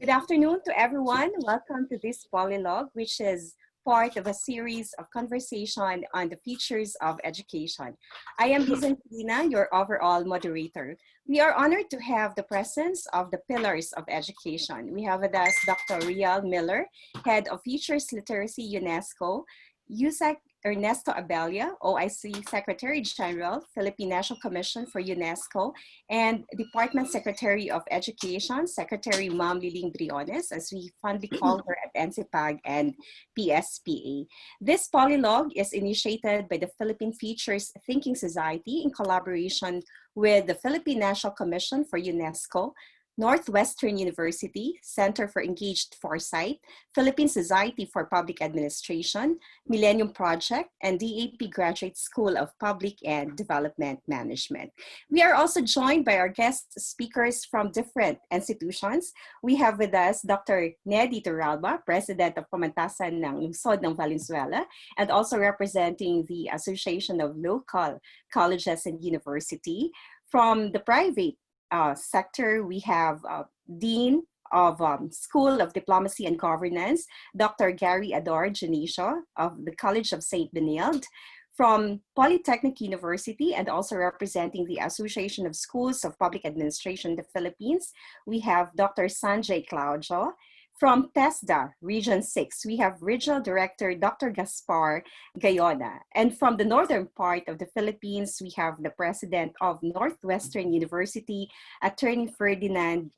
Good afternoon to everyone. Welcome to this Polylog, which is part of a series of conversation on the features of education. I am Lizantina, your overall moderator. We are honored to have the presence of the pillars of education. We have with us Dr. Rial Miller, Head of Features Literacy UNESCO, USAC Ernesto Abella, OIC Secretary General, Philippine National Commission for UNESCO, and Department Secretary of Education, Secretary Ma'am Liling Briones, as we fondly call her at NCPAG and PSPA. This polylog is initiated by the Philippine Features Thinking Society in collaboration with the Philippine National Commission for UNESCO, Northwestern University, Center for Engaged Foresight, Philippine Society for Public Administration, Millennium Project, and DAP Graduate School of Public and Development Management. We are also joined by our guest speakers from different institutions. We have with us Dr. Nedy Turalba, President of Pamantasan ng Lungsod ng Valenzuela, and also representing the Association of Local Colleges and University. From the private sector, we have Dean of School of Diplomacy and Governance, Dr. Gary Ador Janicio of the College of St. Benilde. From Polytechnic University and also representing the Association of Schools of Public Administration in the Philippines, we have Dr. Sanjay Claudio. From TESDA, Region 6, we have Regional Director Dr. Gaspar Gayona. And from the northern part of the Philippines, we have the President of Northwestern University, Attorney Ferdinand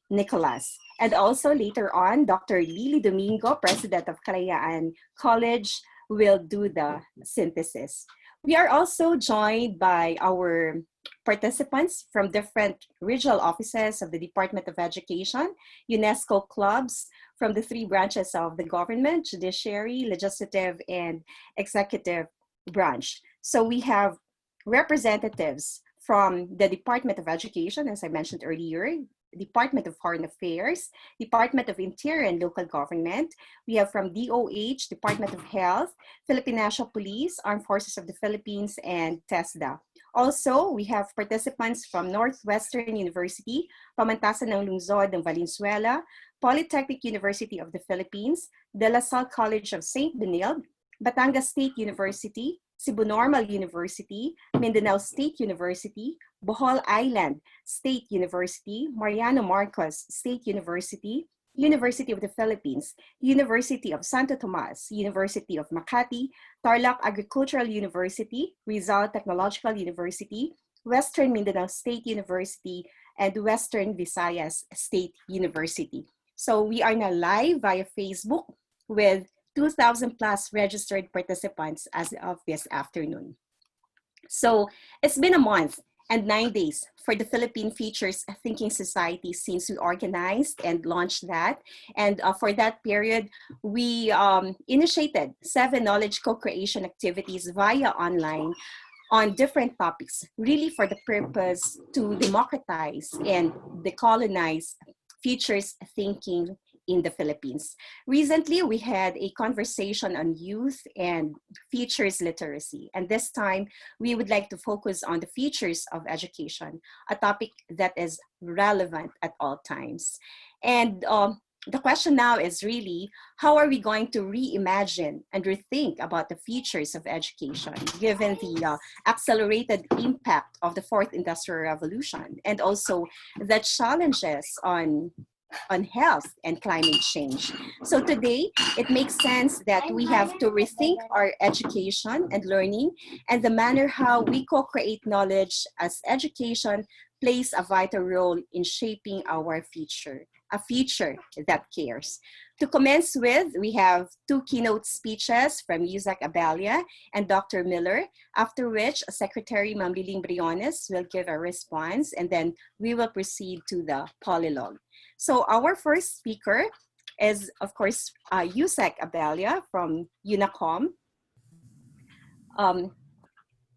Nicolas. And also later on, Dr. Lily Domingo, President of Kalayaan College, will do the synthesis. We are also joined by our participants from different regional offices of the Department of Education, UNESCO clubs from the three branches of the government, judiciary, legislative, and executive branch. So we have representatives from the Department of Education, as I mentioned earlier, Department of Foreign Affairs, Department of Interior and Local Government. We have from DOH, Department of Health, Philippine National Police, Armed Forces of the Philippines, and TESDA. Also, we have participants from Northwestern University, Pamantasan ng Lungsod ng Valenzuela, Polytechnic University of the Philippines, De La Salle College of St. Benilde, Batangas State University, Cebu Normal University, Mindanao State University, Bohol Island State University, Mariano Marcos State University, University of the Philippines, University of Santo Tomas, University of Makati, Tarlac Agricultural University, Rizal Technological University, Western Mindanao State University, and Western Visayas State University. So we are now live via Facebook with 2,000 plus registered participants as of this afternoon. So it's been a month and 9 days for the Philippine Features Thinking Society since we organized and launched that. And for that period, we initiated 7 knowledge co-creation activities via online on different topics, really for the purpose to democratize and decolonize features thinking in the Philippines. Recently, we had a conversation on youth and features literacy. And this time, we would like to focus on the features of education, a topic that is relevant at all times. And the question now is really, how are we going to reimagine and rethink about the features of education, given the accelerated impact of the fourth industrial revolution, and also the challenges on health and climate change. So today, it makes sense that we have to rethink our education and learning and the manner how we co-create knowledge as education plays a vital role in shaping our future, a future that cares. To commence with, we have 2 keynote speeches from USAC Abella and Dr. Miller, after which Secretary Ma'am Liling Briones will give a response, and then we will proceed to the polylog. So our first speaker is, of course, USAC Abella from UNACOM.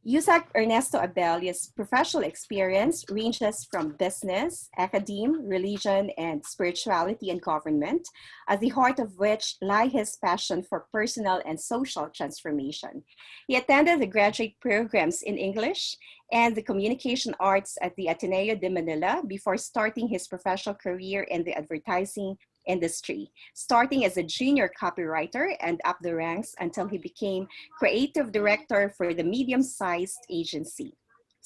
USAC Ernesto Abell's professional experience ranges from business, academe, religion, and spirituality and government, at the heart of which lie his passion for personal and social transformation. He attended the graduate programs in English and the communication arts at the Ateneo de Manila before starting his professional career in the advertising industry, starting as a junior copywriter and up the ranks until he became creative director for the medium-sized agency.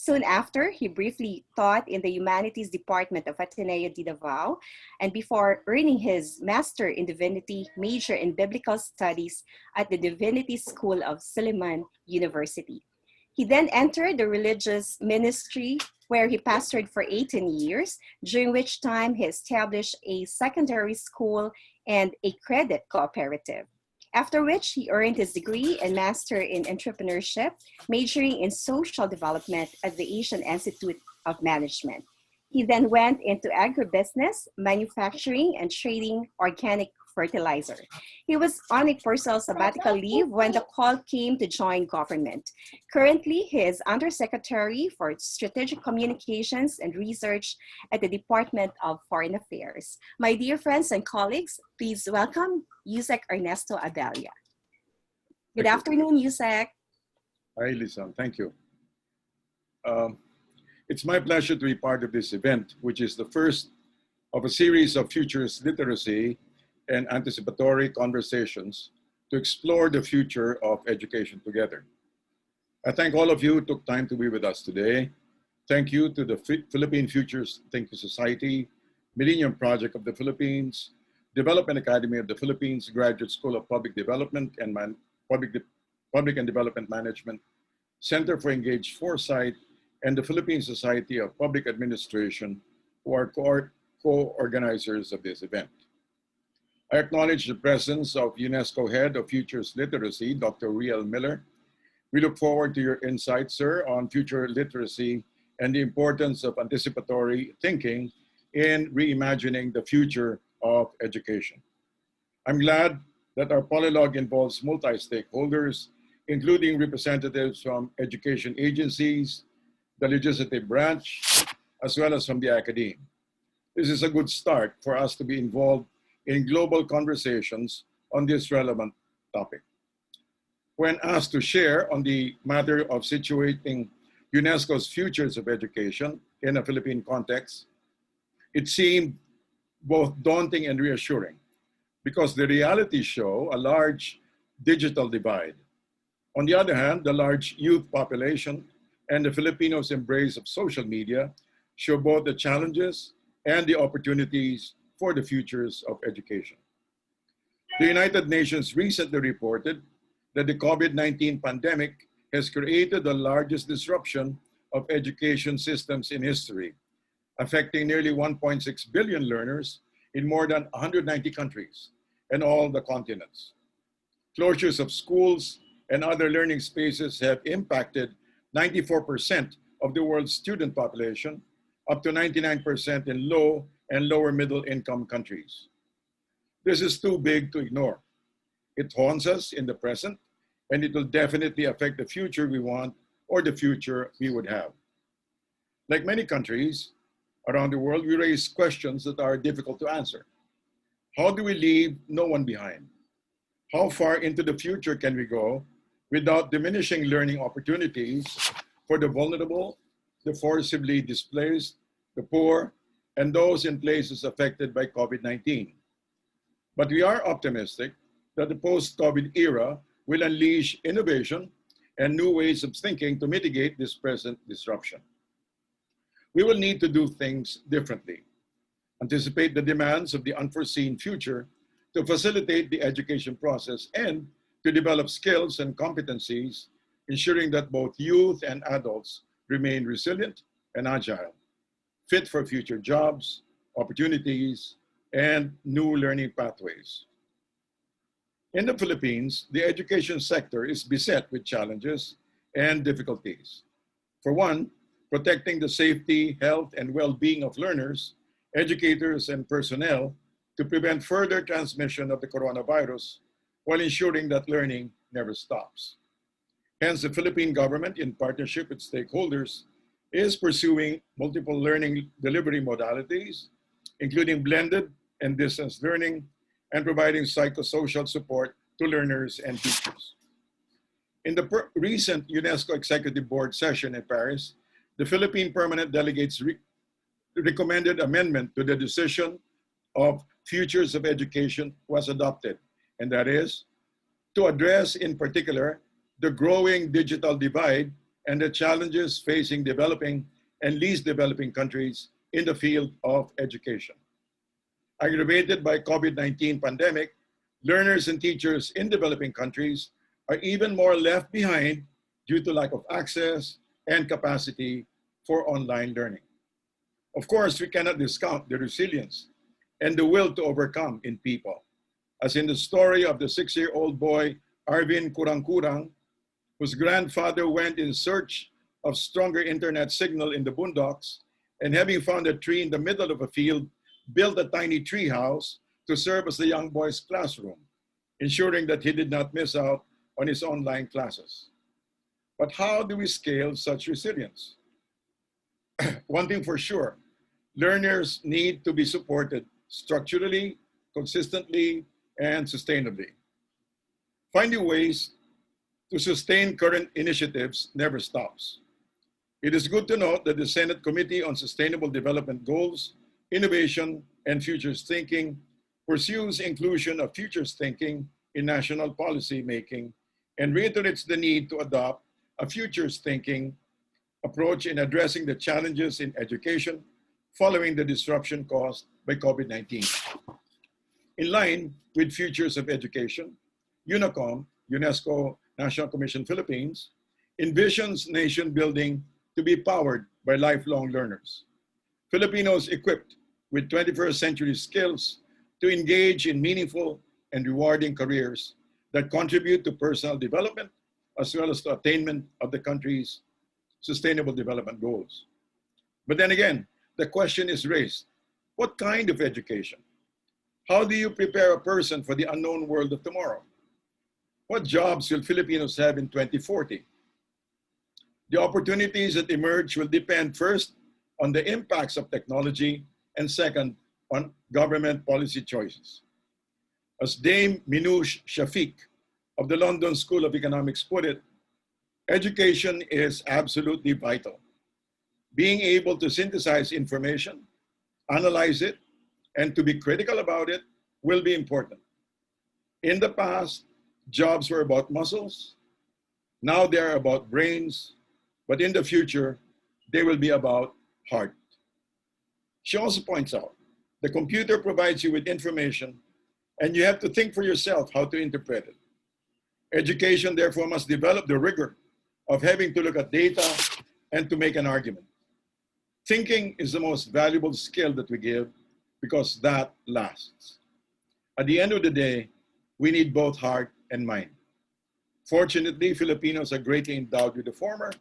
Soon after, he briefly taught in the humanities department of Ateneo de Davao, and before earning his master in divinity, major in biblical studies at the Divinity School of Suleiman University. He then entered the religious ministry where he pastored for 18 years, during which time he established a secondary school and a credit cooperative. After which he earned his degree and master in entrepreneurship, majoring in social development at the Asian Institute of Management. He then went into agribusiness, manufacturing, and trading organic fertilizer. He was on a personal sabbatical leave when the call came to join government. Currently, he is Undersecretary for Strategic Communications and Research at the Department of Foreign Affairs. My dear friends and colleagues, please welcome Yusek Ernesto Adalia. Good afternoon, Yusek. Hi, Lisa. Thank you. It's my pleasure to be part of this event, which is the first of a series of futures literacy and anticipatory conversations to explore the future of education together. I thank all of you who took time to be with us today. Thank you to the Philippine Futures Thinking Society, Millennium Project of the Philippines, Development Academy of the Philippines, Graduate School of Public Development and Public and Development Management, Center for Engaged Foresight, and the Philippine Society of Public Administration, who are co-organizers of this event. I acknowledge the presence of UNESCO Head of Futures Literacy, Dr. Riel Miller. We look forward to your insights, sir, on future literacy and the importance of anticipatory thinking in reimagining the future of education. I'm glad that our polylogue involves multi-stakeholders, including representatives from education agencies, the legislative branch, as well as from the academe. This is a good start for us to be involved in global conversations on this relevant topic. When asked to share on the matter of situating UNESCO's futures of education in a Philippine context, it seemed both daunting and reassuring because the realities show a large digital divide. On the other hand, the large youth population and the Filipinos' embrace of social media show both the challenges and the opportunities for the futures of education. The United Nations recently reported that the COVID-19 pandemic has created the largest disruption of education systems in history, affecting nearly 1.6 billion learners in more than 190 countries and all the continents. Closures of schools and other learning spaces have impacted 94% of the world's student population, up to 99% in low and lower middle income countries. This is too big to ignore. It haunts us in the present, and it will definitely affect the future we want or the future we would have. Like many countries around the world, we raise questions that are difficult to answer. How do we leave no one behind? How far into the future can we go without diminishing learning opportunities for the vulnerable, the forcibly displaced, the poor, and those in places affected by COVID-19? But we are optimistic that the post-COVID era will unleash innovation and new ways of thinking to mitigate this present disruption. We will need to do things differently, anticipate the demands of the unforeseen future to facilitate the education process and to develop skills and competencies, ensuring that both youth and adults remain resilient and agile, fit for future jobs, opportunities, and new learning pathways. In the Philippines, the education sector is beset with challenges and difficulties. For one, protecting the safety, health, and well-being of learners, educators, and personnel to prevent further transmission of the coronavirus while ensuring that learning never stops. Hence, the Philippine government, in partnership with stakeholders, is pursuing multiple learning delivery modalities, including blended and distance learning, and providing psychosocial support to learners and teachers. In the recent UNESCO Executive Board session in Paris, the Philippine permanent delegates recommended amendment to the decision of Futures of Education was adopted, and that is to address in particular the growing digital divide and the challenges facing developing and least developing countries in the field of education. Aggravated by COVID-19 pandemic, learners and teachers in developing countries are even more left behind due to lack of access and capacity for online learning. Of course, we cannot discount the resilience and the will to overcome in people, as in the story of the 6-year-old boy Arvin Kurang-Kurang, whose grandfather went in search of stronger internet signal in the boondocks, and having found a tree in the middle of a field, built a tiny tree house to serve as the young boy's classroom, ensuring that he did not miss out on his online classes. But how do we scale such resilience? One thing for sure, learners need to be supported structurally, consistently, and sustainably. Finding ways to sustain current initiatives never stops. It is good to note that the Senate Committee on Sustainable Development Goals, Innovation, and Futures Thinking pursues inclusion of futures thinking in national policy making and reiterates the need to adopt a futures thinking approach in addressing the challenges in education following the disruption caused by COVID-19. In line with Futures of Education, UNACOM, UNESCO National Commission Philippines, envisions nation building to be powered by lifelong learners. Filipinos equipped with 21st century skills to engage in meaningful and rewarding careers that contribute to personal development as well as the attainment of the country's sustainable development goals. But then again, the question is raised, what kind of education? How do you prepare a person for the unknown world of tomorrow? What jobs will Filipinos have in 2040? The opportunities that emerge will depend first on the impacts of technology and second on government policy choices. As Dame Minouche Shafiq of the London School of Economics put it, education is absolutely vital. Being able to synthesize information, analyze it, and to be critical about it will be important. In the past, jobs were about muscles. Now they're about brains, but in the future, they will be about heart. She also points out, the computer provides you with information and you have to think for yourself how to interpret it. Education, therefore, must develop the rigor of having to look at data and to make an argument. Thinking is the most valuable skill that we give because that lasts. At the end of the day, we need both heart and mind. Fortunately, Filipinos are greatly endowed with the former,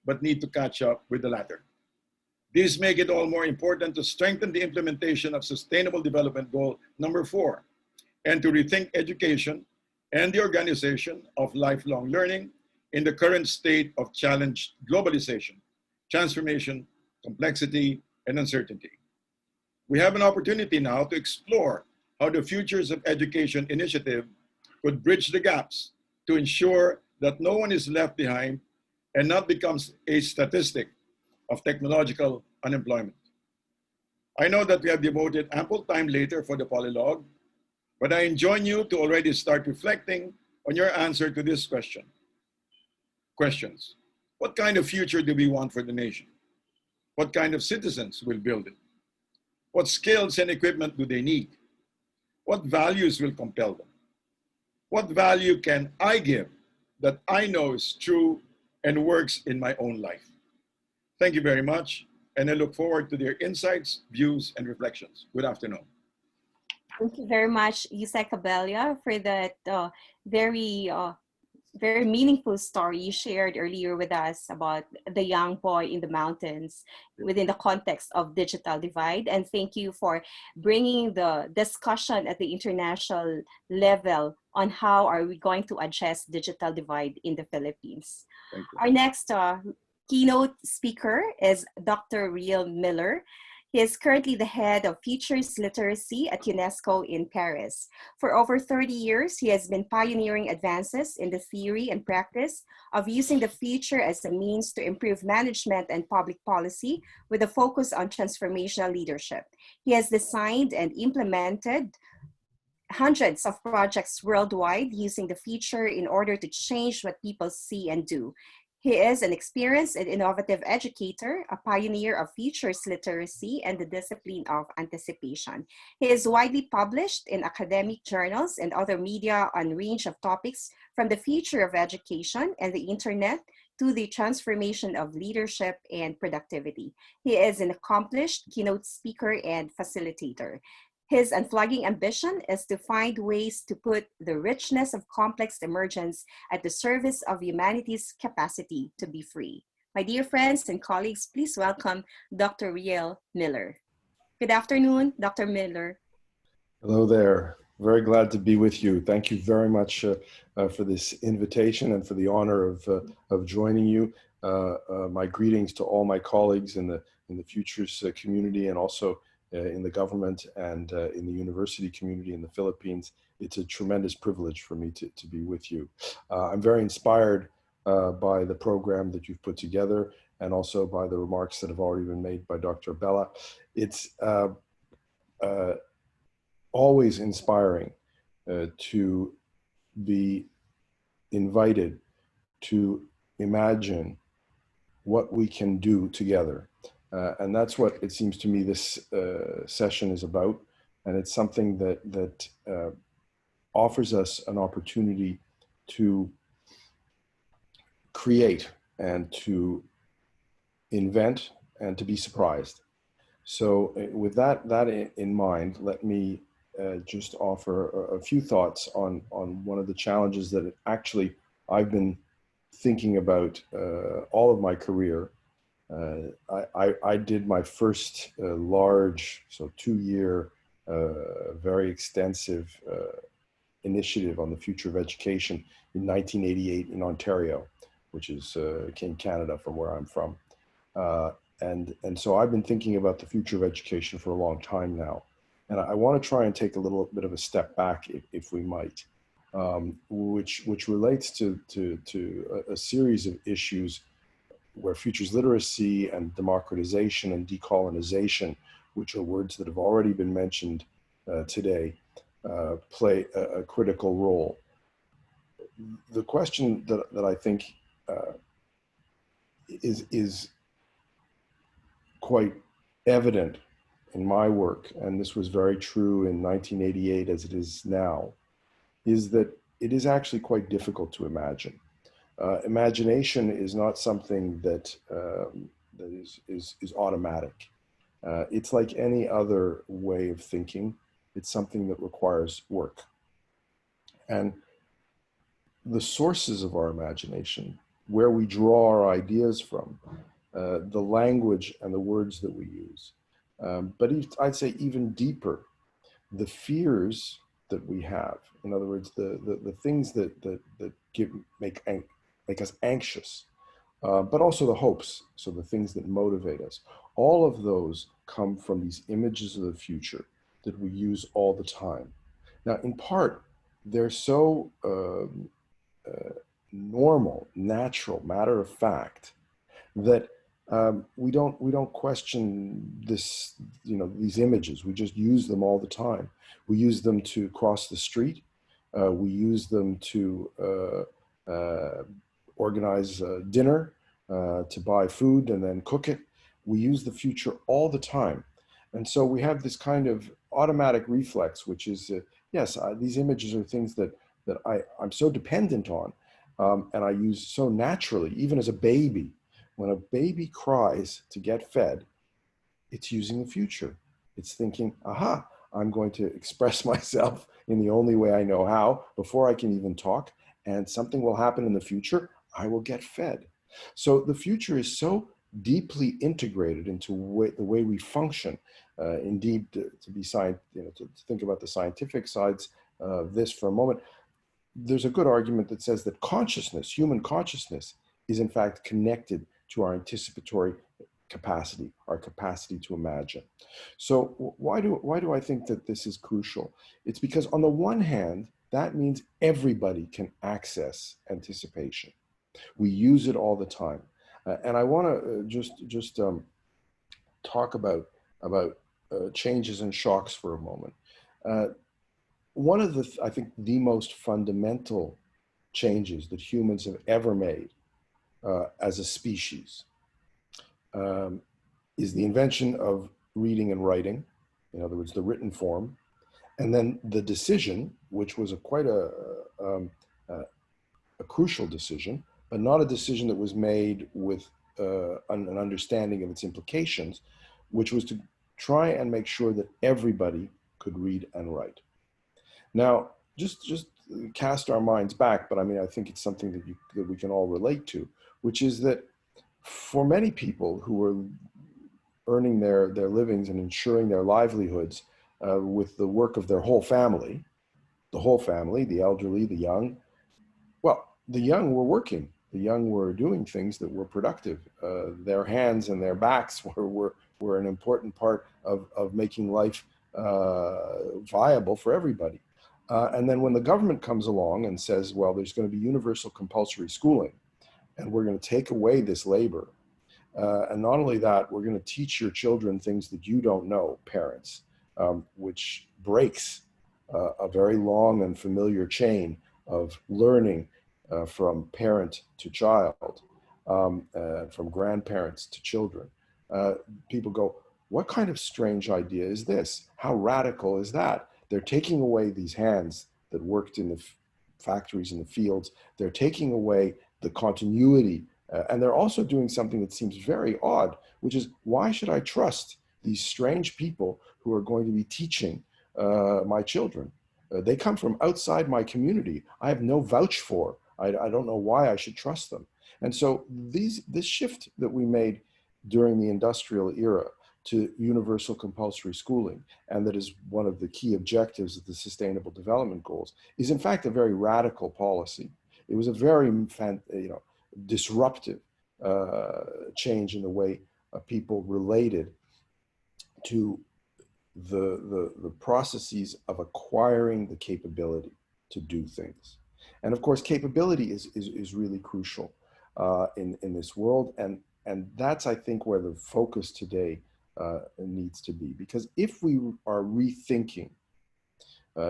but need to catch up with the latter. These make it all more important to strengthen the implementation of Sustainable Development Goal number 4, and to rethink education and the organization of lifelong learning in the current state of challenged globalization, transformation, complexity, and uncertainty. We have an opportunity now to explore how the Futures of Education initiative could bridge the gaps to ensure that no one is left behind and not becomes a statistic of technological unemployment. I know that we have devoted ample time later for the polylogue, but I enjoin you to already start reflecting on your answer to this question. Questions. What kind of future do we want for the nation? What kind of citizens will build it? What skills and equipment do they need? What values will compel them? What value can I give that I know is true and works in my own life? Thank you very much, and I look forward to their insights, views, and reflections. Good afternoon. Thank you very much, Isaac Cabella, for that very meaningful story you shared earlier with us about the young boy in the mountains within the context of digital divide. And thank you for bringing the discussion at the international level on how are we going to address digital divide in the Philippines. Our next keynote speaker is Dr. Riel Miller. He is currently the head of Futures Literacy at UNESCO in Paris. For over 30 years, he has been pioneering advances in the theory and practice of using the future as a means to improve management and public policy with a focus on transformational leadership. He has designed and implemented hundreds of projects worldwide using the future in order to change what people see and do. He is an experienced and innovative educator, a pioneer of futures literacy and the discipline of anticipation. He is widely published in academic journals and other media on a range of topics from the future of education and the internet to the transformation of leadership and productivity. He is an accomplished keynote speaker and facilitator. His unflagging ambition is to find ways to put the richness of complex emergence at the service of humanity's capacity to be free. My dear friends and colleagues, please welcome Dr. Riel Miller. Good afternoon, Dr. Miller. Hello there. Very glad to be with you. Thank you very much for this invitation and for the honor of joining you. My greetings to all my colleagues in the Futures community and also in the government and in the university community in the Philippines. It's a tremendous privilege for me to be with you. I'm very inspired by the program that you've put together and also by the remarks that have already been made by Dr. Bella. It's always inspiring to be invited to imagine what we can do together. And that's what it seems to me this session is about. And it's something that offers us an opportunity to create and to invent and to be surprised. So with that in mind, let me just offer a few thoughts on one of the challenges that actually I've been thinking about all of my career. I did my first large, 2-year, very extensive initiative on the future of education in 1988 in Ontario, which is in Canada from where I'm from. And so I've been thinking about the future of education for a long time now. And I want to try and take a little bit of a step back, if we might, which relates to a series of issues where futures literacy and democratization and decolonization, which are words that have already been mentioned today, play a critical role. The question that I think is quite evident in my work, and this was very true in 1988 as it is now, is that it is actually quite difficult to imagine. Imagination is not something that is automatic. It's like any other way of thinking. It's something that requires work. And the sources of our imagination, where we draw our ideas from, the language and the words that we use, but I'd say even deeper, the fears that we have. In other words, the things that make us anxious, but also the hopes, so the things that motivate us. All of those come from these images of the future that we use all the time. Now, in part, they're so normal, natural, matter of fact, that we don't question this, these images. We just use them all the time. We use them to cross the street. We use them to organize dinner, to buy food and then cook it. We use the future all the time. And so we have this kind of automatic reflex, which is, yes, these images are things that I'm so dependent on, and I use so naturally, even as a baby. When a baby cries to get fed, it's using the future. It's thinking, aha, I'm going to express myself in the only way I know how before I can even talk, and something will happen in the future. I will get fed. So the future is so deeply integrated into the way we function. Indeed, to think about the scientific sides of this for a moment, there's a good argument that says that consciousness, human consciousness, is in fact connected to our anticipatory capacity, our capacity to imagine. So why do I think that this is crucial? It's because on the one hand, that means everybody can access anticipation. We use it all the time. And I want to just talk about changes and shocks for a moment. Uh, One of the, I think, the most fundamental changes that humans have ever made as a species um, is the invention of reading and writing, in other words, the written form, and then the decision, which was quite um, a crucial decision, but not a decision that was made with an understanding of its implications, which was to try and make sure that everybody could read and write. Now, just cast our minds back, but I mean, I think it's something that we can all relate to, which is that for many people who were earning their livings and ensuring their livelihoods with the work of their whole family, the elderly, the young, well, the young were working. The young were doing things that were productive. Their hands and their backs were an important part of making life viable for everybody. And then when the government comes along and says, well, there's going to be universal compulsory schooling, and we're going to take away this labor. And not only that, we're going to teach your children things that you don't know, parents, which breaks a very long and familiar chain of learning from parent to child, from grandparents to children. People go, what kind of strange idea is this? How radical is that? They're taking away these hands that worked in the factories and the fields. They're taking away the continuity. And they're also doing something that seems very odd, which is, why should I trust these strange people who are going to be teaching my children? They come from outside my community. I have no vouch for. I don't know why I should trust them. And so this shift that we made during the industrial era to universal compulsory schooling, and that is one of the key objectives of the Sustainable Development Goals, is in fact a very radical policy. It was a very disruptive change in the way people related to the processes of acquiring the capability to do things. And of course, capability is really crucial in this world. And that's, I think, where the focus today needs to be. Because if we are rethinking,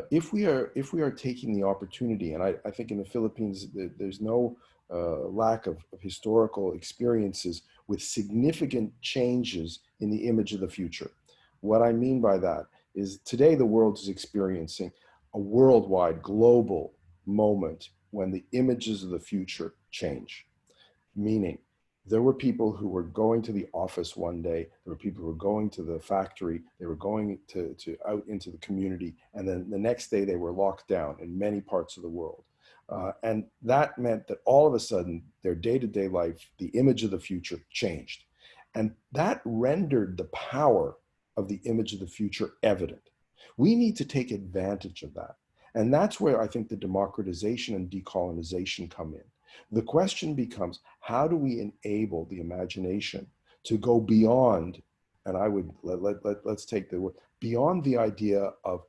if we are taking the opportunity, and I think in the Philippines, there's no lack of historical experiences with significant changes in the image of the future. What I mean by that is today the world is experiencing a worldwide, global moment when the images of the future change. Meaning, there were people who were going to the office one day, there were people who were going to the factory, they were going to out into the community, and then the next day they were locked down in many parts of the world. And that meant that all of a sudden, their day-to-day life, the image of the future changed. And that rendered the power of the image of the future evident. We need to take advantage of that. And that's where I think the democratization and decolonization come in. The question becomes, how do we enable the imagination to go beyond, and I would, let's take the word, beyond the idea of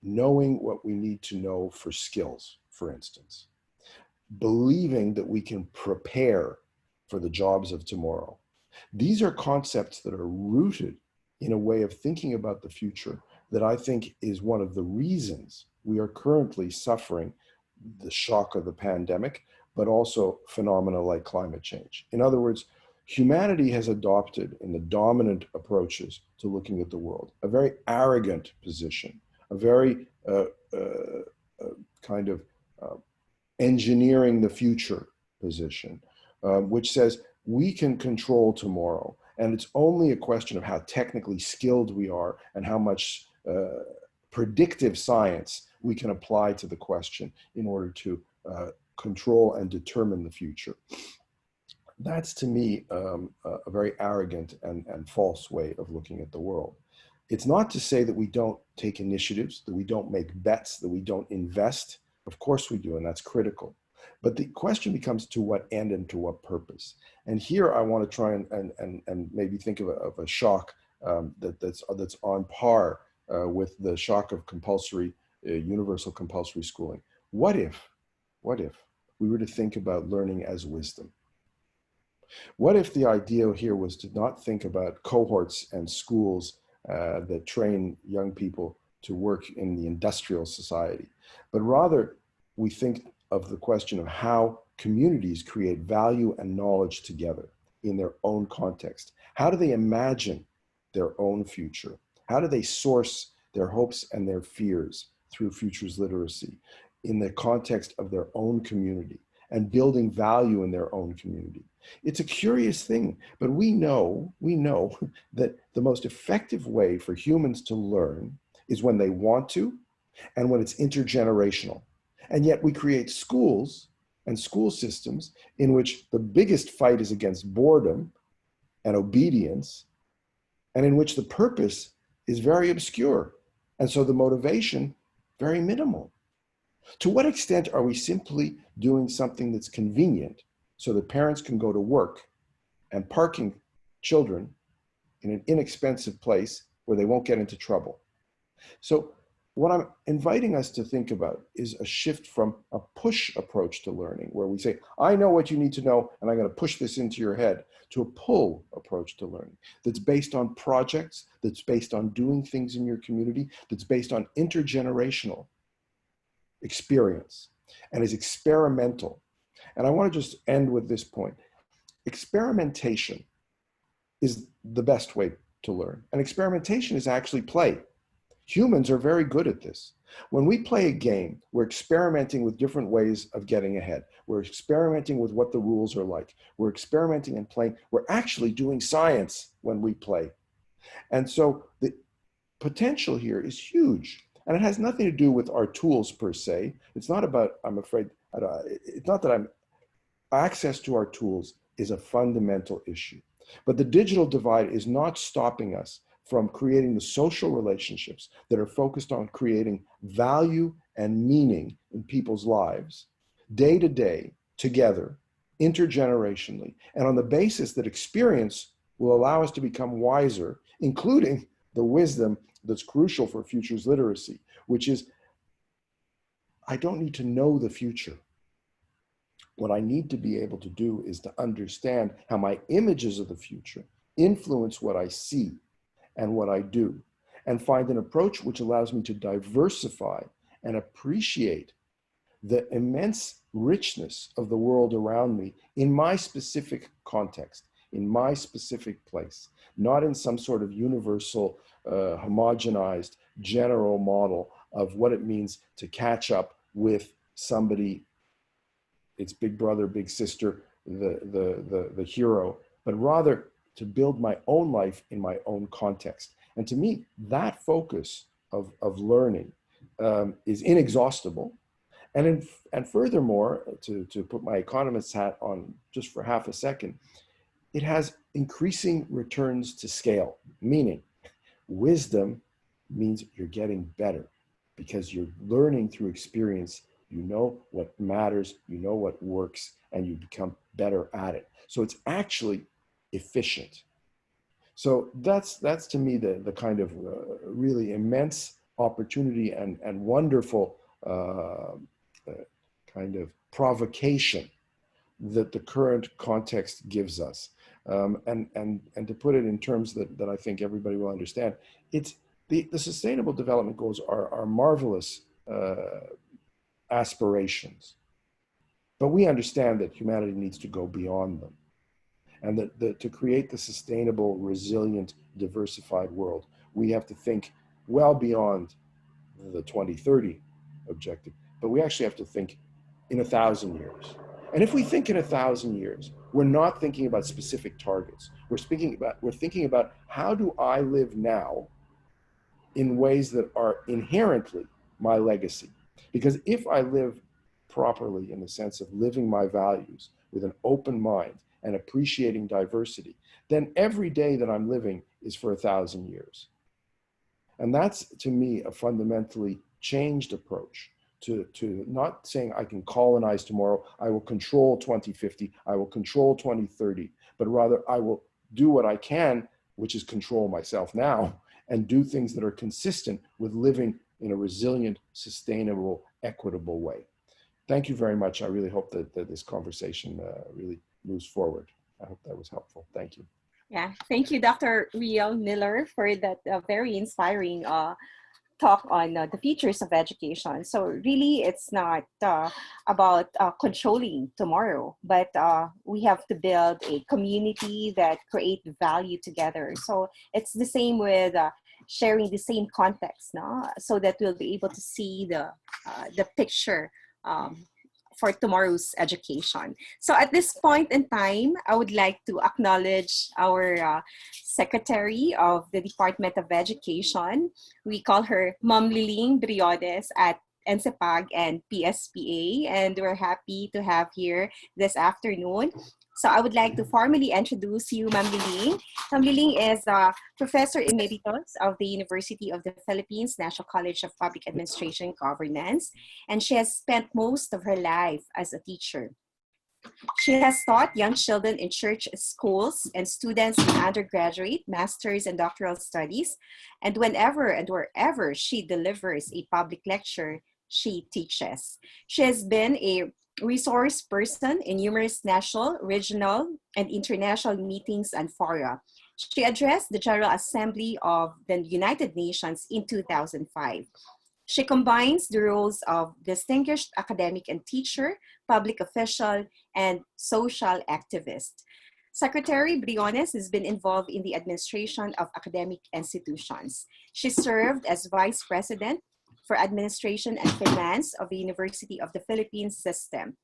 knowing what we need to know for skills, for instance, believing that we can prepare for the jobs of tomorrow. These are concepts that are rooted in a way of thinking about the future that I think is one of the reasons we are currently suffering the shock of the pandemic, but also phenomena like climate change. In other words, humanity has adopted in the dominant approaches to looking at the world a very arrogant position, a very kind of engineering the future position, which says we can control tomorrow. And it's only a question of how technically skilled we are and how much predictive science we can apply to the question in order to control and determine the future. That's, to me, a very arrogant and false way of looking at the world. It's not to say that we don't take initiatives, that we don't make bets, that we don't invest. Of course we do, and that's critical. But the question becomes to what end and to what purpose? And here I want to try and maybe think of a shock that's on par with the shock of compulsory, universal compulsory schooling. What if we were to think about learning as wisdom? What if the idea here was to not think about cohorts and schools that train young people to work in the industrial society, but rather we think of the question of how communities create value and knowledge together in their own context. How do they imagine their own future? How do they source their hopes and their fears through futures literacy in the context of their own community and building value in their own community? It's a curious thing, but we know that the most effective way for humans to learn is when they want to and when it's intergenerational. And yet we create schools and school systems in which the biggest fight is against boredom and obedience, and in which the purpose is very obscure. And so the motivation, very minimal. To what extent are we simply doing something that's convenient so that parents can go to work and parking children in an inexpensive place where they won't get into trouble? So what I'm inviting us to think about is a shift from a push approach to learning, where we say, I know what you need to know, and I'm going to push this into your head, to a pull approach to learning that's based on projects, that's based on doing things in your community, that's based on intergenerational experience, and is experimental. And I want to just end with this point. Experimentation is the best way to learn. And experimentation is actually play. Humans are very good at this. When we play a game, we're experimenting with different ways of getting ahead. We're experimenting with what the rules are like. We're experimenting and playing. We're actually doing science when we play. And so the potential here is huge. And it has nothing to do with our tools per se. It's not about, I'm afraid, it's not that access to our tools is a fundamental issue. But the digital divide is not stopping us from creating the social relationships that are focused on creating value and meaning in people's lives, day to day, together, intergenerationally, and on the basis that experience will allow us to become wiser, including the wisdom that's crucial for futures literacy, which is, I don't need to know the future. What I need to be able to do is to understand how my images of the future influence what I see and what I do, and find an approach which allows me to diversify and appreciate the immense richness of the world around me in my specific context, in my specific place, not in some sort of universal, homogenized, general model of what it means to catch up with somebody, it's big brother, big sister, the hero, but rather to build my own life in my own context. And to me, that focus of learning is inexhaustible. And furthermore, to put my economist's hat on just for half a second, it has increasing returns to scale, meaning wisdom means you're getting better because you're learning through experience. You know what matters, you know what works, and you become better at it. So it's actually efficient. So that's to me the kind of really immense opportunity and wonderful kind of provocation that the current context gives us. And to put it in terms that I think everybody will understand, it's the Sustainable Development Goals are marvelous aspirations, but we understand that humanity needs to go beyond them. And that to create the sustainable, resilient, diversified world, we have to think well beyond the 2030 objective, but we actually have to think in 1,000 years. And if we think in 1,000 years, we're not thinking about specific targets. We're thinking about how do I live now in ways that are inherently my legacy? Because if I live properly in the sense of living my values with an open mind and appreciating diversity, then every day that I'm living is for 1,000 years. And that's, to me, a fundamentally changed approach to not saying I can colonize tomorrow, I will control 2050, I will control 2030, but rather I will do what I can, which is control myself now, and do things that are consistent with living in a resilient, sustainable, equitable way. Thank you very much. I really hope that this conversation really moves forward. I hope that was helpful. Thank you. Yeah, thank you, Dr. Riel Miller, for that very inspiring talk on the features of education. So really, it's not about controlling tomorrow, but we have to build a community that create value together. So it's the same with sharing the same context, no? So that we'll be able to see the picture for tomorrow's education. So at this point in time, I would like to acknowledge our Secretary of the Department of Education. We call her Ma'am Liling Briones at NCEPAG and PSPA, and we're happy to have here this afternoon. So I would like to formally introduce you, Ma'am Liling. Ma'am Liling is a Professor Emeritus of the University of the Philippines, National College of Public Administration and Governance, and she has spent most of her life as a teacher. She has taught young children in church schools and students in undergraduate, master's, and doctoral studies. And whenever and wherever she delivers a public lecture, she teaches. She has been a resource person in numerous national, regional, and international meetings and fora. She addressed the General Assembly of the United Nations in 2005. She combines the roles of distinguished academic and teacher, public official, and social activist. Secretary Briones has been involved in the administration of academic institutions. She served as Vice President for Administration and Finance of the University of the Philippines System.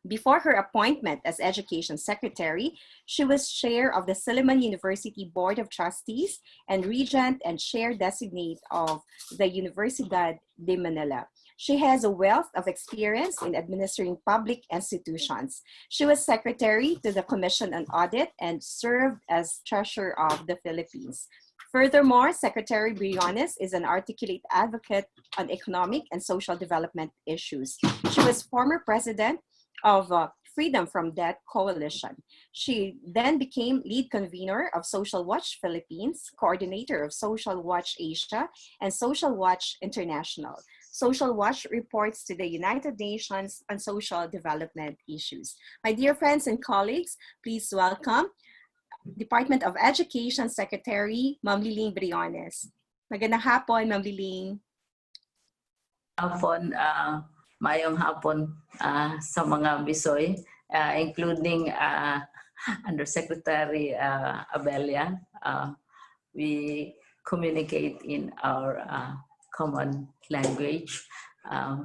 Before her appointment as Education Secretary, she was chair of the Silliman University Board of Trustees and regent and chair designate of the Universidad de Manila. She has a wealth of experience in administering public institutions. She was secretary to the Commission on Audit and served as treasurer of the Philippines. Furthermore, Secretary Briones is an articulate advocate on economic and social development issues. She was former president of Freedom from Debt Coalition. She then became lead convener of Social Watch Philippines, coordinator of Social Watch Asia, and Social Watch International. Social Watch reports to the United Nations on social development issues. My dear friends and colleagues, please welcome Department of Education Secretary, Ma'am Liling Briones. Magandang hapon, Ma'am Liling. Mayong hapon sa mga Bisoy, including Undersecretary Abelia. We communicate in our common language.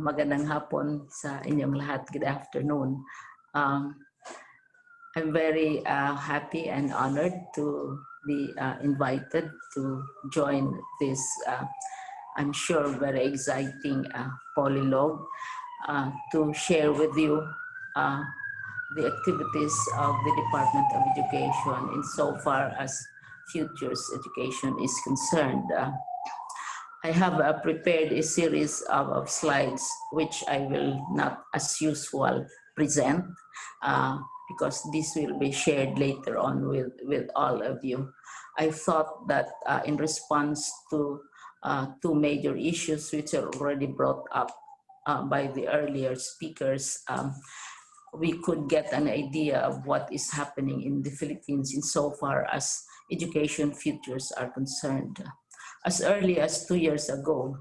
Magandang hapon sa inyong lahat. Good afternoon. I'm very happy and honored to be invited to join this, I'm sure, very exciting polylogue to share with you the activities of the Department of Education insofar as futures education is concerned. I have prepared a series of slides which I will not, as usual, present because this will be shared later on with all of you. I thought that in response to two major issues which are already brought up by the earlier speakers, we could get an idea of what is happening in the Philippines insofar as education futures are concerned. As early as 2 years ago,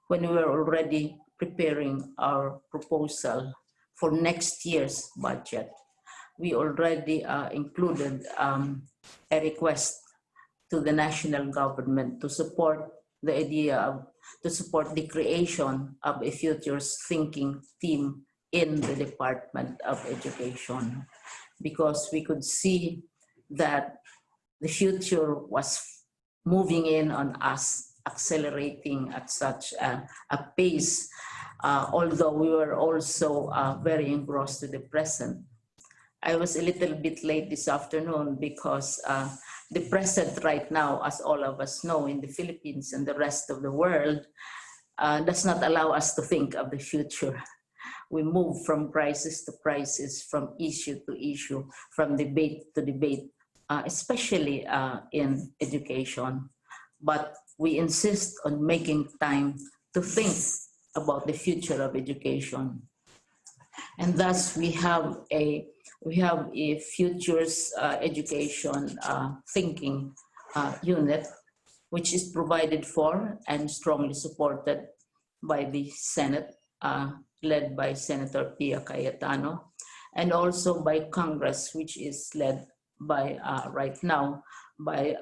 when we were already preparing our proposal for next year's budget, we already included a request to the national government to support the idea of, to support the creation of a futures thinking team in the Department of Education, because we could see that the future was moving in on us, accelerating at such a pace, although we were also very engrossed to the present. I was a little bit late this afternoon because the present right now, as all of us know, in the Philippines and the rest of the world, does not allow us to think of the future. We move from crisis to crisis, from issue to issue, from debate to debate, especially in education. But we insist on making time to think about the future of education. And thus we have a futures education thinking unit, which is provided for and strongly supported by the Senate, led by Senator Pia Cayetano, and also by Congress, which is led by, right now, by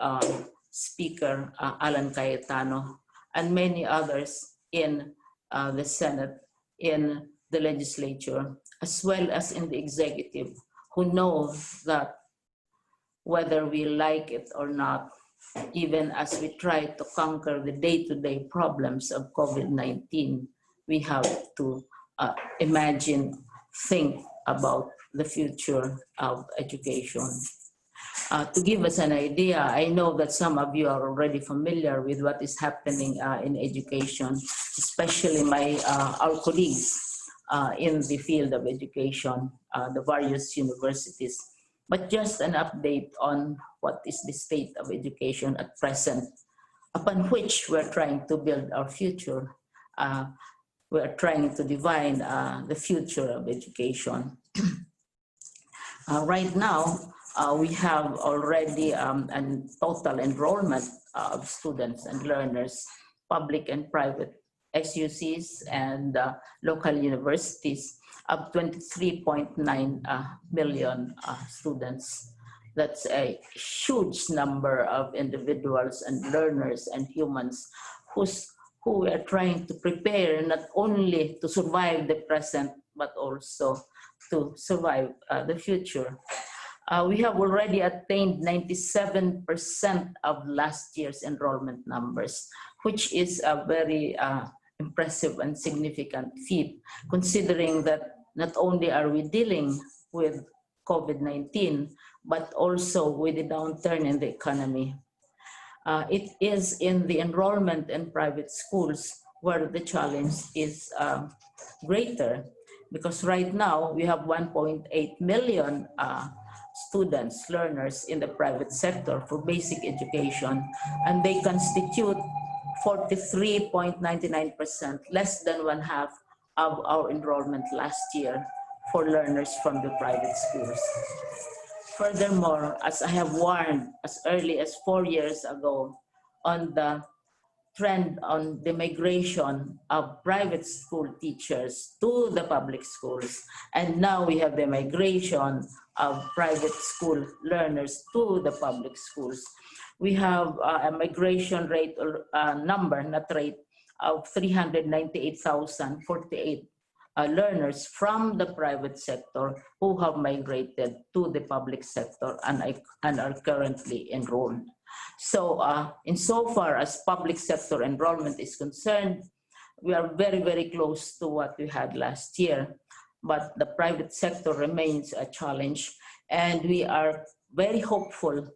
Speaker Alan Cayetano, and many others in the Senate, in the legislature, as well as in the executive, who know that whether we like it or not, even as we try to conquer the day-to-day problems of COVID-19, we have to imagine, think about the future of education. To give us an idea, I know that some of you are already familiar with what is happening in education, especially our colleagues in the field of education, the various universities. But just an update on what is the state of education at present, upon which we're trying to build our future. We're trying to define the future of education. Right now, we have already a total enrollment of students and learners, public and private SUCs and local universities, of 23.9 million students. That's a huge number of individuals and learners and humans who are trying to prepare not only to survive the present, but also to survive the future. We have already attained 97% of last year's enrollment numbers, which is a very impressive and significant feat, considering that not only are we dealing with COVID-19, but also with the downturn in the economy. It is in the enrollment in private schools where the challenge is greater, because right now we have 1.8 million students, learners in the private sector for basic education, and they constitute 43.99%, less than one half of our enrollment last year for learners from the private schools. Furthermore, as I have warned as early as 4 years ago on the trend on the migration of private school teachers to the public schools, and now we have the migration of private school learners to the public schools. We have a migration rate or number, not rate, of 398,048 learners from the private sector who have migrated to the public sector and are currently enrolled. So insofar as public sector enrollment is concerned, we are very, very close to what we had last year, but the private sector remains a challenge, and we are very hopeful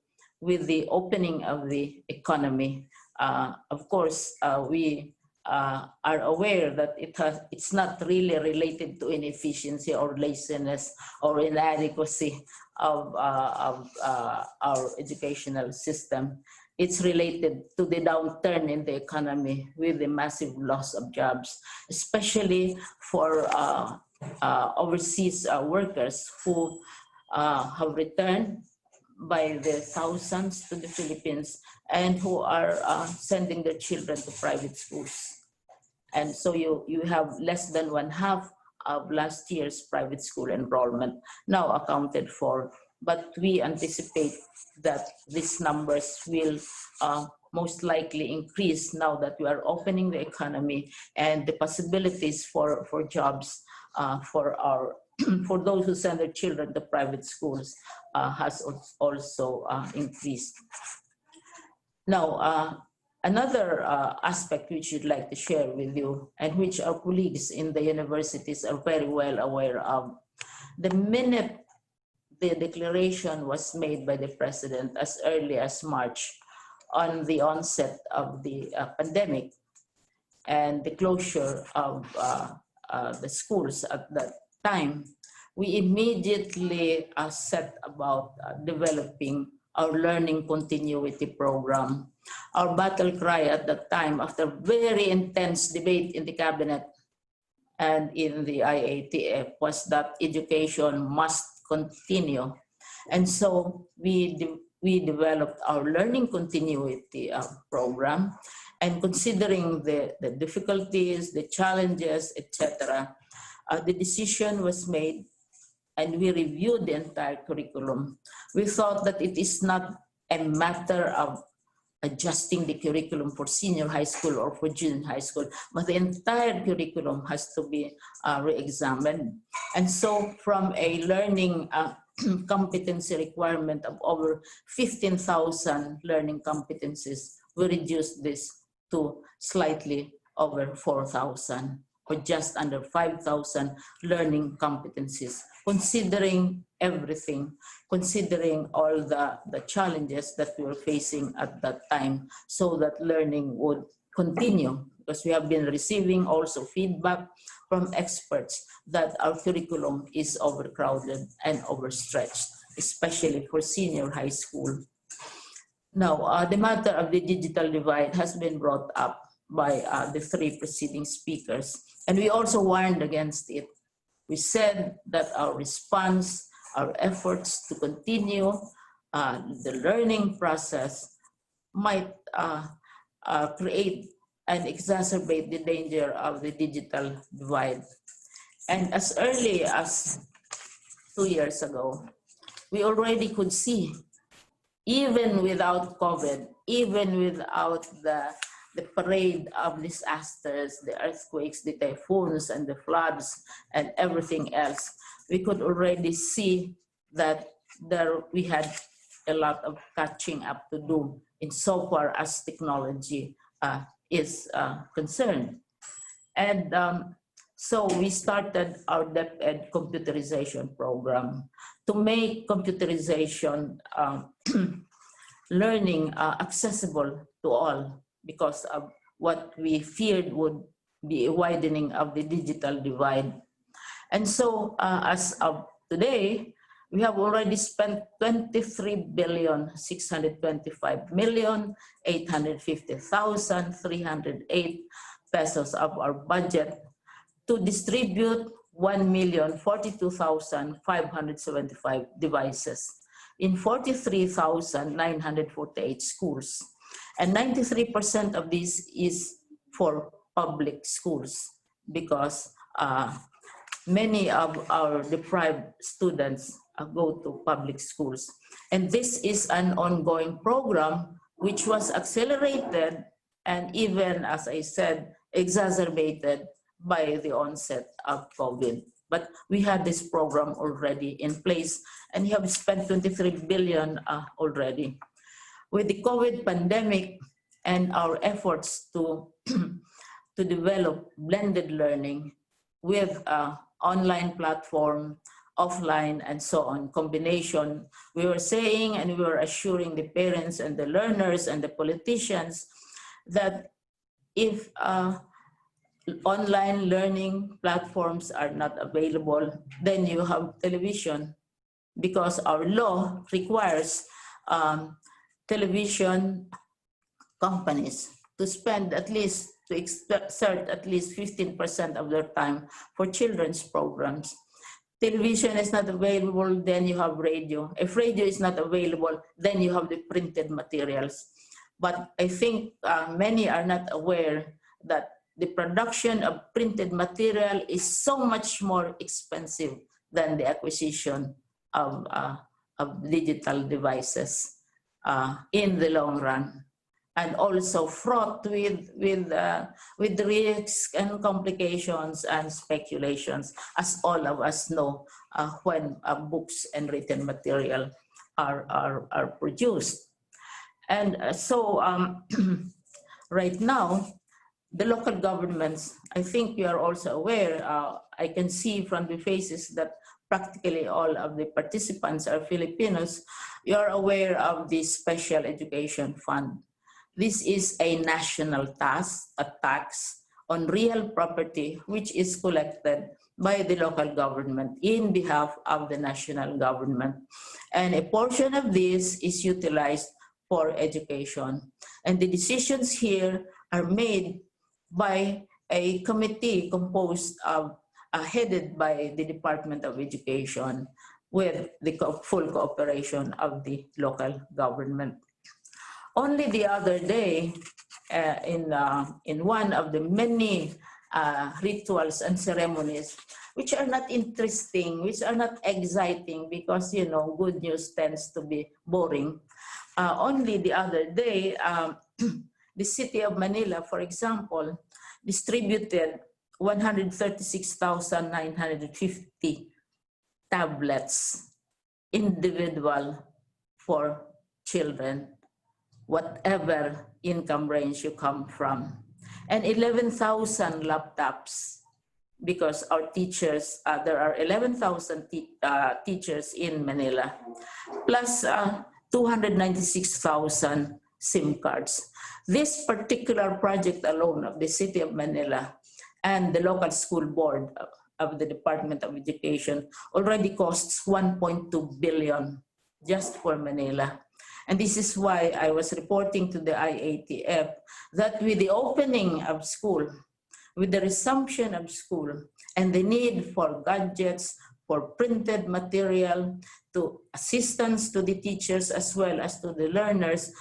with the opening of the economy. Of course, we are aware that it's not really related to inefficiency or laziness or inadequacy of our educational system. It's related to the downturn in the economy with the massive loss of jobs, especially for overseas workers who have returned by the thousands to the Philippines and who are sending their children to private schools. And so you have less than one half of last year's private school enrollment now accounted for. But we anticipate that these numbers will most likely increase now that we are opening the economy, and the possibilities for jobs for those who send their children to private schools has also increased. Now, another aspect which you'd like to share with you, and which our colleagues in the universities are very well aware of, the minute the declaration was made by the president as early as March on the onset of the pandemic, and the closure of the schools at that time, we immediately set about developing our learning continuity program. Our battle cry at that time, after very intense debate in the cabinet and in the IATF, was that education must continue. And so we developed our learning continuity program, and considering the difficulties, the challenges, etc., the decision was made and we reviewed the entire curriculum. We thought that it is not a matter of adjusting the curriculum for senior high school or for junior high school, but the entire curriculum has to be re-examined. And so from a learning competency requirement of over 15,000 learning competencies, we reduced this to slightly over 4,000, or just under 5,000 learning competencies, considering everything, considering all the challenges that we were facing at that time, so that learning would continue. Because we have been receiving also feedback from experts that our curriculum is overcrowded and overstretched, especially for senior high school. Now, the matter of the digital divide has been brought up by the three preceding speakers, and we also warned against it. We said that our response, our efforts to continue the learning process might create and exacerbate the danger of the digital divide. And as early as 2 years ago, we already could see, even without COVID, even without the parade of disasters, the earthquakes, the typhoons, and the floods, and everything else, we could already see that we had a lot of catching up to do in so far as technology is concerned. And so we started our DepEd computerization program to make computerization learning accessible to all, because of what we feared would be a widening of the digital divide. And so as of today, we have already spent 23,625,850,308 pesos of our budget to distribute 1,042,575 devices in 43,948 schools. And 93% of this is for public schools, because many of our deprived students go to public schools. And this is an ongoing program which was accelerated and even, as I said, exacerbated by the onset of COVID. But we had this program already in place, and we have spent 23 billion already. With the COVID pandemic and our efforts to develop blended learning with online platform, offline, and so on, combination, we were saying and we were assuring the parents and the learners and the politicians that if online learning platforms are not available, then you have television, because our law requires television companies to spend at least, to exert at least 15% of their time for children's programs. Television is not available, then you have radio. If radio is not available, then you have the printed materials. But I think many are not aware that the production of printed material is so much more expensive than the acquisition of digital devices in the long run, and also fraught with risks and complications and speculations, as all of us know when books and written material are produced. And so right now, the local governments, I think you are also aware, I can see from the faces that practically all of the participants are Filipinos. You are aware of the Special Education Fund. This is a national tax on real property which is collected by the local government in behalf of the national government. And a portion of this is utilized for education. And the decisions here are made by a committee composed of, headed by the Department of Education with the full cooperation of the local government. Only the other day, in one of the many rituals and ceremonies, which are not interesting, which are not exciting, because you know good news tends to be boring. Only the other day, the city of Manila, for example, distributed 136,950 tablets, individual, for children, whatever income range you come from, and 11,000 laptops, because our teachers, there are 11,000 teachers in Manila, plus 296,000 SIM cards. This particular project alone of the City of Manila and the local school board of the Department of Education already costs 1.2 billion just for Manila. And this is why I was reporting to the IATF that with the opening of school, with the resumption of school, and the need for gadgets, for printed material, to assistance to the teachers as well as to the learners,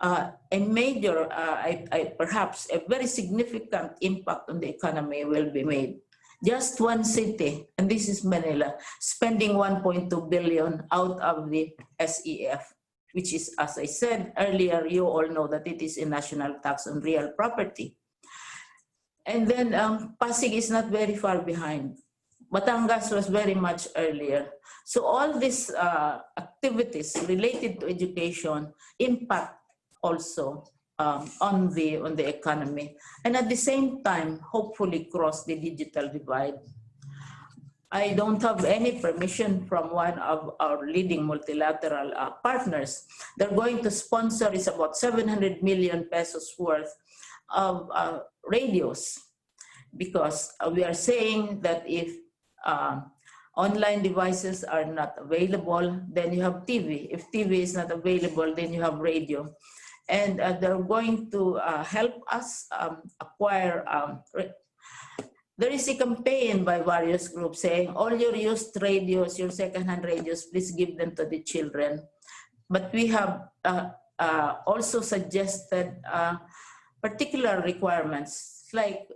a major, perhaps a very significant impact on the economy will be made. Just one city, and this is Manila, spending 1.2 billion out of the SEF, which is, as I said earlier, you all know that it is a national tax on real property. And then Pasig is not very far behind. Batangas was very much earlier. So all these activities related to education impact also on the economy, and at the same time, hopefully cross the digital divide. I don't have any permission from one of our leading multilateral partners. They're going to sponsor is about 700 million pesos worth of radios, because we are saying that if online devices are not available, then you have TV. If TV is not available, then you have radio. And they're going to help us acquire. There is a campaign by various groups saying, all your used radios, your secondhand radios, please give them to the children. But we have also suggested particular requirements, like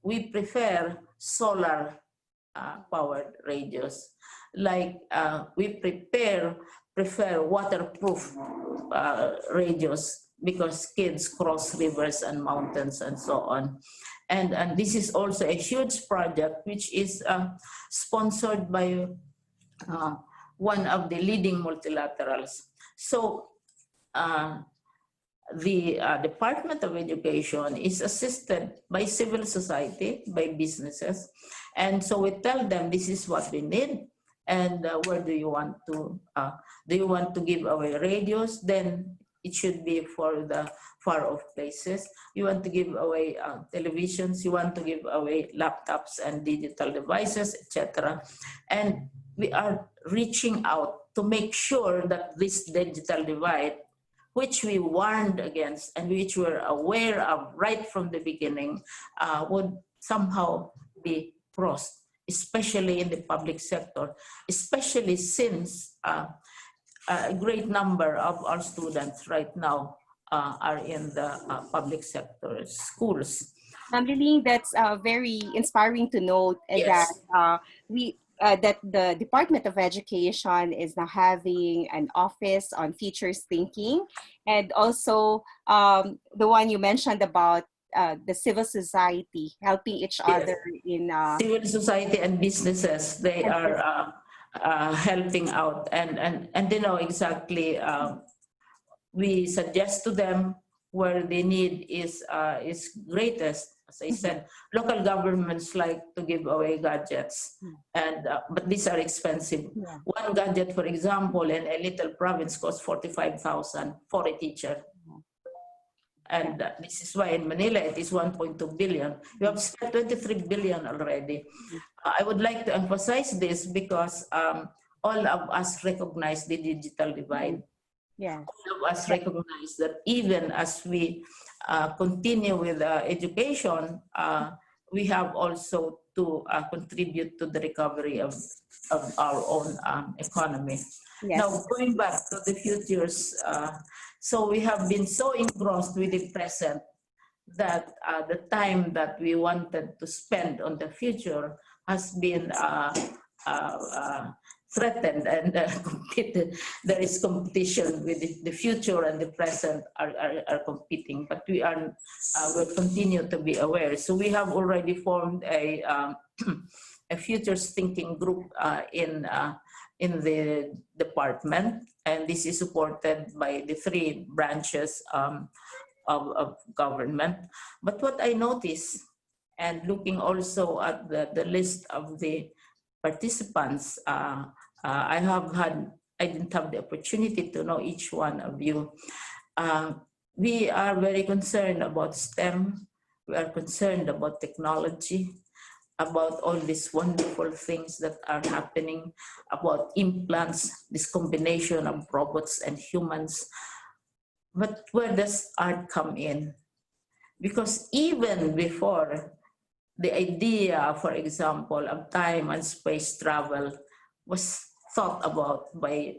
we prefer solar powered radios, like we prefer waterproof radios, because kids cross rivers and mountains and so on. And this is also a huge project which is sponsored by one of the leading multilaterals. So the Department of Education is assisted by civil society, by businesses. And so we tell them this is what we need. And where do you want to give away radios? Then it should be for the far off places. You want to give away televisions, you want to give away laptops and digital devices, etc. And we are reaching out to make sure that this digital divide, which we warned against and which we're aware of right from the beginning, would somehow be crossed, especially in the public sector, especially since a great number of our students right now are in the public sector schools. Liling, that's very inspiring to note Yes. that the Department of Education is now having an office on futures thinking, and also the one you mentioned about the civil society helping each other in civil society and businesses. They are helping out, and they know exactly. We suggest to them where the need is greatest. As I said, local governments like to give away gadgets, and but these are expensive. Yeah. One gadget, for example, in a little province costs 45,000 for a teacher. And this is why in Manila it is 1.2 billion. We have spent 23 billion already. I would like to emphasize this because all of us recognize the digital divide. Yes. All of us recognize that even as we continue with education, we have also to contribute to the recovery of our own economy. Yes. Now, going back to the futures, so we have been so engrossed with the present that the time that we wanted to spend on the future has been threatened and competed. There is competition with the future and the present are competing, but we are will continue to be aware. So we have already formed a a futures thinking group in the department, and this is supported by the 3 branches of government. But what I noticed, and looking also at the list of the participants, I didn't have the opportunity to know each one of you. We are very concerned about STEM. We are concerned about technology, about all these wonderful things that are happening, about implants, this combination of robots and humans. But where does art come in? Because even before the idea, for example, of time and space travel was thought about by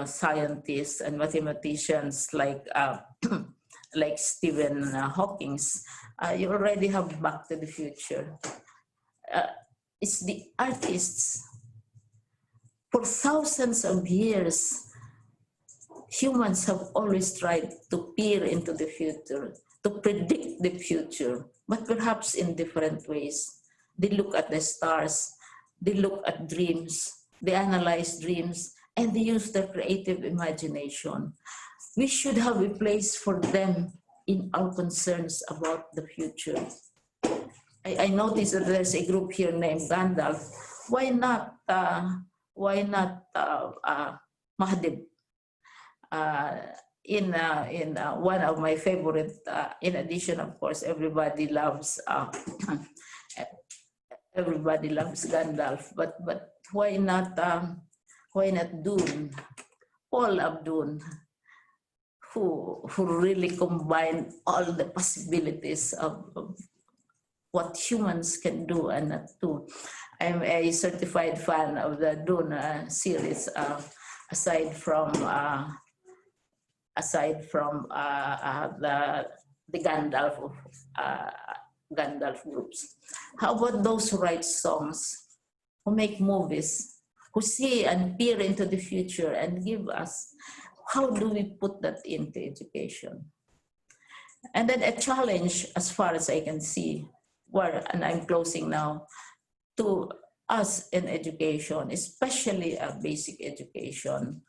scientists and mathematicians like like Stephen Hawking, you already have Back to the Future. It's the artists. For thousands of years, humans have always tried to peer into the future, to predict the future, but perhaps in different ways. They look at the stars, they look at dreams, they analyze dreams, and they use their creative imagination. We should have a place for them in our concerns about the future. I noticed that there's a group here named Gandalf. Why not Mahadev? In one of my favorite, in addition, of course, everybody loves Gandalf, but why not Dune, Paul Abdul, who really combine all the possibilities of what humans can do and not do. I'm a certified fan of the Dune series, aside from the Gandalf groups. How about those who write songs, who make movies, who see and peer into the future and give us? How do we put that into education? And then a challenge, as far as I can see, and I'm closing now, to us in education, especially basic education.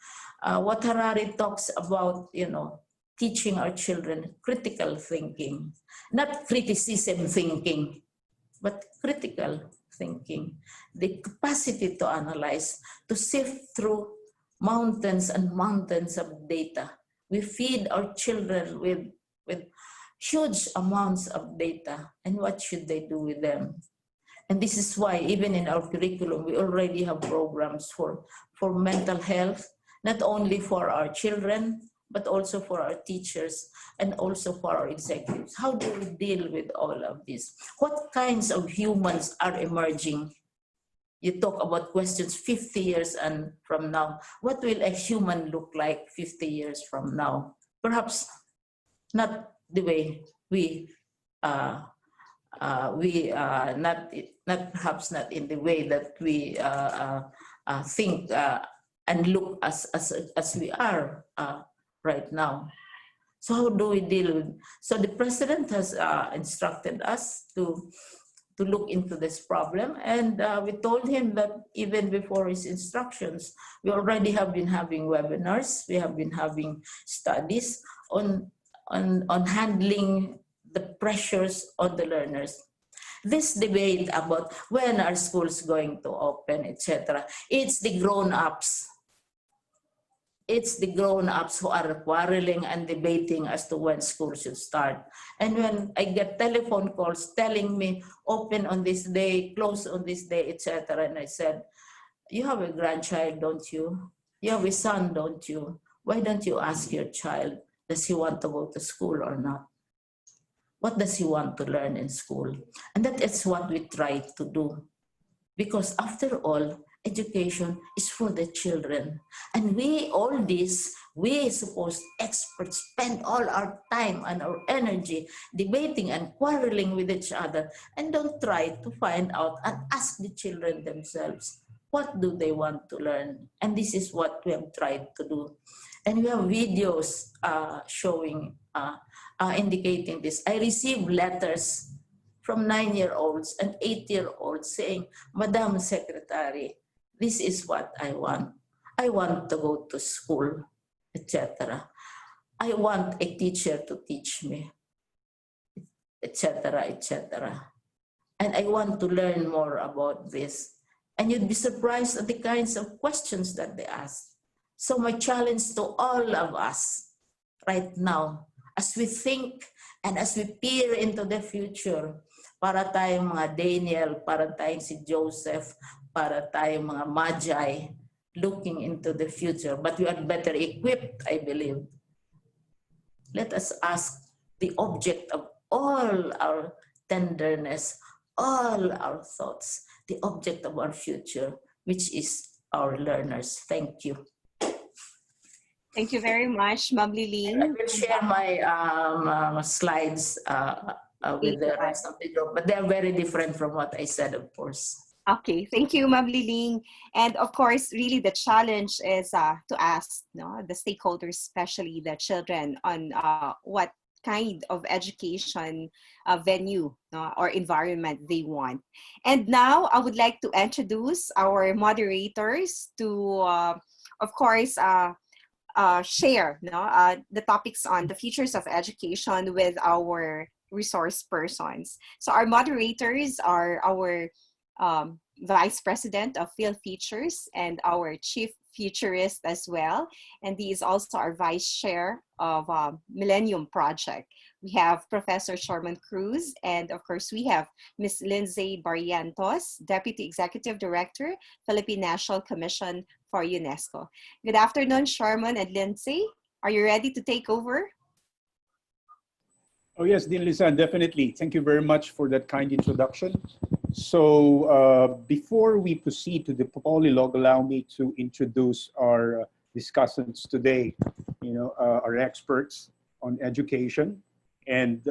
What Harari talks about, teaching our children critical thinking, not criticism thinking, but critical thinking, the capacity to analyze, to sift through mountains and mountains of data. We feed our children with huge amounts of data, and what should they do with them? And this is why even in our curriculum, we already have programs for mental health, not only for our children, but also for our teachers and also for our executives. How do we deal with all of this? What kinds of humans are emerging? You talk about questions 50 years and from now. What will a human look like 50 years from now? Perhaps not the way perhaps not in the way that we think and look as we are right now. So how do we deal with? So the president has instructed us to look into this problem, and we told him that even before his instructions, we already have been having webinars, we have been having studies on handling the pressures on the learners. This debate about when are schools going to open, etc., it's the grown-ups. it's the grown-ups who are quarreling and debating as to when school should start. And when I get telephone calls telling me, open on this day, close on this day, etc., and I said, you have a grandchild, don't you? You have a son, don't you? Why don't you ask your child, does he want to go to school or not? What does he want to learn in school? And that is what we try to do. Because after all, education is for the children. And all this, we supposed experts spend all our time and our energy debating and quarreling with each other, and don't try to find out and ask the children themselves, what do they want to learn? And this is what we have tried to do. And we have videos showing, indicating this. I received letters from 9-year-olds and 8-year-olds saying, Madam Secretary, this is what I want. I want to go to school, etc. I want a teacher to teach me, etc., etc. And I want to learn more about this. And you'd be surprised at the kinds of questions that they ask. So my challenge to all of us right now, as we think and as we peer into the future, para tayong mga Daniel, para tayong si Joseph, para tayong mga Magi, looking into the future. But we are better equipped, I believe. Let us ask the object of all our tenderness, all our thoughts, the object of our future, which is our learners. Thank you. Thank you very much, Ma'am I Liling. will share my slides with the rest of the group, but they are very different from what I said, of course. Okay, thank you, Ma'am Liling. And of course, really the challenge is to ask the stakeholders, especially the children, on what kind of education venue or environment they want. And now I would like to introduce our moderators to, of course, share the topics on the futures of education with our resource persons. So our moderators are our Vice President of Field Features and our Chief Futurist as well. And he is also our Vice Chair of Millennium Project. We have Professor Sherman Cruz, and of course we have Ms. Lindsay Barrientos, Deputy Executive Director, Philippine National Commission for UNESCO. Good afternoon, Sherman and Lindsay. Are you ready to take over? Oh yes, Dean Lisan, definitely. Thank you very much for that kind introduction. So before we proceed to the polylog, allow me to introduce our discussants today, our experts on education. And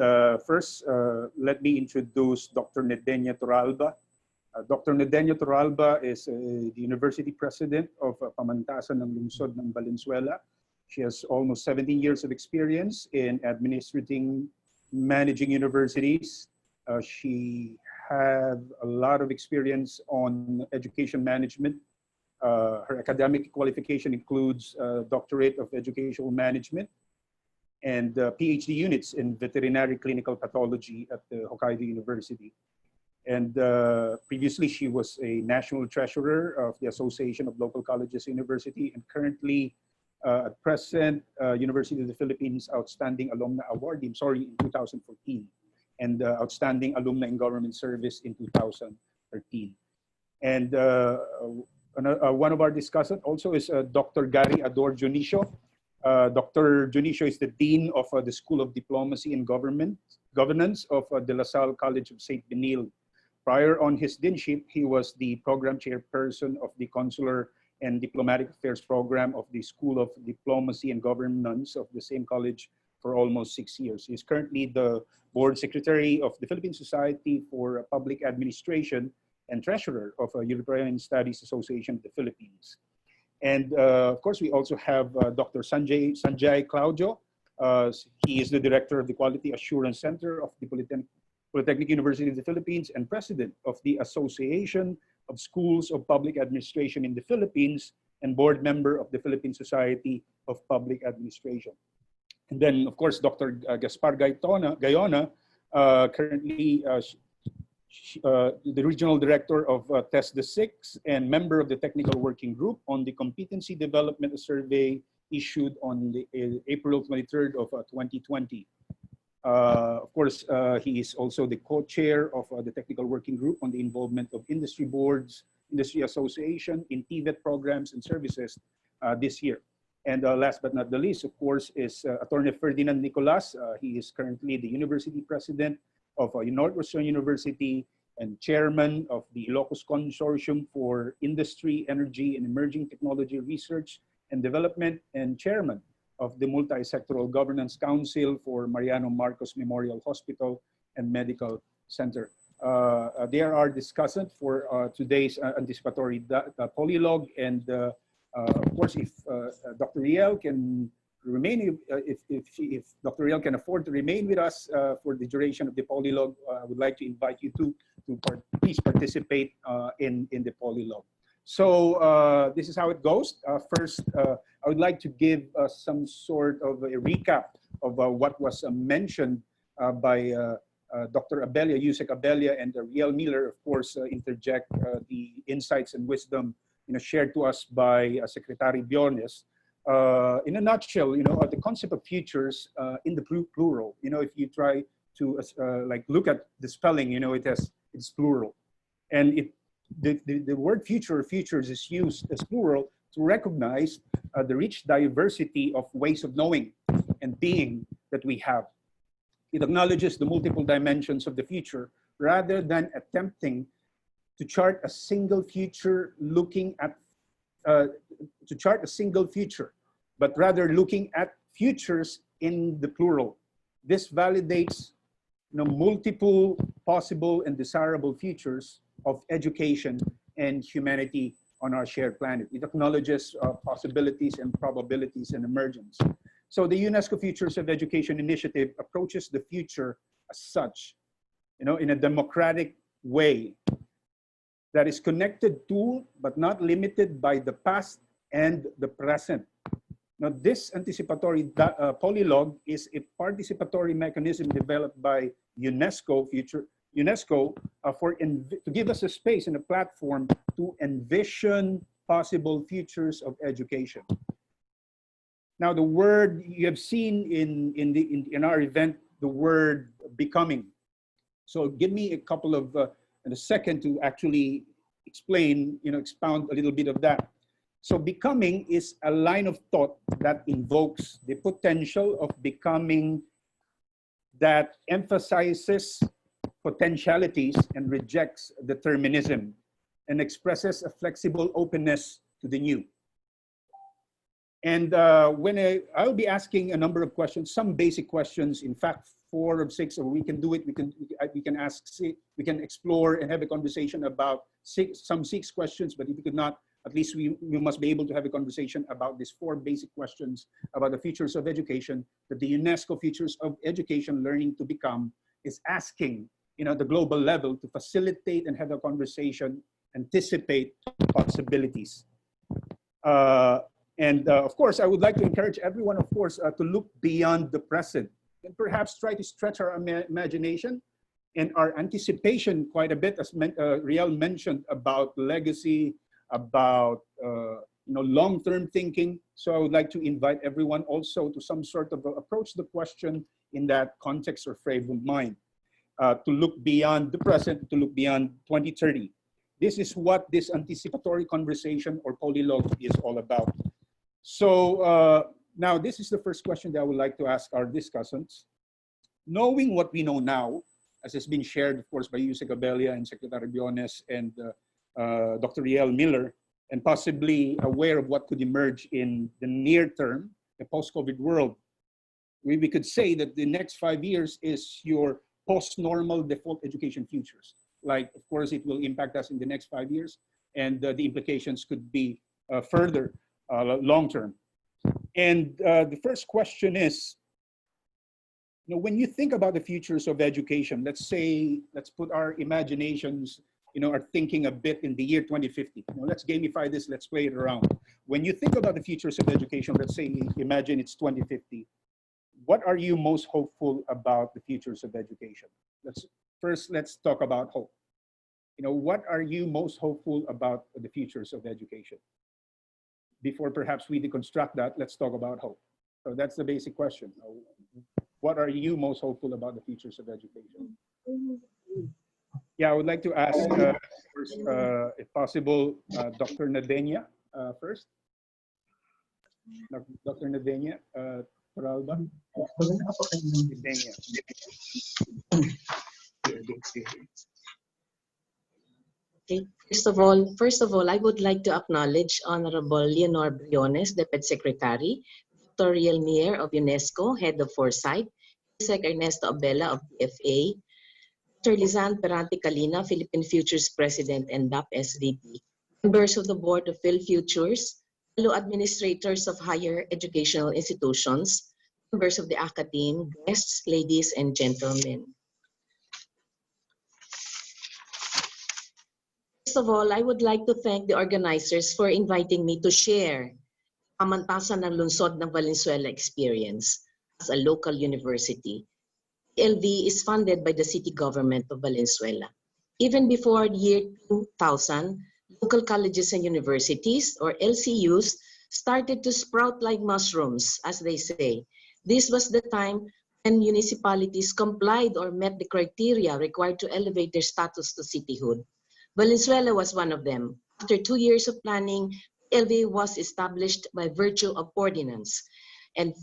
first, let me introduce Dr. Nedenia Torralba. Dr. Nedenia Torralba is the University President of Pamantasan ng Lungsod ng Valenzuela. She has almost 17 years of experience in managing universities. She has a lot of experience on education management. Her academic qualification includes Doctorate of Educational Management and PhD units in veterinary clinical pathology at the Hokkaido University. And previously, she was a national treasurer of the Association of Local Colleges University, and currently, at present, University of the Philippines Outstanding Alumna Award, in 2014, and Outstanding Alumna in Government Service in 2013. And one of our discussants also is Dr. Gary Ador Junicio. Dr. Junicio is the Dean of the School of Diplomacy and Governance of De La Salle College of St. Benil. Prior on his deanship, he was the program chairperson of the Consular and Diplomatic Affairs program of the School of Diplomacy and Governance of the same college for almost 6 years. He is currently the board secretary of the Philippine Society for Public Administration and treasurer of European Studies Association of the Philippines. And of course, we also have Dr. Sanjay Claudio. He is the director of the Quality Assurance Center of the Polytechnic University of the Philippines and president of the Association of Schools of Public Administration in the Philippines and board member of the Philippine Society of Public Administration. And then, of course, Dr. Gaspar Gayona, currently the regional director of TESDA 6 and member of the technical working group on the competency development survey issued on April 23rd of 2020. Of course, he is also the co-chair of the Technical Working Group on the involvement of industry boards, industry association in TVET programs and services this year. And last but not the least, of course, is Attorney Ferdinand Nicolas. He is currently the university president of Northwestern University and chairman of the Ilocos Consortium for Industry, Energy, and Emerging Technology Research and Development, and chairman of the Multi-Sectoral Governance Council for Mariano Marcos Memorial Hospital and Medical Center. They are our discussant for today's anticipatory polylogue. And of course, if Dr. Riel can remain, if Dr. Riel can afford to remain with us for the duration of the polylogue, I would like to invite you to please participate in the polylogue. So this is how it goes. First, I would like to give some sort of a recap of what was mentioned by Dr. Abella, Yusek Abella, and Riel Miller. Of course, interject the insights and wisdom shared to us by Secretary Biones. In a nutshell, the concept of futures in the plural. If you try to like look at the spelling, it's plural, and the word future or futures is used as plural to recognize the rich diversity of ways of knowing and being that we have. It acknowledges the multiple dimensions of the future rather than attempting to chart a single future but rather looking at futures in the plural. This validates multiple possible and desirable futures of education and humanity on our shared planet. It acknowledges possibilities and probabilities and emergence. So the UNESCO Futures of Education Initiative approaches the future as such, in a democratic way that is connected to, but not limited by, the past and the present. Now, this anticipatory polylogue is a participatory mechanism developed by UNESCO to give us a space and a platform to envision possible futures of education. Now, the word you have seen in our event, the word becoming. So give me a couple of a second to actually explain, expound a little bit of that. So becoming is a line of thought that invokes the potential of becoming, that emphasizes potentialities and rejects determinism, and expresses a flexible openness to the new. And I'll be asking a number of questions, some basic questions, in fact, 4 or 6, or we can do it, we can explore and have a conversation about some 6 questions, but if we could not, at least we must be able to have a conversation about these 4 basic questions about the futures of education that the UNESCO Futures of Education Learning to Become is asking, the global level, to facilitate and have a conversation, anticipate possibilities. Of course, I would like to encourage everyone, of course, to look beyond the present and perhaps try to stretch our imagination and our anticipation quite a bit, as Riel mentioned, about legacy, about long-term thinking. So I would like to invite everyone also to some sort of approach the question in that context or frame of mind, to look beyond the present, to look beyond 2030. This is what this anticipatory conversation or polylogue is all about. So now this is the first question that I would like to ask our discussants. Knowing what we know now, as has been shared, of course, by Yusek Abella and Secretary Biones and Dr. Riel Miller, and possibly aware of what could emerge in the near term, the post-COVID world, we could say that the next 5 years is your post-normal default education futures. Like, of course, it will impact us in the next 5 years, and the implications could be further long-term. And the first question is, when you think about the futures of education, let's put our imaginations, are thinking a bit in the year 2050. Let's gamify this, let's play it around. When you think about the futures of education, let's say, imagine it's 2050. What are you most hopeful about the futures of education? Let's talk about hope. What are you most hopeful about the futures of education? before perhaps we deconstruct that, let's talk about hope. So that's the basic question. What are you most hopeful about the futures of education? Yeah, I would like to ask, first, if possible, Dr. Nadenia first. Dr. Nadenia Toralba. Nadenia. Okay. First of all, I would like to acknowledge Honorable Leonor Briones, Deputy Secretary, Dr. Riel Mier of UNESCO, Head of Foresight, Sec Ernesto Abela of PFA, Dr. Lizan Perante Calina, Philippine Futures President and DAP SVP, members of the Board of PhilFutures, fellow administrators of higher educational institutions, members of the academe, guests, ladies and gentlemen. First of all, I would like to thank the organizers for inviting me to share pamantasan ng lungsod ng Valenzuela experience as a local university. PLV is funded by the city government of Valenzuela. Even before the year 2000, local colleges and universities, or LCUs, started to sprout like mushrooms, as they say. This was the time when municipalities complied or met the criteria required to elevate their status to cityhood. Valenzuela was one of them. After 2 years of planning, PLV was established by virtue of ordinance, and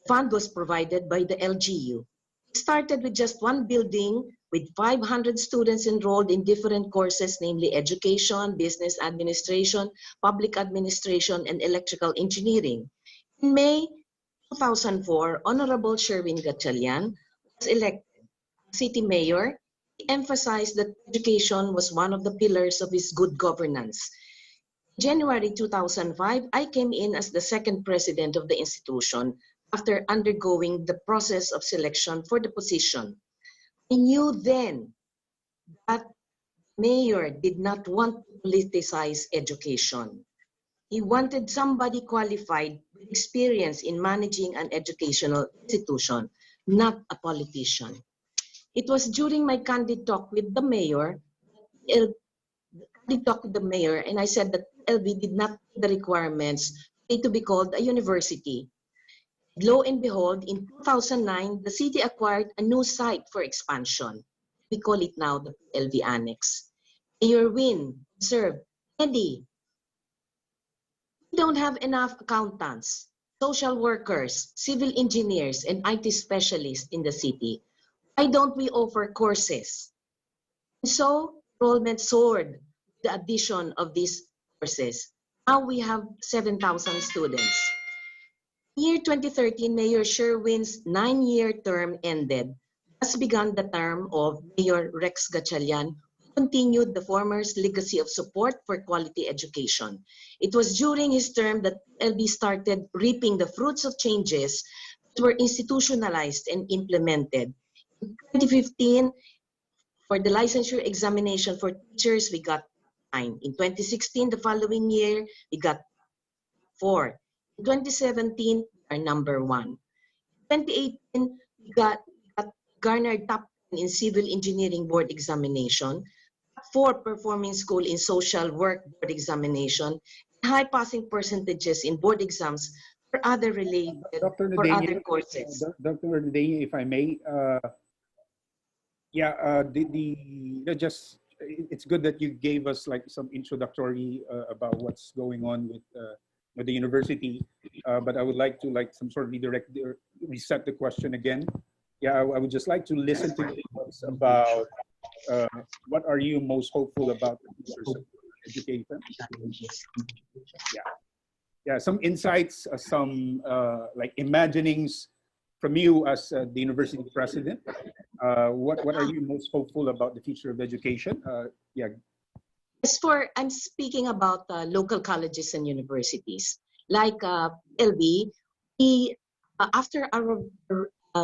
fund was provided by the LGU. It started with just one building with 500 students enrolled in different courses, namely education, business administration, public administration, and electrical engineering. In May 2004, Honorable Sherwin Gatchalian was elected city mayor. He emphasized that education was one of the pillars of his good governance. January 2005, I came in as the second president of the institution after undergoing the process of selection for the position. I knew then that mayor did not want to politicize education. He wanted somebody qualified with experience in managing an educational institution, not a politician. It was during my candid talk with the mayor, and I said that LV did not meet the requirements to be called a university. Lo and behold, in 2009, the city acquired a new site for expansion. We call it now the LV Annex. Mayor Win observed, Eddie, we don't have enough accountants, social workers, civil engineers, and IT specialists in the city. Why don't we offer courses? And so enrollment soared with the addition of these courses. Now we have 7,000 students. Year 2013, Mayor Sherwin's 9-year term ended. Thus began the term of Mayor Rex Gatchalian, who continued the former's legacy of support for quality education. It was during his term that LB started reaping the fruits of changes that were institutionalized and implemented. In 2015, for the licensure examination for teachers, we got 9. In 2016, the following year, we got 4. In 2017, we are number 1. In 2018, we got garnered top 10 in civil engineering board examination, top 4 performing school in social work board examination, and high passing percentages in board exams for other related Dr. for Nadenia, other courses. Dr. Nadenia, if I may, it's good that you gave us like some introductory about what's going on with the university, but I would like to some sort of reset the question again. Yeah, I would just like to listen to you about what are you most hopeful about the future of education? Yeah, some insights, some like imaginings from you as the university president. What are you most hopeful about the future of education? Yeah. I'm speaking about local colleges and universities. Like LB, after our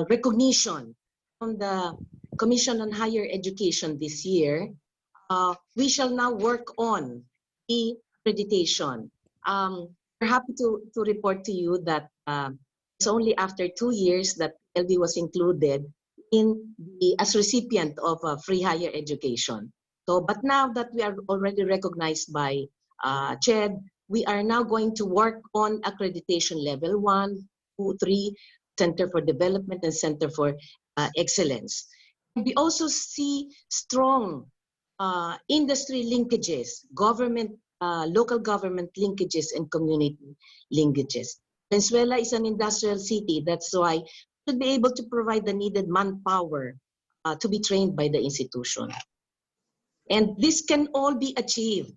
recognition from the Commission on Higher Education this year, we shall now work on the accreditation. We're happy to report to you that it's only after 2 years that LB was included as recipient of free higher education. So, but now that we are already recognized by CHED, we are now going to work on accreditation level 1, 2, 3, Center for Development and Center for Excellence. We also see strong industry linkages, government, local government linkages, and community linkages. Venezuela is an industrial city. That's why we should be able to provide the needed manpower to be trained by the institution. And this can all be achieved.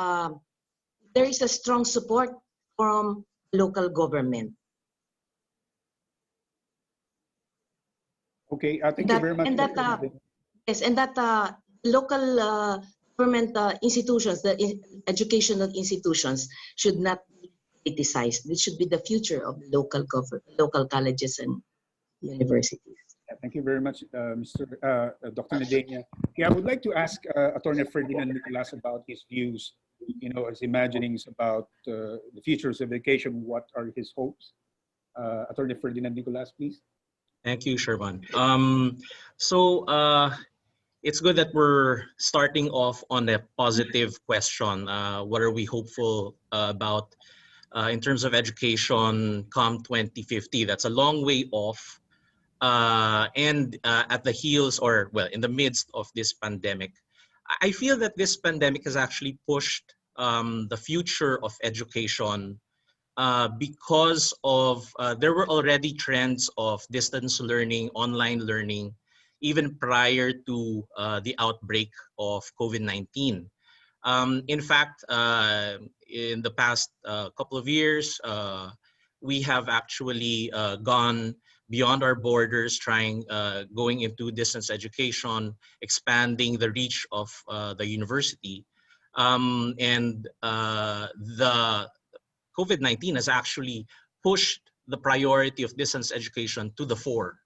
There is a strong support from local government. Okay, thank you very much. Yes, and that local government institutions, the educational institutions, should not be politicized. This should be the future of local colleges and universities. Yeah, thank you very much, Dr. Nadenia. Yeah, I would like to ask Attorney Ferdinand Nicolas about his views, his imaginings about the futures of education. What are his hopes? Attorney Ferdinand Nicolas, please. Thank you, Sherman. It's good that we're starting off on a positive question. What are we hopeful about in terms of education come 2050? That's a long way off. And at the heels, or well, in the midst of this pandemic, I feel that this pandemic has actually pushed the future of education because of there were already trends of distance learning, online learning, even prior to the outbreak of COVID-19. In fact, in the past couple of years, we have actually gone beyond our borders, going into distance education, expanding the reach of the university. And the COVID-19 has actually pushed the priority of distance education to the fore.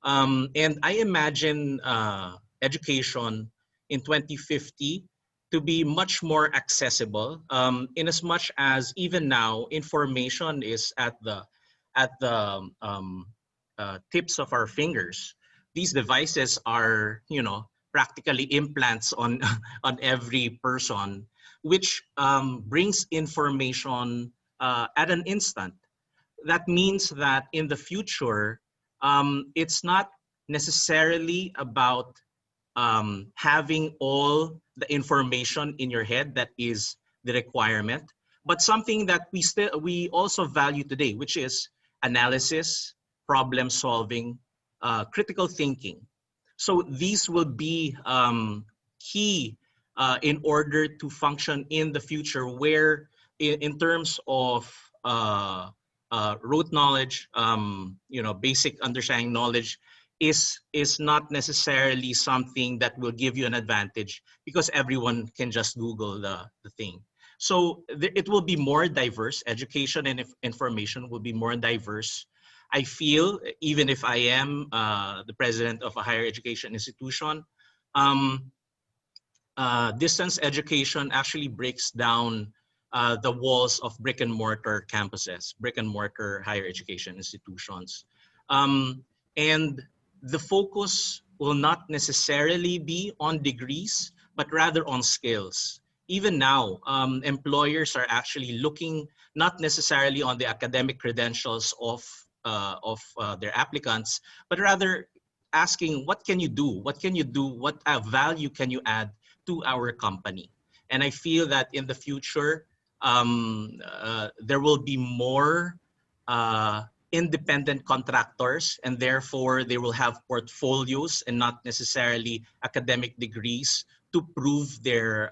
And I imagine education in 2050 to be much more accessible, in as much as even now information is at the tips of our fingers. These devices are, practically implants on on every person, which brings information at an instant. That means that in the future, it's not necessarily about having all the information in your head that is the requirement, but something that we also value today, which is analysis, problem solving, critical thinking. So these will be key in order to function in the future, where in terms of rote knowledge, basic understanding knowledge is not necessarily something that will give you an advantage, because everyone can just Google the thing. So it will be more diverse. Education and information will be more diverse. I feel, even if I am the president of a higher education institution, distance education actually breaks down the walls of brick and mortar campuses, brick and mortar higher education institutions. And the focus will not necessarily be on degrees, but rather on skills. Even now, employers are actually looking not necessarily on the academic credentials of their applicants, but rather asking, what can you do? What can you do? What value can you add to our company? And I feel that in the future, there will be more independent contractors, and therefore they will have portfolios and not necessarily academic degrees to prove their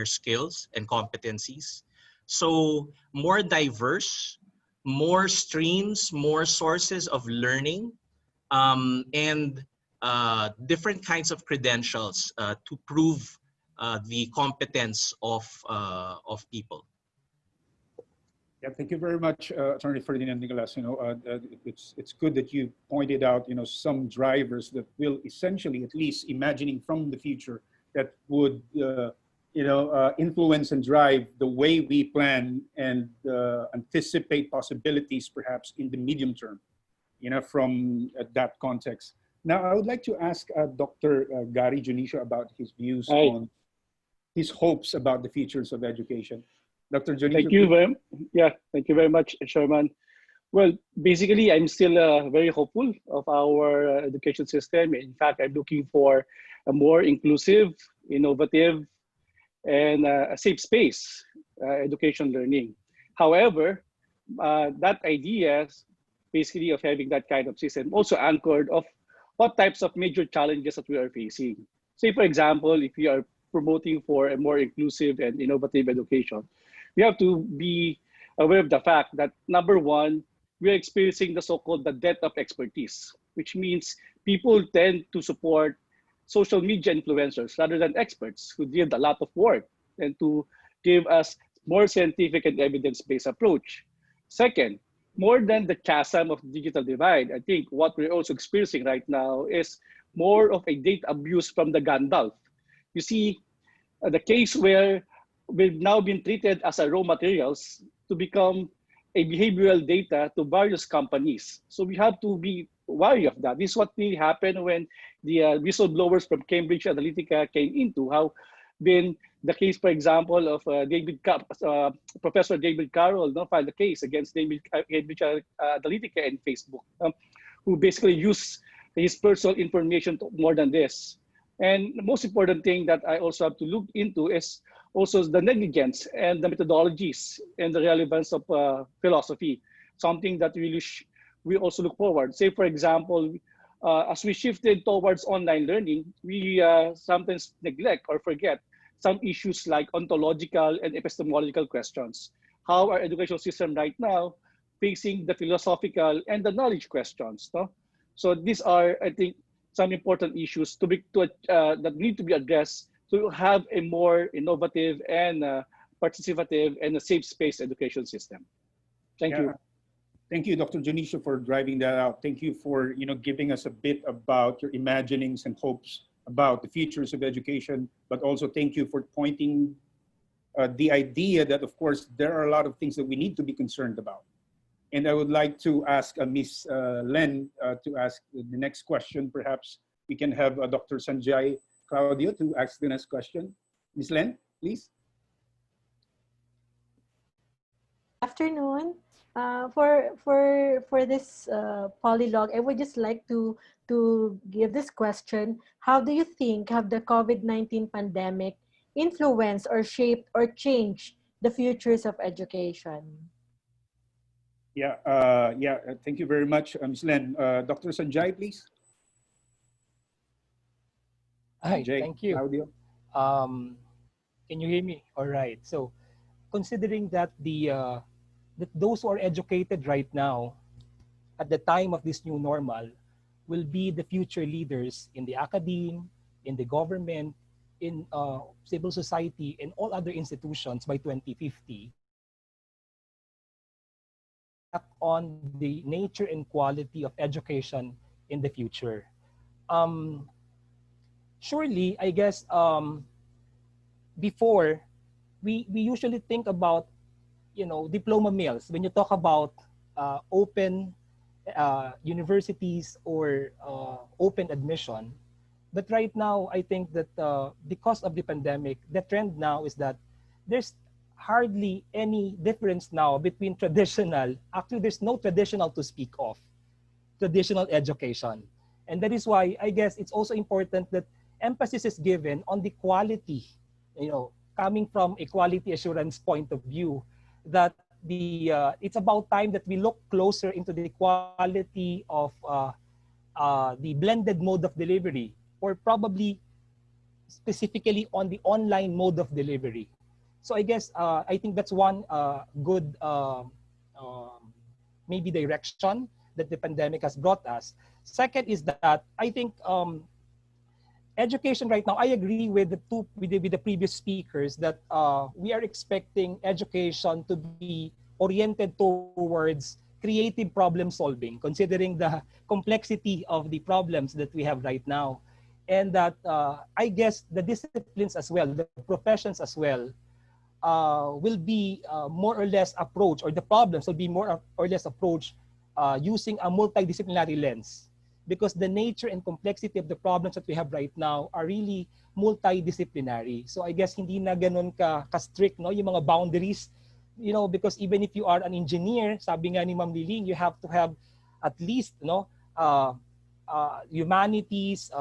skills and competencies. So more diverse, more streams, more sources of learning, and different kinds of credentials to prove the competence of people. Yeah, thank you very much, Attorney Ferdinand Nicolas. It's good that you pointed out, some drivers that will essentially, at least imagining from the future, that would, influence and drive the way we plan and anticipate possibilities, perhaps in the medium term, from that context. Now, I would like to ask Dr. Gary Junicio about his views on his hopes about the futures of education. Dr. Jonicio, Thank you please. thank you very much, Sherman. Well, basically, I'm still very hopeful of our education system. In fact, I'm looking for a more inclusive, innovative, and a safe space education learning. However, that idea basically of having that kind of system also anchored of what types of major challenges that we are facing. Say, for example, if we are promoting for a more inclusive and innovative education, we have to be aware of the fact that number one, we are experiencing the so-called the death of expertise, which means people tend to support social media influencers rather than experts who did a lot of work and to give us more scientific and evidence-based approach. Second, more than the chasm of digital divide, I think what we're also experiencing right now is more of a data abuse from the Gandalf. You see, the case where we've now been treated as a raw materials to become a behavioral data to various companies. So we have to be wary of that. This is what really happened when the whistleblowers from Cambridge Analytica came into, how been the case, for example, of Professor David Carroll filed a case against Cambridge Analytica and Facebook, who basically used his personal information to more than this. And the most important thing that I also have to look into is also the negligence and the methodologies and the relevance of philosophy, something that really we also look forward. Say, for example, as we shifted towards online learning, we sometimes neglect or forget some issues like ontological and epistemological questions. How our educational system right now facing the philosophical and the knowledge questions. No? So these are, I think, some important issues that need to be addressed to have a more innovative and participative and a safe space education system. Thank you. Thank you, Dr. Jonicio, for driving that out. Thank you for giving us a bit about your imaginings and hopes about the futures of education, but also thank you for pointing the idea that, of course, there are a lot of things that we need to be concerned about. And I would like to ask Ms. Len to ask the next question. Perhaps we can have Dr. Sanjay Claudio to ask the next question. Ms. Len, please. Afternoon. For this polylog, I would just like to give this question. How do you think have the COVID-19 pandemic influenced or shaped or changed the futures of education? Thank you very much, Ms. Len. Dr. Sanjay, please. Hi, Sanjay, thank you. Claudio. Can you hear me? All right. So, considering that that those who are educated right now, at the time of this new normal, will be the future leaders in the academe, in the government, in civil society, and all other institutions by 2050, on the nature and quality of education in the future. Surely, I guess, before, we usually think about, diploma mills. When you talk about open universities or open admission. But right now, I think that because of the pandemic, the trend now is that there's hardly any difference now between traditional, actually there's no traditional to speak of, traditional education. And that is why I guess it's also important that emphasis is given on the quality, coming from a quality assurance point of view, that it's about time that we look closer into the quality of the blended mode of delivery, or probably specifically on the online mode of delivery. So I guess I think that's one good maybe direction that the pandemic has brought us. Second is that I think education right now, I agree with the previous speakers that we are expecting education to be oriented towards creative problem solving, considering the complexity of the problems that we have right now. And that I guess the disciplines as well, the professions as well, will be more or less approached, or the problems will be more or less approached using a multidisciplinary lens. Because the nature and complexity of the problems that we have right now are really multidisciplinary. So I guess hindi na ganun ka-strict, no, yung mga boundaries you know, because even if you are an engineer, sabi nga ni Ma'am Liling, you have to have at least, you know, humanities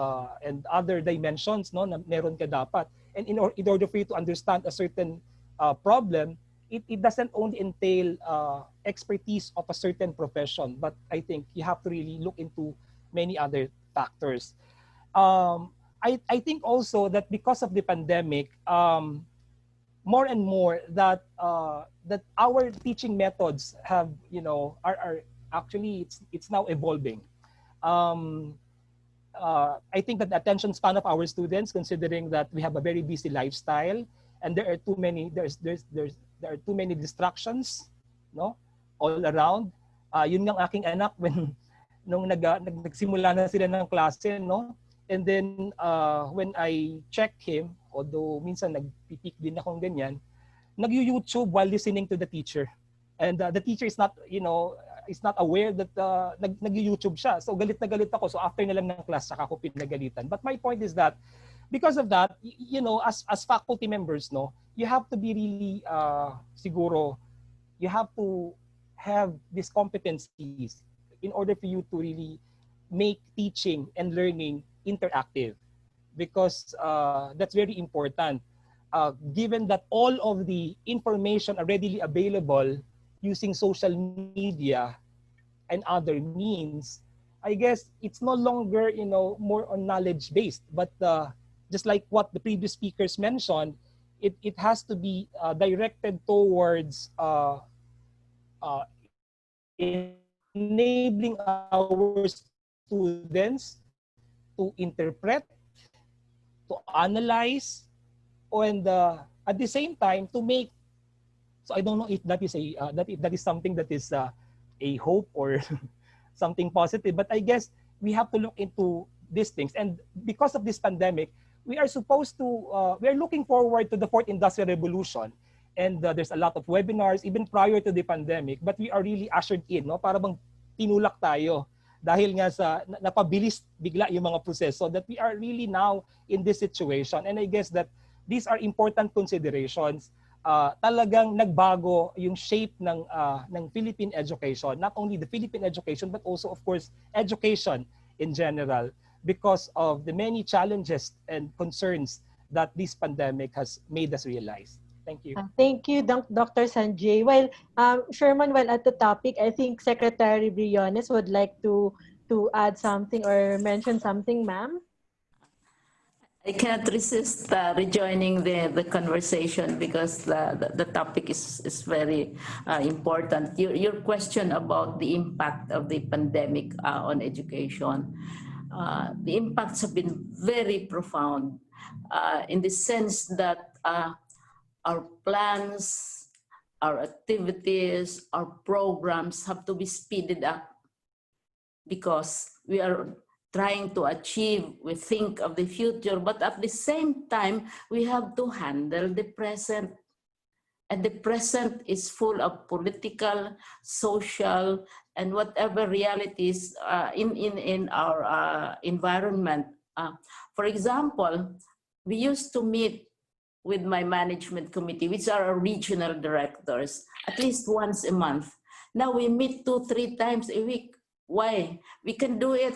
and other dimensions, no, na meron ka dapat. And in order for you to understand a certain problem, it doesn't only entail expertise of a certain profession, but I think you have to really look into many other factors. I think also that because of the pandemic, more and more that that our teaching methods have, you know, are actually it's now evolving. Um, I think that the attention span of our students, considering that we have a very busy lifestyle and there are too many there are too many distractions, no, all around. Yun ng aking anak when nung nagsimula na sila ng klase, no, and then when I check him, although minsan nagpipik din akong ganyan, nag-YouTube while listening to the teacher. And the teacher is not, you know, is not aware that nag-YouTube siya. So galit na galit ako. So after na lang ng class, saka ako pinagalitan. But my point is that because of that, you know, as faculty members, no, you have to be really, siguro, you have to have these competencies in order for you to really make teaching and learning interactive. Because that's very important. Given that all of the information are readily available using social media and other means, I guess it's no longer, you know, more on knowledge based, but just like what the previous speakers mentioned, it has to be directed towards enabling our students to interpret, to analyze, and at the same time to make. So I don't know if that is a that is something that is a hope or something positive, but I guess we have to look into these things. And because of this pandemic, we are supposed to we are looking forward to the fourth industrial revolution, and there's a lot of webinars even prior to the pandemic, but we are really ushered in, no, para bang tinulak tayo dahil nga sa napabilis bigla yung mga proseso, that we are really now in this situation. And I guess that these are important considerations. Talagang nagbago yung shape ng Philippine education, not only the Philippine education but also of course education in general, because of the many challenges and concerns that this pandemic has made us realize. Thank you. Thank you, Dr. Sanjay. Well, Sherman, while at the topic, I think Secretary Briones would like to add something or mention something, ma'am. I cannot resist rejoining the conversation because the topic is very important. Your question about the impact of the pandemic on education, the impacts have been very profound in the sense that our plans, our activities, our programs have to be speeded up because we are trying to achieve, we think of the future, but at the same time, we have to handle the present. And the present is full of political, social, and whatever realities in our environment. For example, we used to meet with my management committee, which are our regional directors, at least once a month. Now we meet 2-3 times a week. Why? We can do it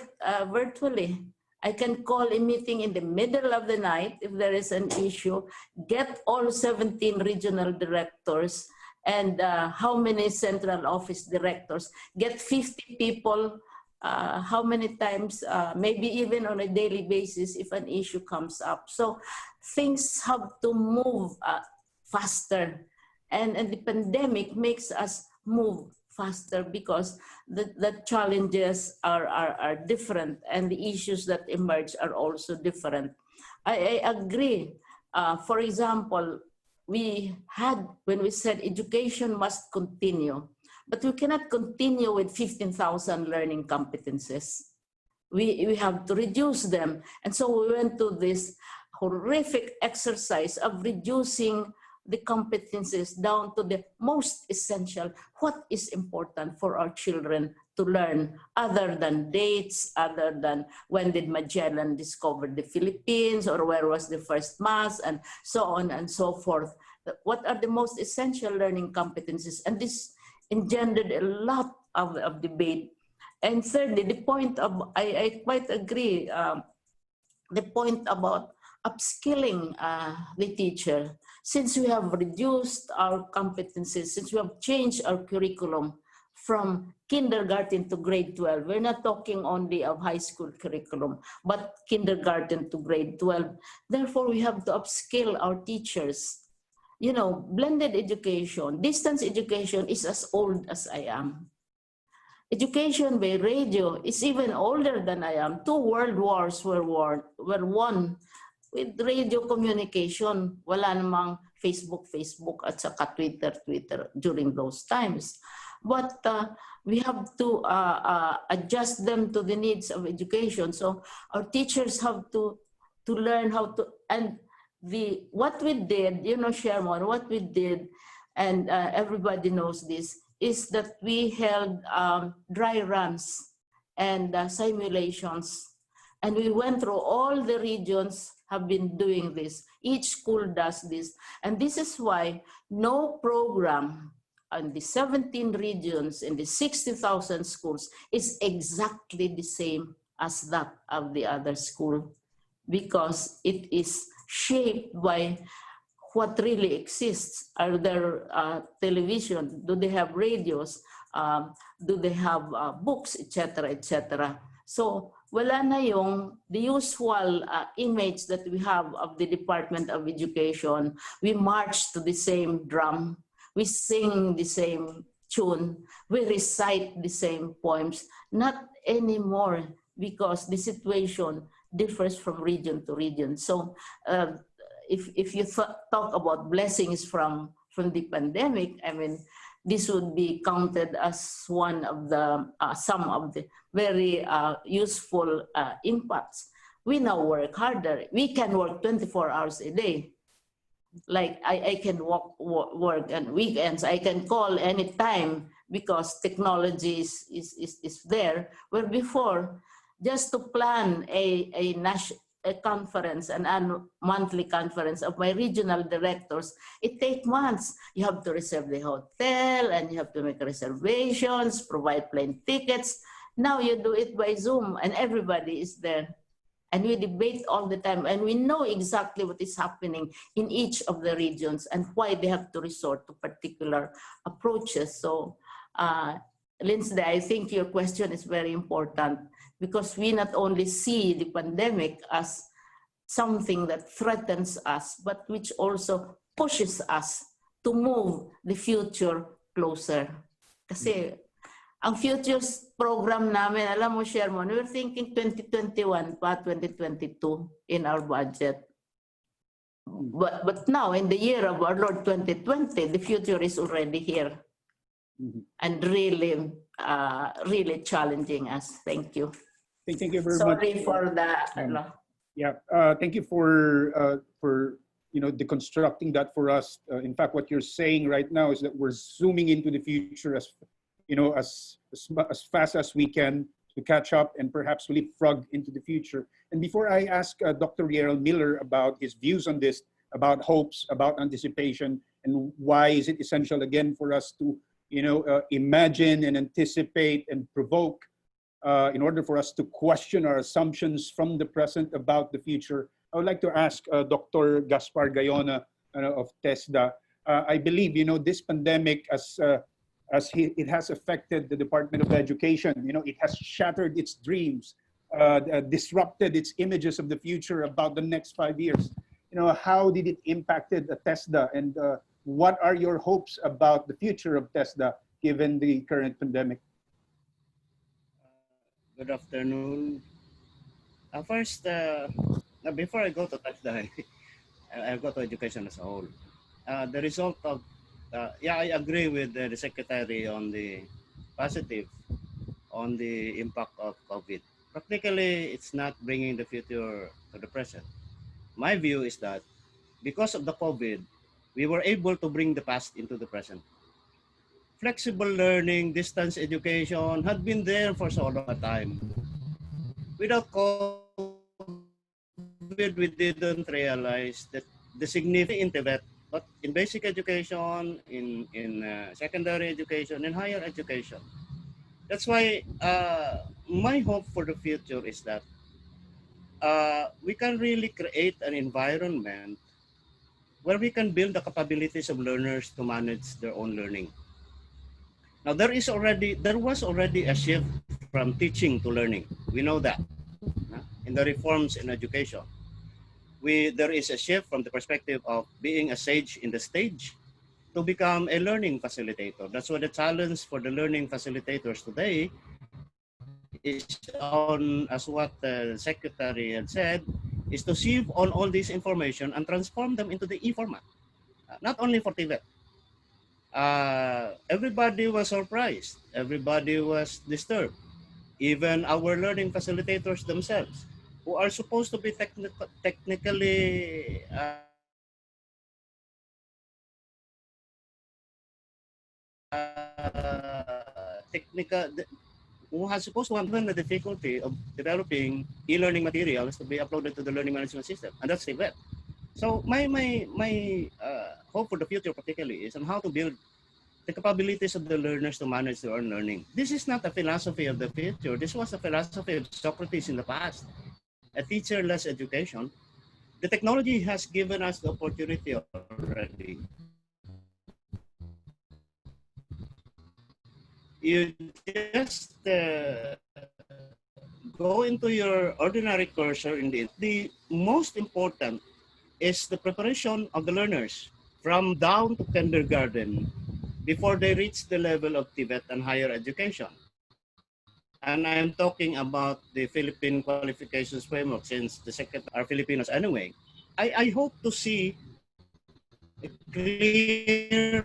virtually. I can call a meeting in the middle of the night if there is an issue, get all 17 regional directors and how many central office directors, get 50 people, how many times, maybe even on a daily basis if an issue comes up. So things have to move faster, and the pandemic makes us move faster because the challenges are different and the issues that emerge are also different. I agree. For example, we had, when we said education must continue, but we cannot continue with 15,000 learning competencies. We have to reduce them. And so we went to this horrific exercise of reducing the competencies down to the most essential, what is important for our children to learn other than dates, other than when did Magellan discover the Philippines or where was the first mass and so on and so forth. What are the most essential learning competencies? And this engendered a lot of debate. And thirdly, the point of, I quite agree, the point about upskilling the teacher. Since we have reduced our competencies, since we have changed our curriculum from kindergarten to grade 12, we're not talking only of high school curriculum, but kindergarten to grade 12. Therefore, we have to upskill our teachers. You know, blended education, distance education is as old as I am. Education by radio is even older than I am. 2 world wars were won with radio communication. Wala namang Facebook at saka Twitter during those times. But we have to adjust them to the needs of education. So our teachers have to learn how to, and what we did, you know, Sherman, what we did, and everybody knows this, is that we held dry runs and simulations. And we went through all the regions have been doing this. Each school does this. And this is why no program in the 17 regions in the 60,000 schools is exactly the same as that of the other school, because it is shaped by what really exists. Are there television? Do they have radios? Do they have books, etc., etc.? So wala na yung the usual image that we have of the Department of Education. We march to the same drum. We sing the same tune. We recite the same poems. Not anymore, because the situation differs from region to region. So if you talk about blessings from the pandemic, I mean, this would be counted as one of the, some of the very useful impacts. We now work harder. We can work 24 hours a day. Like I can work on weekends. I can call anytime because technology is there. Where before, just to plan a conference, a monthly conference of my regional directors, it takes months. You have to reserve the hotel and you have to make reservations, provide plane tickets. Now you do it by Zoom and everybody is there. And we debate all the time and we know exactly what is happening in each of the regions and why they have to resort to particular approaches. So, Lindsay, I think your question is very important, because we not only see the pandemic as something that threatens us, but which also pushes us to move the future closer. Kasi ang futures program namin, alam mo, Sherman, we're thinking 2021 pa, 2022 in our budget. But now, in the year of our Lord 2020, the future is already here. And really, really challenging us. Thank you. Thank you very much. Sorry for that. Thank you for deconstructing that for us. In fact, what you're saying right now is that we're zooming into the future as fast as we can to catch up and perhaps leapfrog into the future. And before I ask Dr. Riel Miller about his views on this, about hopes, about anticipation, and why is it essential again for us to imagine and anticipate and provoke in order for us to question our assumptions from the present about the future, I would like to ask Dr. Gaspar Gayona of TESDA. I believe, this pandemic, it has affected the Department of Education. It has shattered its dreams, disrupted its images of the future about the next 5 years. How did it impacted TESDA, and what are your hopes about the future of TESDA given the current pandemic? Good afternoon. First, before I go to TESDA, I go to education as a whole. The result of, I agree with the Secretary on the positive on the impact of COVID. Practically, it's not bringing the future to the present. My view is that because of the COVID, we were able to bring the past into the present. flexible learning, distance education had been there for so long a time. Without COVID, we didn't realize that the significant in Tibet, but in basic education, in secondary education, in higher education. That's why my hope for the future is that we can really create an environment where we can build the capabilities of learners to manage their own learning. Now there was already a shift from teaching to learning. We know that in the reforms in education. There is a shift from the perspective of being a sage in the stage to become a learning facilitator. That's why the challenge for the learning facilitators today is on, as what the secretary had said, is to sieve on all this information and transform them into the e-format. Not only for Tibet. Everybody was surprised. Everybody was disturbed. Even our learning facilitators themselves, who are supposed to be technically technical, who has supposed to have the difficulty of developing e-learning materials to be uploaded to the learning management system, and that's Tibet. So my hope for the future particularly is on how to build the capabilities of the learners to manage their own learning. This is not a philosophy of the future. This was a philosophy of Socrates in the past, a teacher-less education. The technology has given us the opportunity already. You just go into your ordinary cursor. The most important is the preparation of the learners from down to kindergarten before they reach the level of Tibet and higher education. And I'm talking about the Philippine qualifications framework, since the secretary are Filipinos anyway. I hope to see a clear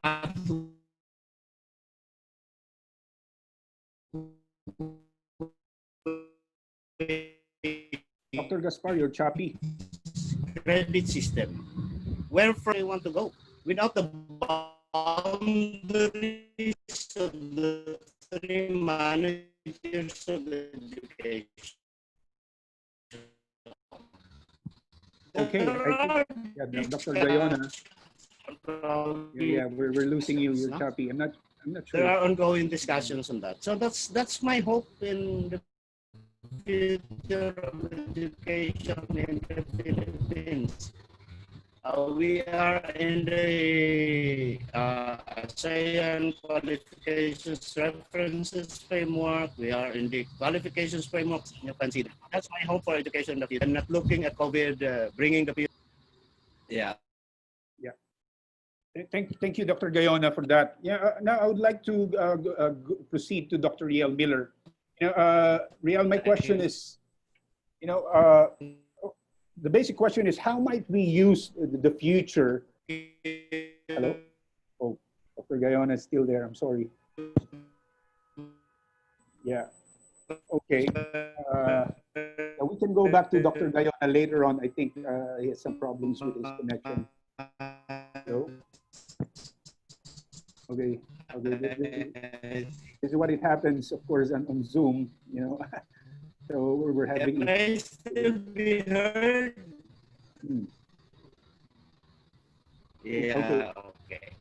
pathway. Dr. Gaspar, you're choppy. Credit system. Where from they want to go without the boundaries of the three managers of education. Okay, I think, yeah, Dr. Gayona. Yeah, we're losing you. You're choppy. I'm not sure. There are ongoing discussions on that. So that's my hope in the future of education in the Philippines. We are in the ASEAN qualifications references framework. We are in the qualifications framework. You can see that. That's my hope for education in the future. I'm not looking at COVID bringing the people. Yeah. Yeah. Thank you, Dr. Gayona, for that. Yeah. Now I would like to proceed to Dr. Riel Miller. Riel, my question is, the basic question is, how might we use the future? Hello? Oh, Dr. Gayona is still there. I'm sorry. Yeah. Okay. We can go back to Dr. Gayona later on. I think he has some problems with his connection. Hello? Okay. This is what it happens, of course, on Zoom, So we're having. Can I still be heard? Yeah. Okay.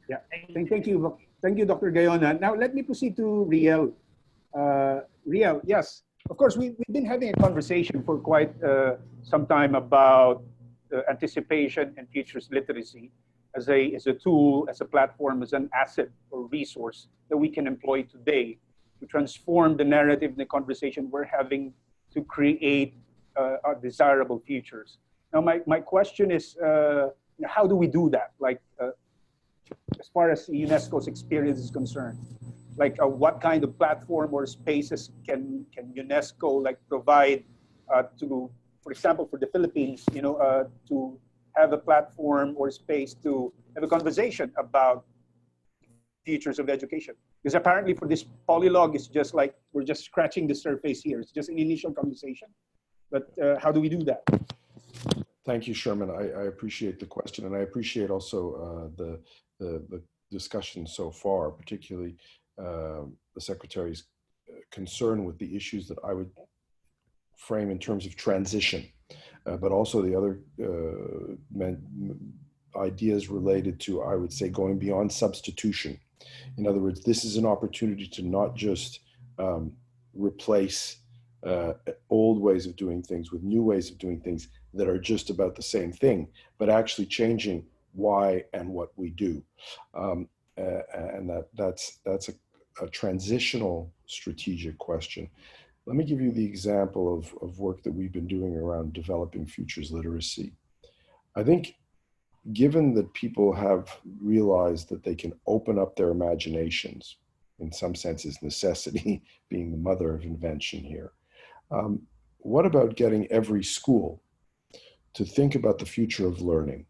Yeah. Thank you, Dr. Gayona. Now let me proceed to Riel. Riel, yes, of course, we've been having a conversation for quite some time about anticipation and futures literacy as a tool, as a platform, as an asset or resource that we can employ today to transform the narrative and the conversation we're having to create desirable futures. Now, my question is, how do we do that? Like, as far as UNESCO's experience is concerned, like what kind of platform or spaces can UNESCO provide to, for example, for the Philippines, to have a platform or space to have a conversation about futures of education? Because apparently for this polylog, it's just like we're just scratching the surface here. It's just an initial conversation. But how do we do that? Thank you, Sherman. I appreciate the question, and I appreciate also the discussion so far, particularly the Secretary's concern with the issues that I would frame in terms of transition, but also the other ideas related to, I would say, going beyond substitution. In other words, this is an opportunity to not just replace old ways of doing things with new ways of doing things that are just about the same thing, but actually changing why and what we do. And that's a transitional strategic question. Let me give you the example of work that we've been doing around developing futures literacy. I think given that people have realized that they can open up their imaginations, in some senses necessity being the mother of invention here, what about getting every school to think about the future of learning?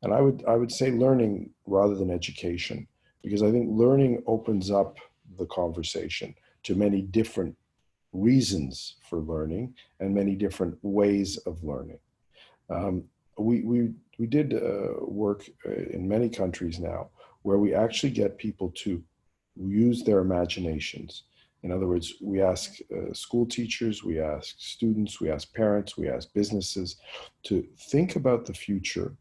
And I would say learning rather than education, because I think learning opens up the conversation to many different reasons for learning and many different ways of learning. We did work in many countries now where we actually get people to use their imaginations. In other words, we ask school teachers, we ask students, we ask parents, we ask businesses to think about the future,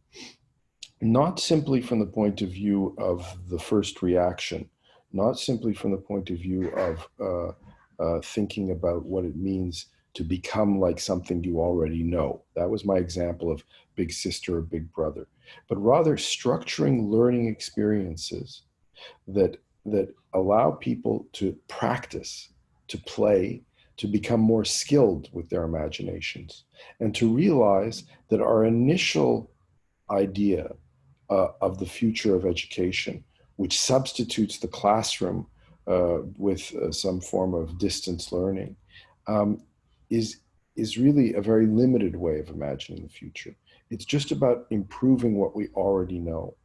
not simply from the point of view of the first reaction, not simply from the point of view of thinking about what it means to become like something you already know. That was my example of big sister or big brother, but rather structuring learning experiences that allow people to practice, to play, to become more skilled with their imaginations, and to realize that our initial idea of the future of education, which substitutes the classroom with some form of distance learning, is really a very limited way of imagining the future. It's just about improving what we already know.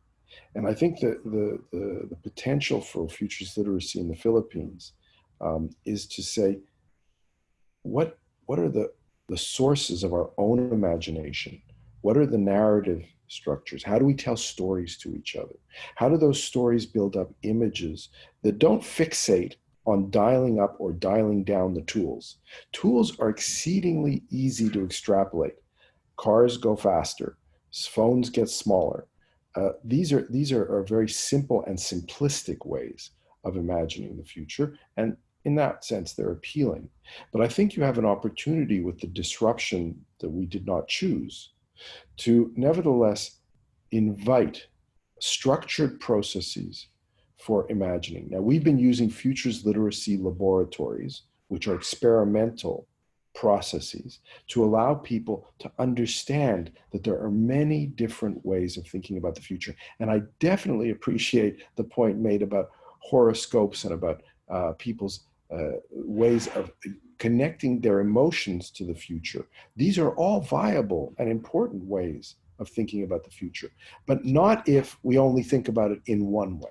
And I think that the potential for futures literacy in the Philippines is to say, what are the sources of our own imagination? What are the narrative structures? How do we tell stories to each other? How do those stories build up images that don't fixate on dialing up or dialing down the tools? Tools are exceedingly easy to extrapolate. Cars go faster, phones get smaller. These are very simple and simplistic ways of imagining the future. And in that sense, they're appealing. But I think you have an opportunity with the disruption that we did not choose to nevertheless invite structured processes for imagining. Now, we've been using futures literacy laboratories, which are experimental processes, to allow people to understand that there are many different ways of thinking about the future. And I definitely appreciate the point made about horoscopes and about people's ways of connecting their emotions to the future. These are all viable and important ways of thinking about the future, but not if we only think about it in one way.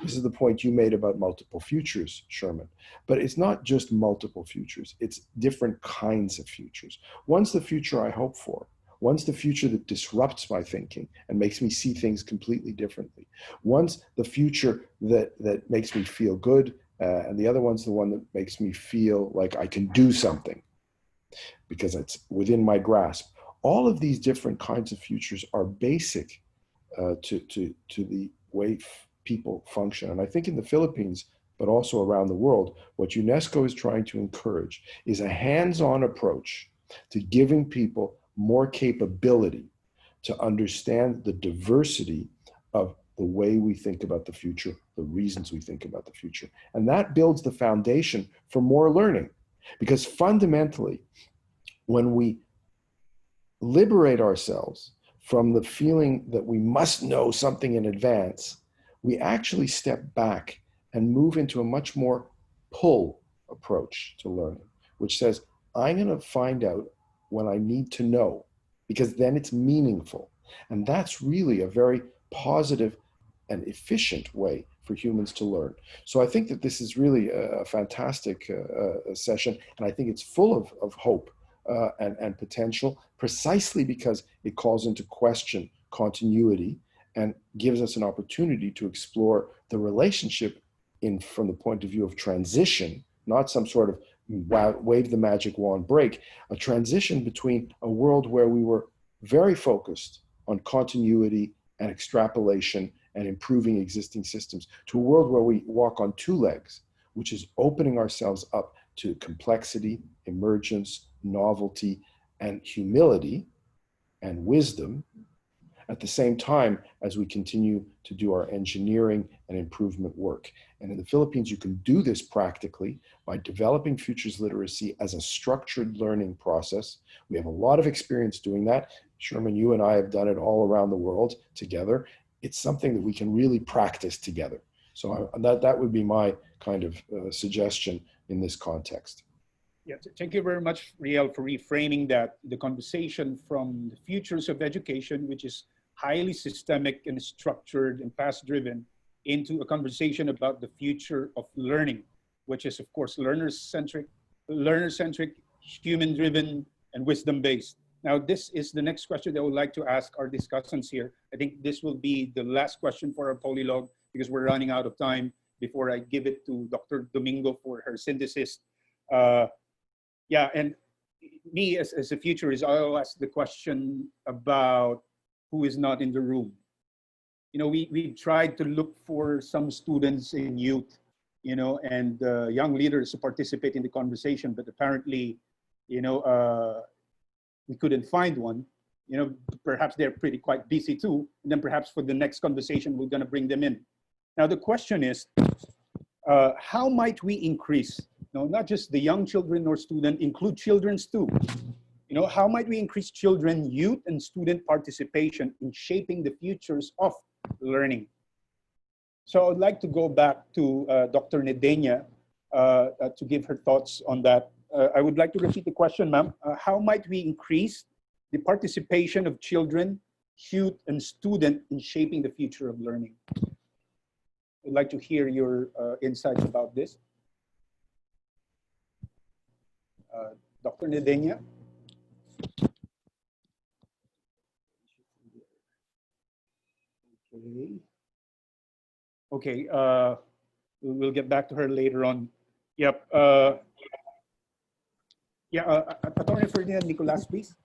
This is the point you made about multiple futures, Sherman. But it's not just multiple futures, it's different kinds of futures. One's the future I hope for. One's the future that disrupts my thinking and makes me see things completely differently. One's the future that makes me feel good, and the other one's the one that makes me feel like I can do something because it's within my grasp. All of these different kinds of futures are basic to the way people function. And I think in the Philippines, but also around the world, what UNESCO is trying to encourage is a hands-on approach to giving people more capability to understand the diversity of the way we think about the future, the reasons we think about the future. And that builds the foundation for more learning. Because fundamentally, when we liberate ourselves from the feeling that we must know something in advance, we actually step back and move into a much more pull approach to learning, which says, I'm going to find out when I need to know, because then it's meaningful. And that's really a very positive and efficient way for humans to learn. So I think that this is really a fantastic session, and I think it's full of hope and potential, precisely because it calls into question continuity and gives us an opportunity to explore the relationship from the point of view of transition, not some sort of wave the magic wand break, a transition between a world where we were very focused on continuity and extrapolation and improving existing systems to a world where we walk on two legs, which is opening ourselves up to complexity, emergence, novelty, and humility and wisdom at the same time as we continue to do our engineering and improvement work. And in the Philippines, you can do this practically by developing futures literacy as a structured learning process. We have a lot of experience doing that. Sherman, you and I have done it all around the world together. It's something that we can really practice together. So that would be my kind of suggestion in this context. Yeah, thank you very much, Riel, for reframing that, the conversation from the futures of education, which is highly systemic and structured and past-driven, into a conversation about the future of learning, which is, of course, learner-centric, human-driven, and wisdom-based. Now, this is the next question that I would like to ask our discussants here. I think this will be the last question for our polylog because we're running out of time before I give it to Dr. Domingo for her synthesis. Yeah, and me as a futurist, I'll ask the question about who is not in the room. You know, we tried to look for some students in youth, you know, and young leaders to participate in the conversation, but apparently, you know, we couldn't find one. You know, perhaps they're quite busy too. And then perhaps for the next conversation, we're gonna bring them in. Now, the question is, how might we increase, you know, not just the young children or student, include children's too. You know, how might we increase children, youth, and student participation in shaping the futures of learning? So I'd like to go back to Dr. Nedenia to give her thoughts on that. I would like to repeat the question, ma'am. How might we increase the participation of children, youth, and student in shaping the future of learning? I'd like to hear your insights about this. Dr. Nedenia. Okay, we'll get back to her later on. Yep. Attorney Ferdinand Nicolas, please.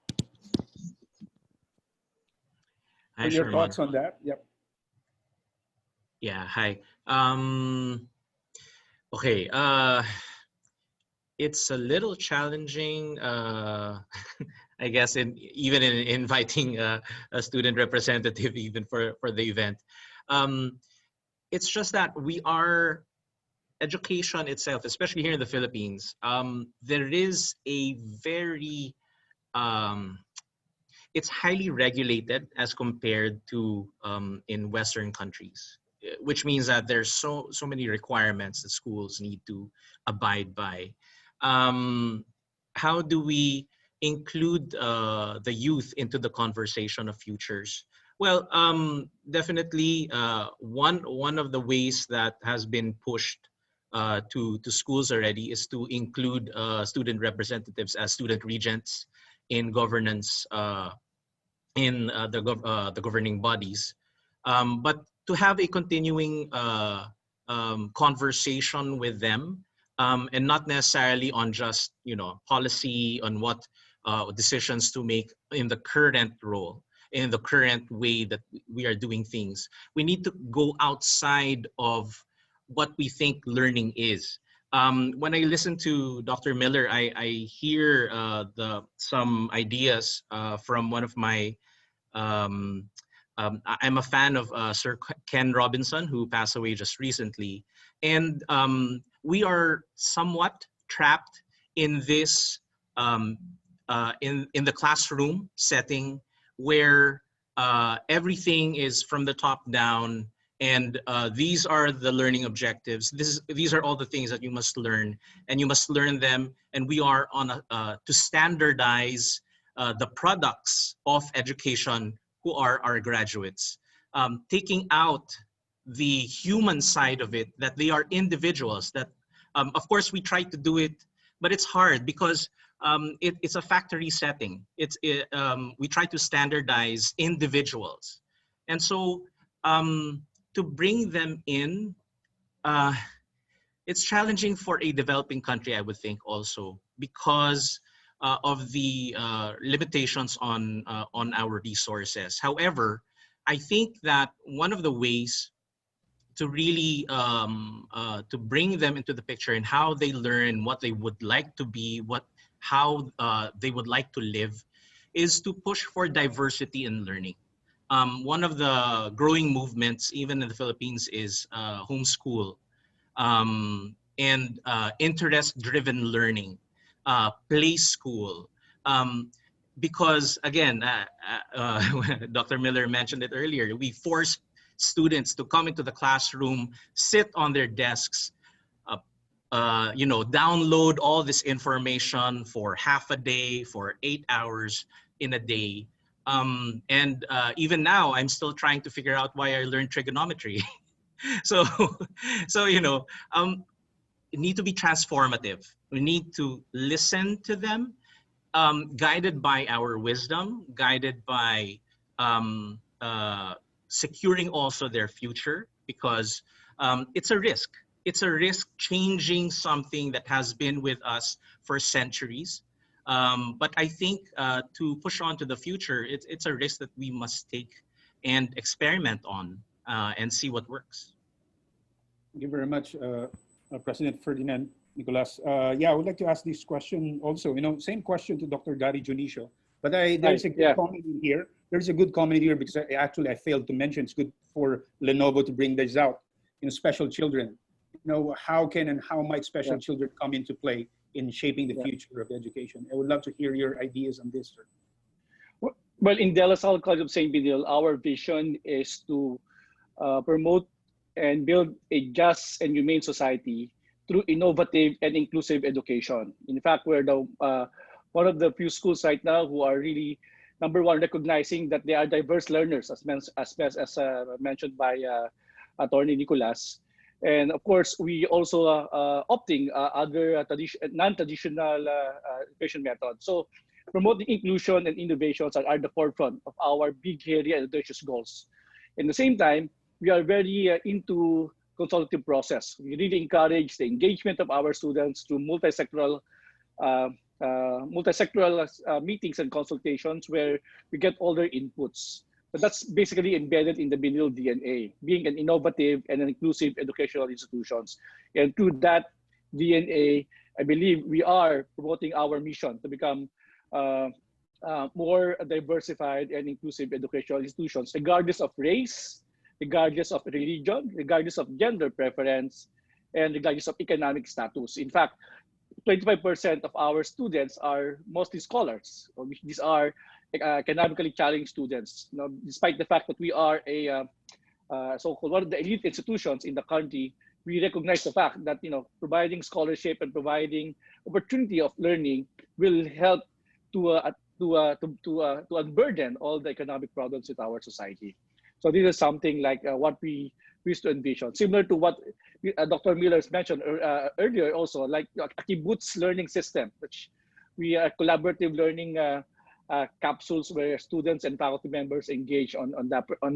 Hi, your Sherman. thoughts on that? Yep. Yeah, hi. Okay, it's a little challenging, I guess, even in inviting a student representative even for the event. It's just that education itself, especially here in the Philippines, there is a very, it's highly regulated as compared to in Western countries, which means that there's so many requirements that schools need to abide by. How do we include the youth into the conversation of futures? Well, definitely one of the ways that has been pushed to schools already is to include student representatives as student regents in governance in the governing bodies, but to have a continuing conversation with them, and not necessarily on just policy on what decisions to make in the current role, in the current way that we are doing things. We need to go outside of what we think learning is. When I listen to Dr. Miller, I hear some ideas from one of my, I'm a fan of Sir Ken Robinson, who passed away just recently. And we are somewhat trapped in this, in the classroom setting where everything is from the top down, and these are the learning objectives. These are all the things that you must learn, and you must learn them. And we are on to standardize the products of education who are our graduates, taking out the human side of it, that they are individuals. That of course we try to do it, but it's hard because it's a factory setting. We try to standardize individuals, and so to bring them in, uh, it's challenging for a developing country, I would think, also because of the limitations on our resources. However, I think that one of the ways to really to bring them into the picture and how they learn, what they would like to be, how they would like to live, is to push for diversity in learning. One of the growing movements, even in the Philippines, is homeschool and interest-driven learning, play school. Because again, Dr. Miller mentioned it earlier, we force students to come into the classroom, sit on their desks, download all this information for half a day, for 8 hours in a day. And even now, I'm still trying to figure out why I learned trigonometry. so, it need to be transformative. We need to listen to them, guided by our wisdom, guided by securing also their future, because it's a risk. It's a risk changing something that has been with us for centuries. But I think to push on to the future, it's a risk that we must take and experiment on and see what works. Thank you very much, President Ferdinand Nicolas. Yeah, I would like to ask this question also. Same question to Dr. Gary Junicio, but there's a good comment in here. There's a good comment here because I failed to mention it's good for Lenovo to bring this out. Special children. How can and how might special children come into play in shaping the future of education? I would love to hear your ideas on this, sir. Well, in De La Salle College of St. Benil, our vision is to promote and build a just and humane society through innovative and inclusive education. In fact, we're one of the few schools right now who are really, number one, recognizing that they are diverse learners, as mentioned by Attorney Nicolas. And of course, we also opting other non-traditional education methods. So promoting inclusion and innovations are at the forefront of our big, hairy, and audacious goals. At the same time, we are very into consultative process. We really encourage the engagement of our students through multi-sectoral meetings and consultations where we get all their inputs. But that's basically embedded in the Benil DNA, being an innovative and an inclusive educational institutions. And through that DNA, I believe we are promoting our mission to become more diversified and inclusive educational institutions, regardless of race, regardless of religion, regardless of gender preference, and regardless of economic status. In fact, 25% of our students are mostly scholars. These are academically challenged students. Despite the fact that we are a so-called one of the elite institutions in the country, we recognize the fact that providing scholarship and providing opportunity of learning will help to unburden all the economic problems with our society. So this is something like what we wish to envision, similar to what Dr. Miller mentioned earlier, also like a kibbutz learning system, which we are collaborative learning capsules where students and faculty members engage on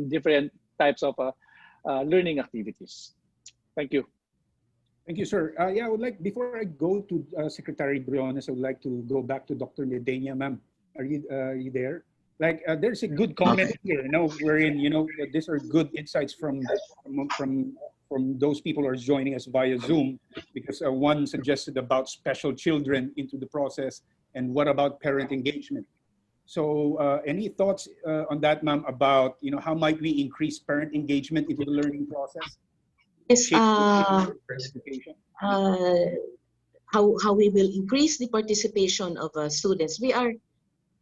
different types of learning activities. Thank you. Thank you, sir. Yeah, I would like, before I go to Secretary Briones, I would like to go back to Dr. Ledenia, ma'am. Are you there? Like, there's a good comment here, wherein, these are good insights from those people who are joining us via Zoom, because one suggested about special children into the process, and what about parent engagement? So any thoughts on that, ma'am, about, how might we increase parent engagement into the learning process? Yes, how we will increase the participation of students. We are,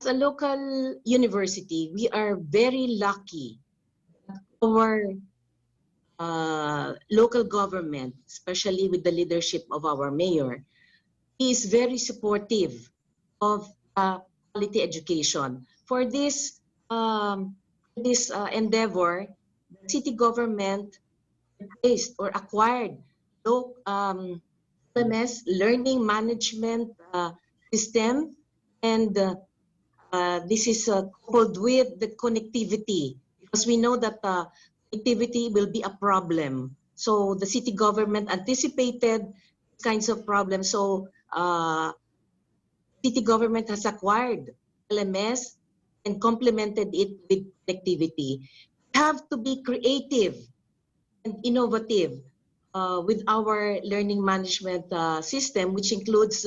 as a local university, we are very lucky. Our local government, especially with the leadership of our mayor, is very supportive of quality education. For this endeavor, the city government replaced or acquired LMS, learning management system, and this is coupled with the connectivity, because we know that activity will be a problem. So the city government anticipated kinds of problems. So city government has acquired LMS and complemented it with connectivity. We have to be creative and innovative with our learning management system, which includes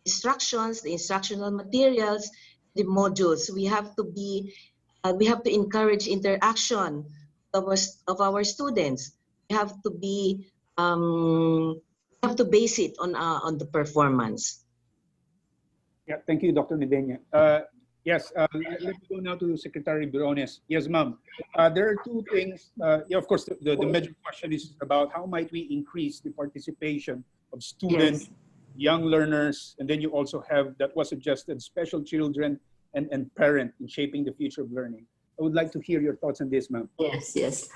instructions, the instructional materials, the modules. We have to encourage interaction of our students. We have to base it on the performance. Yeah, thank you, Dr. Medenya. Yes, let me go now to Secretary Briones. Yes, ma'am. There are two things. Yeah, of course, the major question is about how might we increase the participation of students, Yes. young learners, and then you also have, that was suggested, special children and parent in shaping the future of learning. I would like to hear your thoughts on this, ma'am. Yes, yes.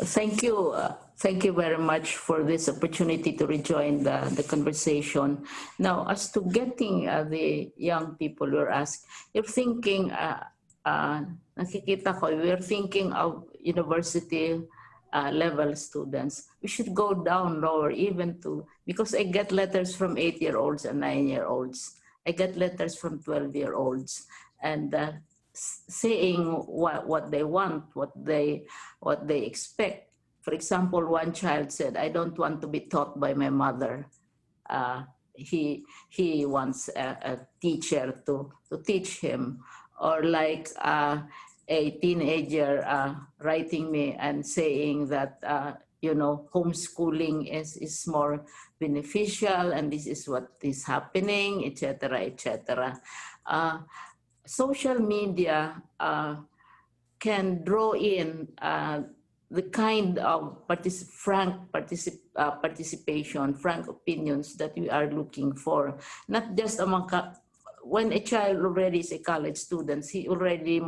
Thank you. Thank you very much for this opportunity to rejoin the conversation. Now, as to getting the young people you're asked, you're thinking, nakikita ko, we're thinking of university level students. We should go down lower even to, because I get letters from 8-year-olds and 9-year-olds. I get letters from 12-year-olds. And saying what they want, what they expect. For example, one child said, "I don't want to be taught by my mother." He wants a teacher to teach him. Or like a teenager writing me and saying that homeschooling is more beneficial and this is what is happening, etc., etc. Social media can draw in the kind of frank participation, frank opinions that we are looking for. Not just among, when a child already is a college student, he already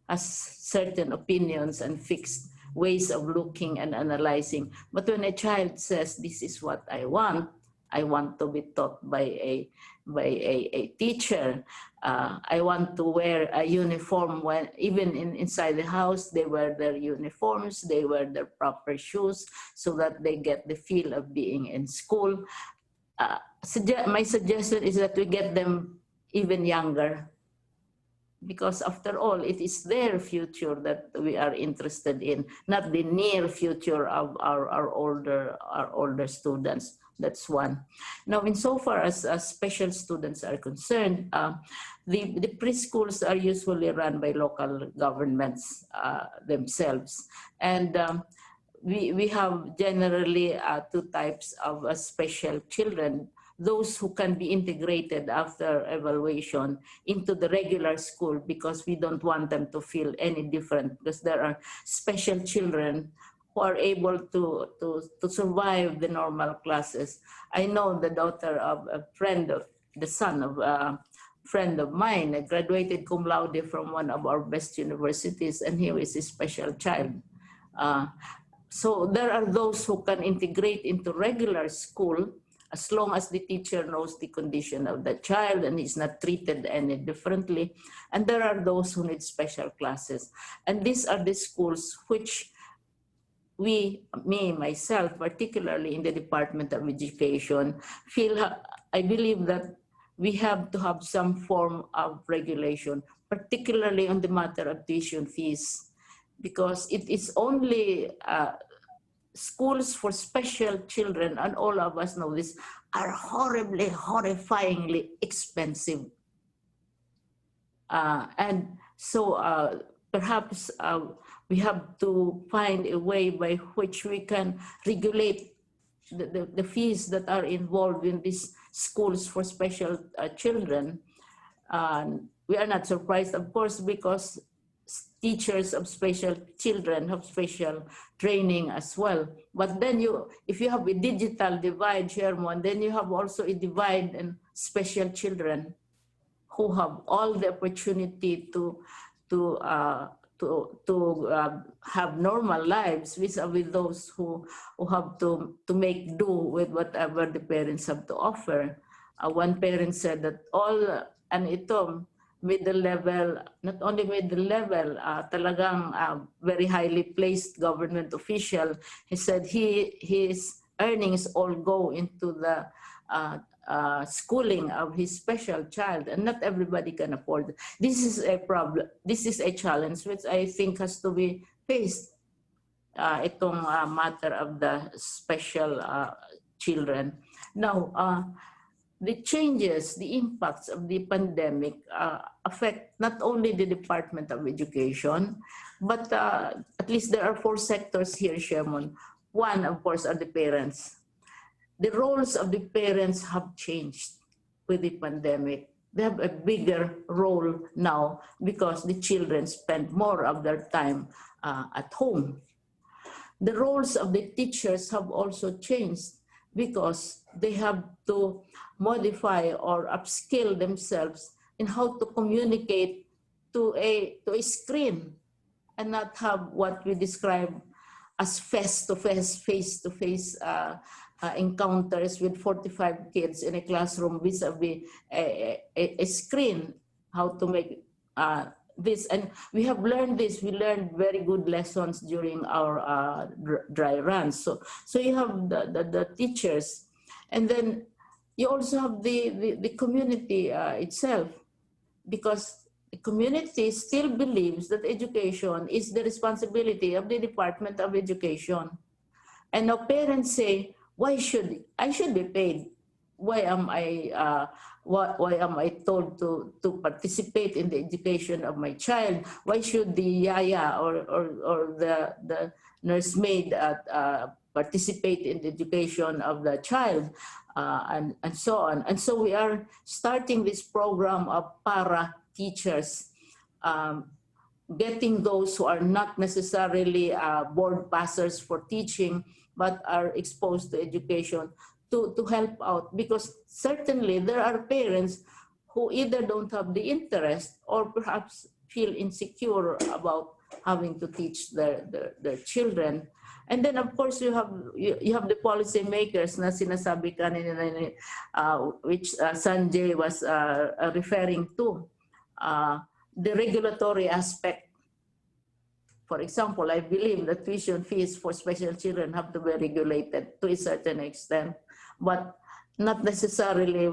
has certain opinions and fixed ways of looking and analyzing. But when a child says, "This is what I want to be taught by a teacher. I want to wear a uniform." When even inside the house, they wear their uniforms, they wear their proper shoes so that they get the feel of being in school. My suggestion is that we get them even younger, because after all, it is their future that we are interested in, not the near future of our older students. That's one. Now, insofar as special students are concerned, the preschools are usually run by local governments themselves. And we have generally two types of special children: those who can be integrated after evaluation into the regular school, because we don't want them to feel any different, because there are special children who are able to survive the normal classes. I know the daughter of a friend of, the son of a friend of mine, graduated cum laude from one of our best universities, and he was a special child. So there are those who can integrate into regular school as long as the teacher knows the condition of the child and is not treated any differently. And there are those who need special classes. And these are the schools which myself, particularly in the Department of Education, I believe that we have to have some form of regulation, particularly on the matter of tuition fees, because it is only schools for special children, and all of us know this, are horrifyingly expensive. And so perhaps we have to find a way by which we can regulate the fees that are involved in these schools for special children. We are not surprised, of course, because teachers of special children have special training as well. But then if you have a digital divide, Sherman, then you have also a divide in special children who have all the opportunity to have normal lives vis-a-vis those who have to make do with whatever the parents have to offer. One parent said that middle level, not only middle level, talagang very highly placed government official. He said his earnings all go into the schooling of his special child, and not everybody can afford it. This is a problem. This is a challenge which I think has to be faced. Itong matter of the special children. Now, the changes, the impacts of the pandemic affect not only the Department of Education, but at least there are 4 sectors here, Sherman. One, of course, are the parents. The roles of the parents have changed with the pandemic. They have a bigger role now because the children spend more of their time at home. The roles of the teachers have also changed because they have to modify or upskill themselves in how to communicate to a screen and not have what we describe as face-to-face encounters with 45 kids in a classroom vis-a-vis a screen, how to make this. And we have learned this. We learned very good lessons during our dry runs. So you have the teachers, and then you also have the community itself, because the community still believes that education is the responsibility of the Department of Education. And now parents say, why should I be paid? Why am I told to participate in the education of my child? Why should the yaya or the nursemaid participate in the education of the child, and so on? And so we are starting this program of para teachers, getting those who are not necessarily board passers for teaching, but are exposed to education to help out. Because certainly there are parents who either don't have the interest or perhaps feel insecure about having to teach their children. And then of course you have the policy makers na sinasabi kanina, which Sanjay was referring to, the regulatory aspect. For example, I believe that tuition fees for special children have to be regulated to a certain extent, but not necessarily.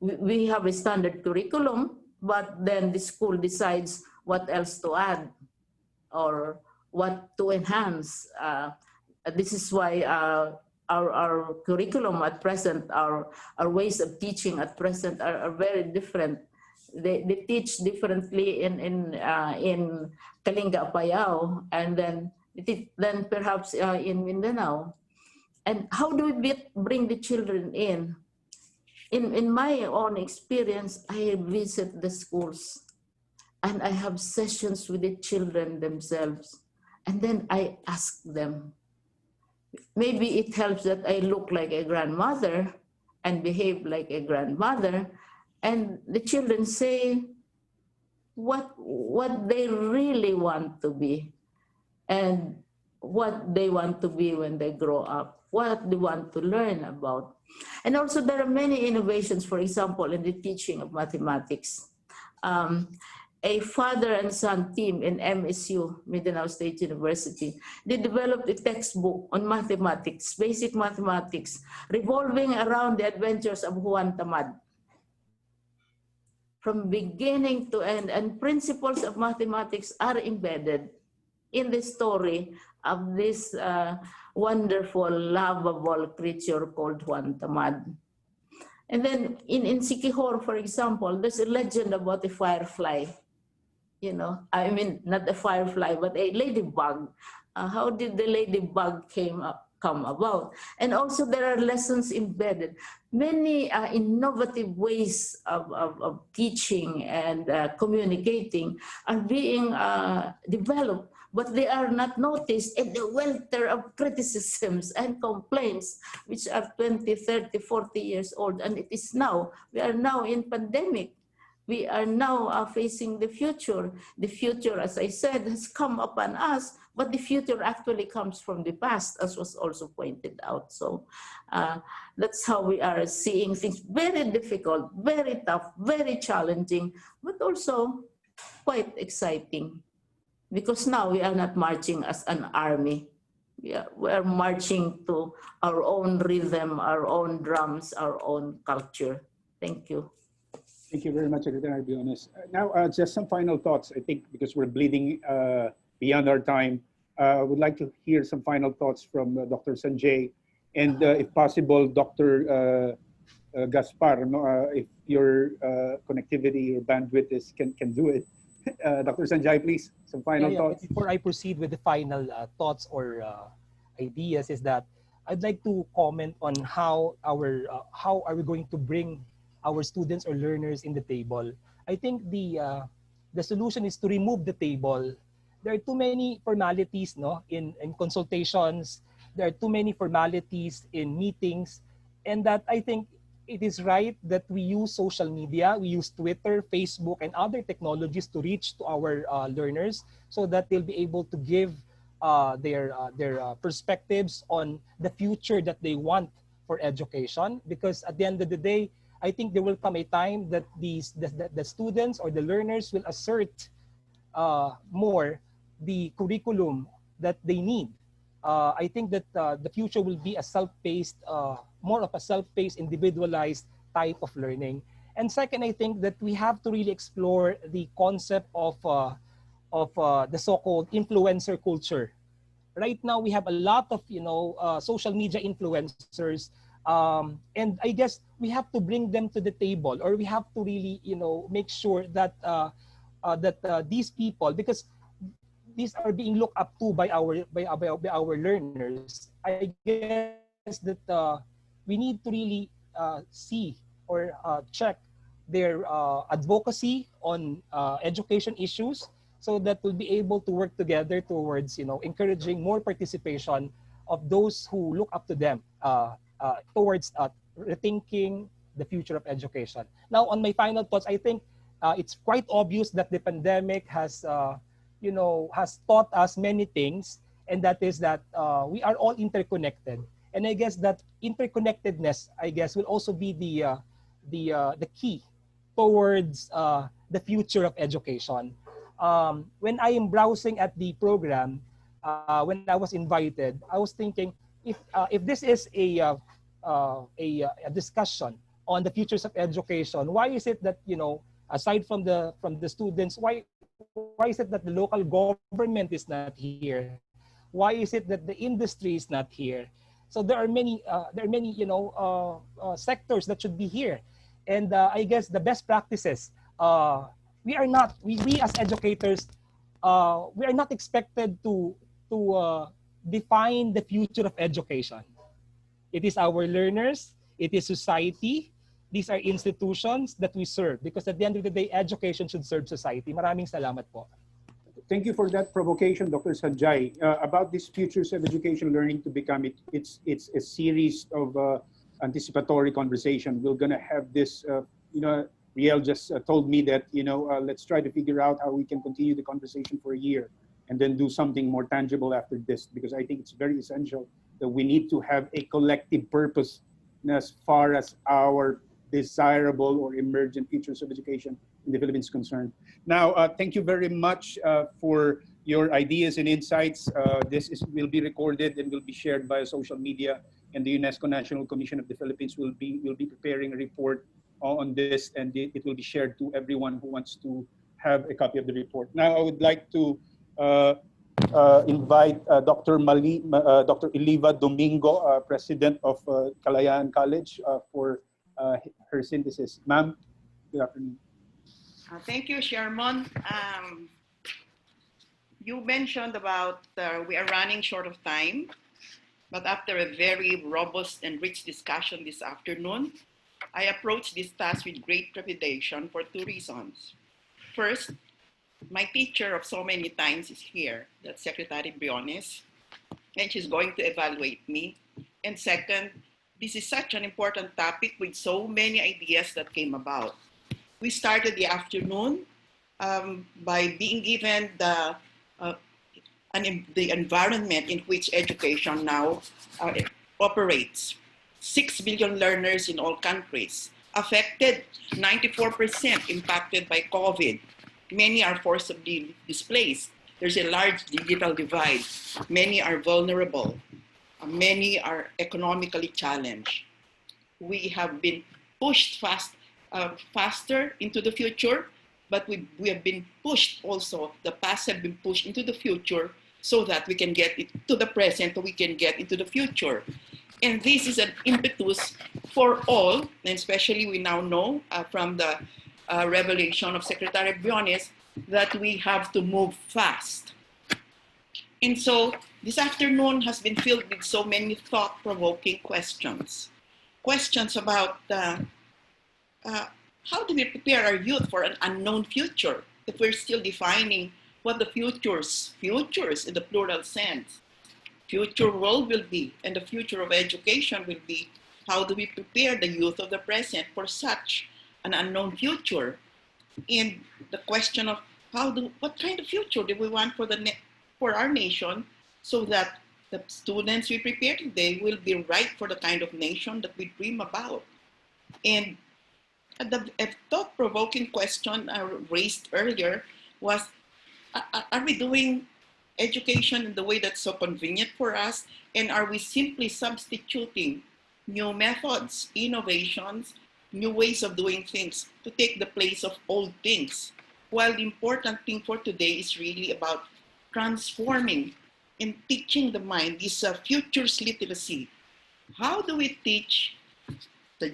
We have a standard curriculum, but then the school decides what else to add or what to enhance. This is why our curriculum at present, our ways of teaching at present are very different. They teach differently in Kalinga, Apayao, and then perhaps in Mindanao. And how do we bring the children in? In my own experience, I visit the schools and I have sessions with the children themselves. And then I ask them. Maybe it helps that I look like a grandmother and behave like a grandmother. And the children say what they really want to be and what they want to be when they grow up, what they want to learn about. And also there are many innovations, for example, in the teaching of mathematics. A father and son team in MSU, Mindanao State University, they developed a textbook on mathematics, basic mathematics, revolving around the adventures of Juan Tamad. From beginning to end, and principles of mathematics are embedded in the story of this wonderful, lovable creature called Juan Tamad. And then in Siquijor, for example, there's a legend about a firefly. You know, I mean, not a firefly, but a ladybug. How did the ladybug come about? And also there are lessons embedded. Many innovative ways of teaching and communicating are being developed, but they are not noticed in the welter of criticisms and complaints, which are 20, 30, 40 years old. And it is now, we are now in pandemic. We are now facing the future. The future, as I said, has come upon us but the future actually comes from the past, as was also pointed out. So that's how we are seeing things. Very difficult, very tough, very challenging, but also quite exciting, because now we are not marching as an army. We are marching to our own rhythm, our own drums, our own culture. Thank you. Thank you very much, Secretary Biones. Now, just some final thoughts, I think, because we're bleeding beyond our time. I would like to hear some final thoughts from Dr. Sanjay, and if possible, Dr. Gaspar, if your connectivity or bandwidth can do it. Dr. Sanjay, please, some final thoughts. Before I proceed with the final thoughts or ideas, is that I'd like to comment on how are we going to bring our students or learners in the table. I think the solution is to remove the table. There are too many formalities, no, in consultations. There are too many formalities in meetings, and that I think it is right that we use social media, we use Twitter, Facebook, and other technologies to reach to our learners, so that they'll be able to give their perspectives on the future that they want for education. Because at the end of the day, I think there will come a time that the students or the learners will assert more the curriculum that they need. I think that the future will be a self-paced, more of a self-paced, individualized type of learning. And second, I think that we have to really explore the concept of the so-called influencer culture. Right now, we have a lot of social media influencers, and I guess we have to bring them to the table, or we have to really make sure that these people, because these are being looked up to by our learners. I guess that we need to really see or check their advocacy on education issues, so that we'll be able to work together towards encouraging more participation of those who look up to them towards rethinking the future of education. Now, on my final thoughts, I think it's quite obvious that the pandemic has taught us many things, and that is that we are all interconnected. And I guess that interconnectedness, will also be the key towards the future of education. When I am browsing at the program, when I was invited, I was thinking, if this is a discussion on the futures of education, why is it that aside from the students, why is it that the local government is not here? Why is it that the industry is not here? So there are many sectors that should be here, and I guess the best practices. We as educators, we are not expected to define the future of education. It is our learners, it is society. These are institutions that we serve, because at the end of the day, education should serve society. Maraming salamat po. Thank you for that provocation, Dr. Sanjay. About this futures of education learning to become it's a series of anticipatory conversation. We're gonna have this, Riel just told me that, let's try to figure out how we can continue the conversation for a year and then do something more tangible after this, because I think it's very essential that we need to have a collective purpose as far as our desirable or emergent futures of education in the Philippines is concerned. Now, thank you very much for your ideas and insights. This will be recorded and will be shared via social media, and the UNESCO National Commission of the Philippines will be preparing a report on this, and it will be shared to everyone who wants to have a copy of the report. Now, I would like to invite Dr. Eliva Domingo, President of Kalayaan College, for her synthesis. Ma'am, good afternoon. Thank you, Sherman. You mentioned about we are running short of time, but after a very robust and rich discussion this afternoon, I approach this task with great trepidation for two reasons. First, my teacher of so many times is here, that's Secretary Briones, and she's going to evaluate me. And second, this is such an important topic with so many ideas that came about. We started the afternoon by being given the and the environment in which education now operates. 6 billion learners in all countries, affected 94% impacted by COVID. Many are forcibly displaced. There's a large digital divide. Many are vulnerable. Many are economically challenged. We have been pushed faster into the future, but we have been pushed also, the past have been pushed into the future so that we can get it to the present, so we can get into the future. And this is an impetus for all, and especially we now know from the revelation of Secretary Briones that we have to move fast. And so this afternoon has been filled with so many thought-provoking questions. Questions about how do we prepare our youth for an unknown future if we're still defining what the futures in the plural sense, future world will be, and the future of education will be. How do we prepare the youth of the present for such an unknown future? And the question of what kind of future do we want for our nation, so that the students we prepare today will be right for the kind of nation that we dream about. And a thought-provoking question I raised earlier was, are we doing education in the way that's so convenient for us? And are we simply substituting new methods, innovations, new ways of doing things to take the place of old things? While the important thing for today is really about transforming and teaching the mind, this futures literacy. How do we teach the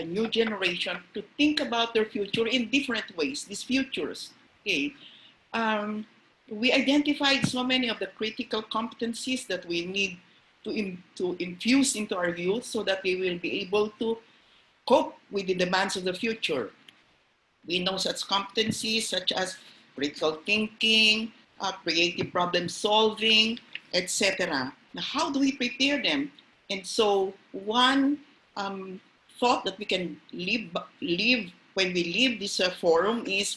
new generation, to think about their future in different ways, these futures? Okay. We identified so many of the critical competencies that we need to infuse into our youth so that they will be able to cope with the demands of the future. We know such competencies such as critical thinking, creative problem solving, etc. Now, how do we prepare them? And so one thought that we can live when we leave this forum is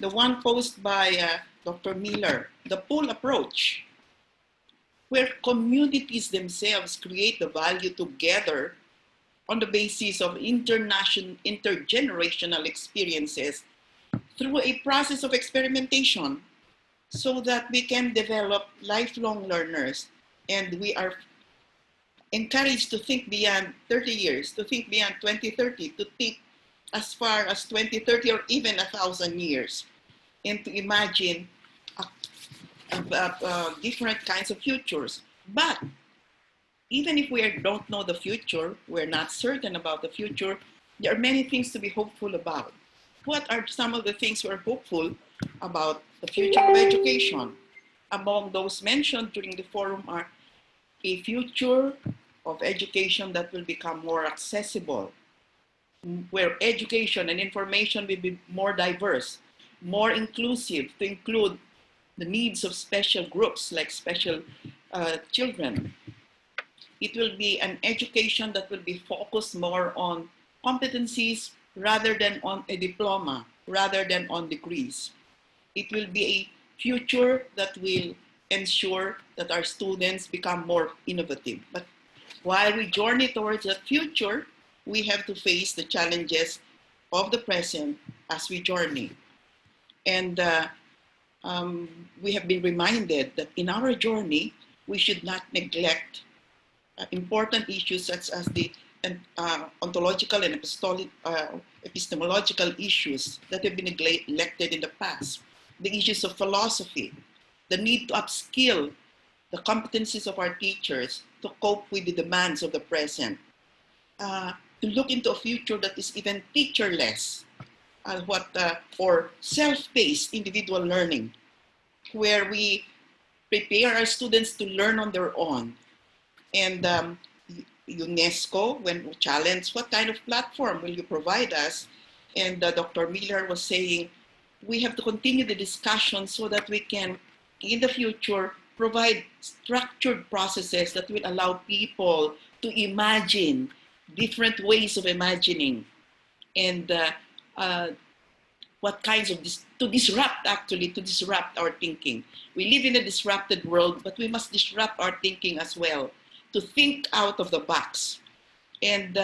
the one posed by Dr. Miller, the pull approach, where communities themselves create the value together on the basis of intergenerational experiences through a process of experimentation, so that we can develop lifelong learners. And we are encouraged to think beyond 30 years, to think beyond 2030, to think as far as 2030 or even 1,000 years, and to imagine different kinds of futures. But even if we don't know the future, we're not certain about the future, there are many things to be hopeful about. What are some of the things we're hopeful about the future of education? Among those mentioned during the forum are a future of education that will become more accessible, where education and information will be more diverse, more inclusive, to include the needs of special groups like special children. It will be an education that will be focused more on competencies rather than on a diploma, rather than on degrees. It will be a future that will ensure that our students become more innovative. But while we journey towards that future, we have to face the challenges of the present as we journey. And we have been reminded that in our journey, we should not neglect important issues such as the ontological and epistemological issues that have been neglected in the past, the issues of philosophy, the need to upskill the competencies of our teachers to cope with the demands of the present, to look into a future that is even teacherless, or self-paced individual learning, where we prepare our students to learn on their own. And UNESCO, when challenged, what kind of platform will you provide us? And Dr. Miller was saying, we have to continue the discussion so that we can, in the future, provide structured processes that will allow people to imagine different ways of imagining. And what kinds of to disrupt our thinking. We live in a disrupted world, but we must disrupt our thinking as well, to think out of the box, and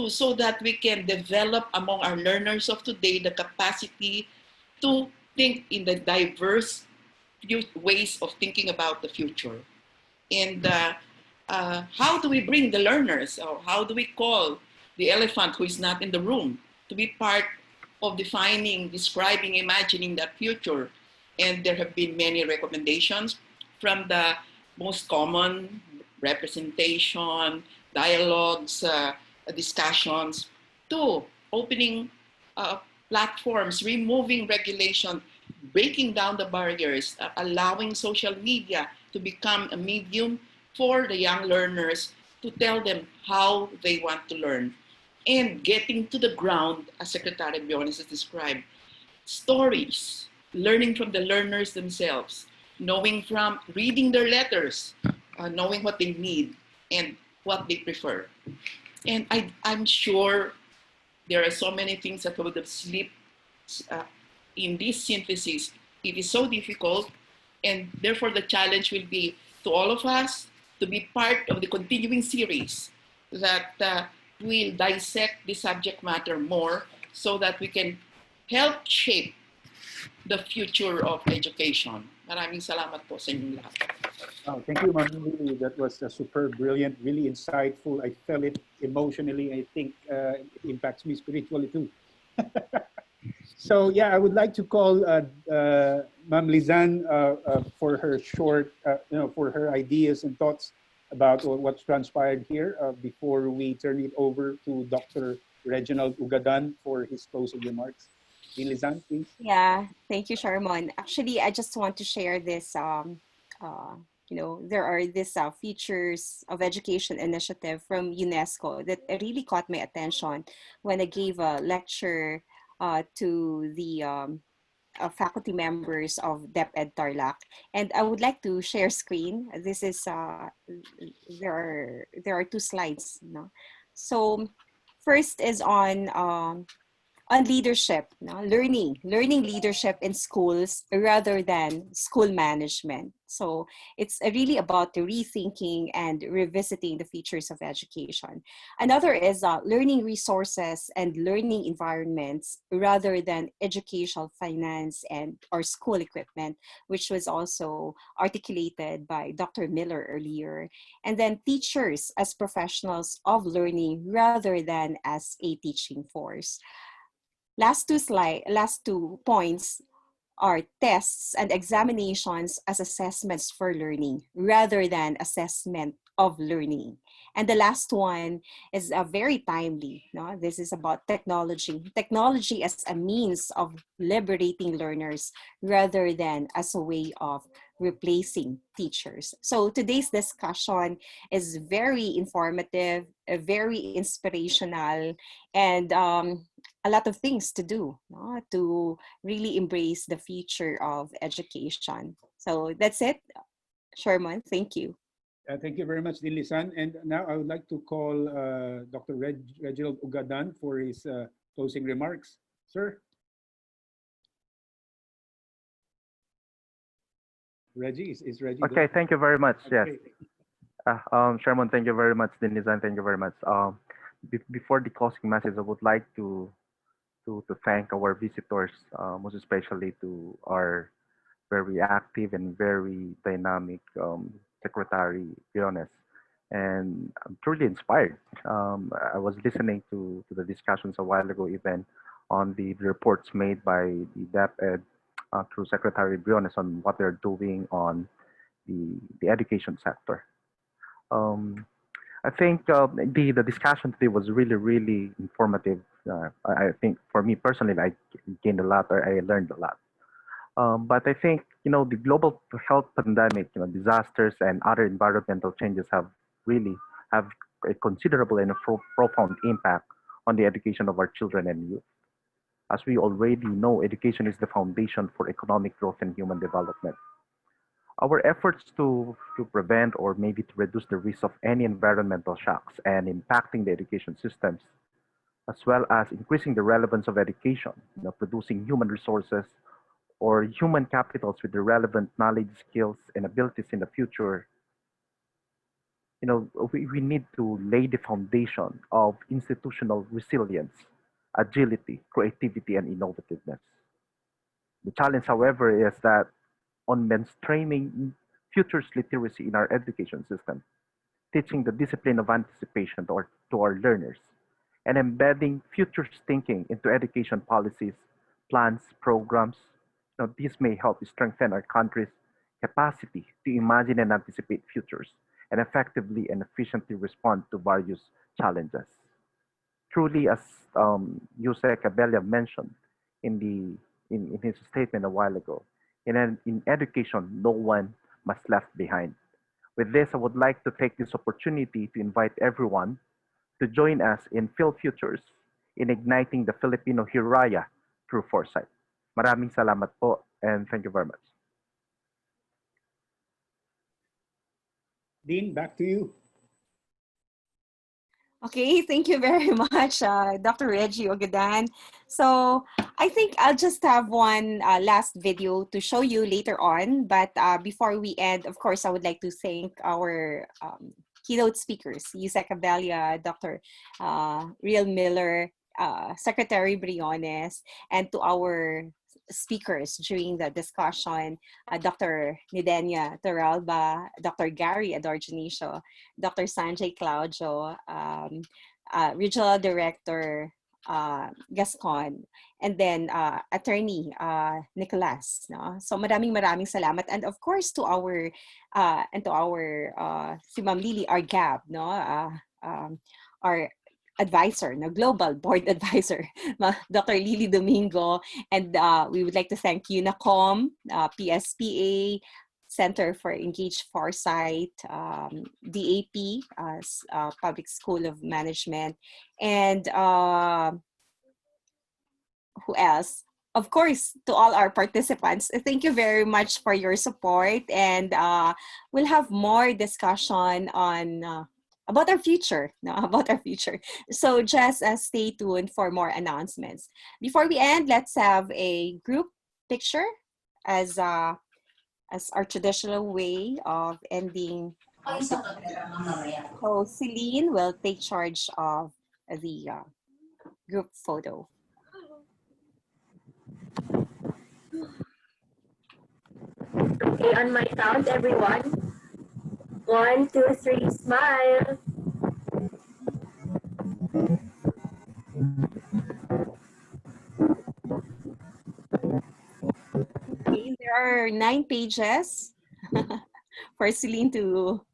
so that we can develop among our learners of today the capacity to think in the diverse ways of thinking about the future. And how do we bring the learners, or how do we call the elephant who is not in the room to be part of defining, describing, imagining that future? And there have been many recommendations, from the most common: representation, dialogues, discussions, to opening platforms, removing regulation, breaking down the barriers, allowing social media to become a medium for the young learners to tell them how they want to learn, and getting to the ground, as Secretary Biones has described, stories, learning from the learners themselves, knowing from reading their letters, knowing what they need and what they prefer. And I'm sure there are so many things that would have slipped in this synthesis. It is so difficult, and therefore the challenge will be to all of us to be part of the continuing series that will dissect the subject matter more, so that we can help shape the future of education. Maraming salamat po sa inyong lahat. Oh, thank you, Ma'am. Really, that was superb, brilliant, really insightful. I felt it emotionally. I think it impacts me spiritually too. So yeah, I would like to call Ma'am Lizanne for her short, for her ideas and thoughts about what's transpired here before we turn it over to Dr. Reginald Ugadan for his closing remarks. Lizanne, please. Yeah, thank you, Sharmon. Actually, I just want to share this. There are these features of education initiative from UNESCO that really caught my attention when I gave a lecture to the faculty members of DepEd Tarlac, and I would like to share screen. This is there are two slides. No? So first is on leadership, no? learning leadership in schools rather than school management. So it's really about the rethinking and revisiting the features of education. Another is learning resources and learning environments rather than educational finance and or school equipment, which was also articulated by Dr. Miller earlier. And then teachers as professionals of learning rather than as a teaching force. Last two points are tests and examinations as assessments for learning rather than assessment of learning. And the last one is very timely. No? This is about technology. Technology as a means of liberating learners rather than as a way of replacing teachers. So today's discussion is very informative, very inspirational, and a lot of things to do, no? To really embrace the future of education. So that's it, Sherman. Thank you. Thank you very much, Dilisan. And now I would like to call Dr. Reginald Ugadan for his closing remarks. Sir? Reggie, is Reggie Okay, there? thank you very much. Okay. Yes. Sherman, thank you very much. Dinisan, thank you very much. Before the closing message, I would like to thank our visitors, most especially to our very active and very dynamic Secretary Biones. And I'm truly inspired. I was listening to the discussions a while ago, even on the reports made by the DepEd through Secretary Briones on what they're doing on the education sector. Um, I think the discussion today was really, really informative. I think for me personally, I gained a lot, or I learned a lot. But I think, the global health pandemic, disasters and other environmental changes have a considerable and a profound impact on the education of our children and youth. As we already know, education is the foundation for economic growth and human development. Our efforts to prevent or maybe to reduce the risk of any environmental shocks and impacting the education systems as well as increasing the relevance of education, producing human resources or human capitals with the relevant knowledge, skills, and abilities in the future. We need to lay the foundation of institutional resilience, agility, creativity, and innovativeness. The challenge, however, is that on mainstreaming futures literacy in our education system, teaching the discipline of anticipation to our learners, and embedding futures thinking into education policies, plans, programs. This may help strengthen our country's capacity to imagine and anticipate futures and effectively and efficiently respond to various challenges. Truly, as Jose Cabella mentioned in his statement a while ago, in education, no one must left behind. With this, I would like to take this opportunity to invite everyone to join us in Phil Futures in igniting the Filipino Hiraya through Foresight. Maraming salamat po, and thank you very much. Dean, back to you. Okay, thank you very much, Dr. Reggie Ogadan. So I think I'll just have one last video to show you later on. But before we end, of course, I would like to thank our keynote speakers, Yusek Abella, Dr. Real Miller, Secretary Briones, and to our speakers during the discussion, Dr. Nidenia Toralba, Dr. Gary Adorjanicio, Dr. Sanjay Claudio, Regional Director Gascon, and then Attorney Nicolas. No? So maraming salamat, and of course to our si Ma'am Lily, our GAB, no, our advisor, no, global board advisor, Dr. Lily Domingo, and we would like to thank UNACOM, PSPA, Center for Engaged Foresight, DAP, Public School of Management, and who else? Of course, to all our participants, thank you very much for your support, and we'll have more discussion on about our future, no, about our future. So just stay tuned for more announcements. Before we end, let's have a group picture as our traditional way of ending. So Celine will take charge of the group photo. Okay, on my count, everyone. 1, 2, 3, smile. Okay, there are 9 pages for Celine to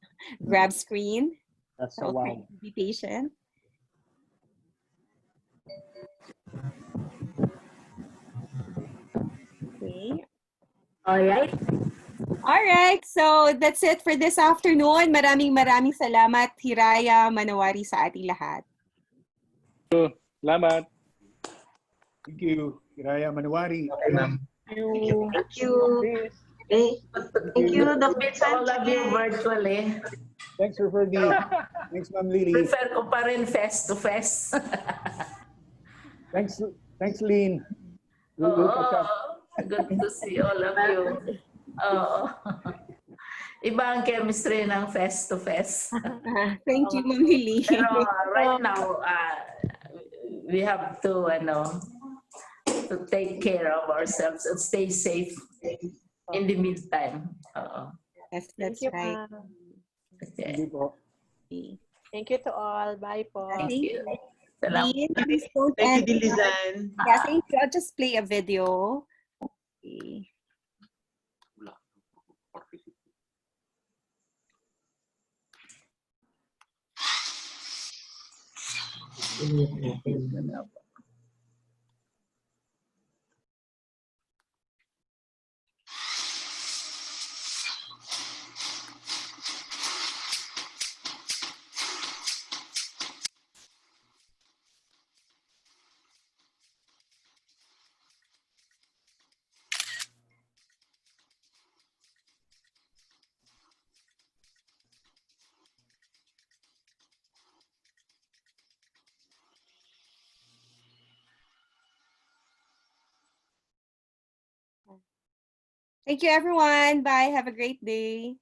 grab screen. That's so wow. Be patient. Okay. All right. All right, so that's it for this afternoon. Maraming salamat, Hiraya, Manawari sa ating lahat. Salamat. Thank you, Hiraya Manawari. Okay, ma'am. Thank you. Thank you. Thank you, Dr. All of you virtually. Thanks, Sir Ferdy. Thanks, Ma'am Lily. Prefer ko pa rin face to face. Thanks, Lean. We'll catch up. Good to see all of you. Iba ang chemistry ng face to face. Thank you, Ma'am Lily. Pero right now, we have to take care of ourselves and stay safe in the meantime. Yes, that's right. Thank you. Thank you to all. Bye po. Thank you. Dean, please don't Thank you, end. Dilizan. Yeah, thank you. I'll just play a video. Okay. Thank you, everyone. Bye. Have a great day.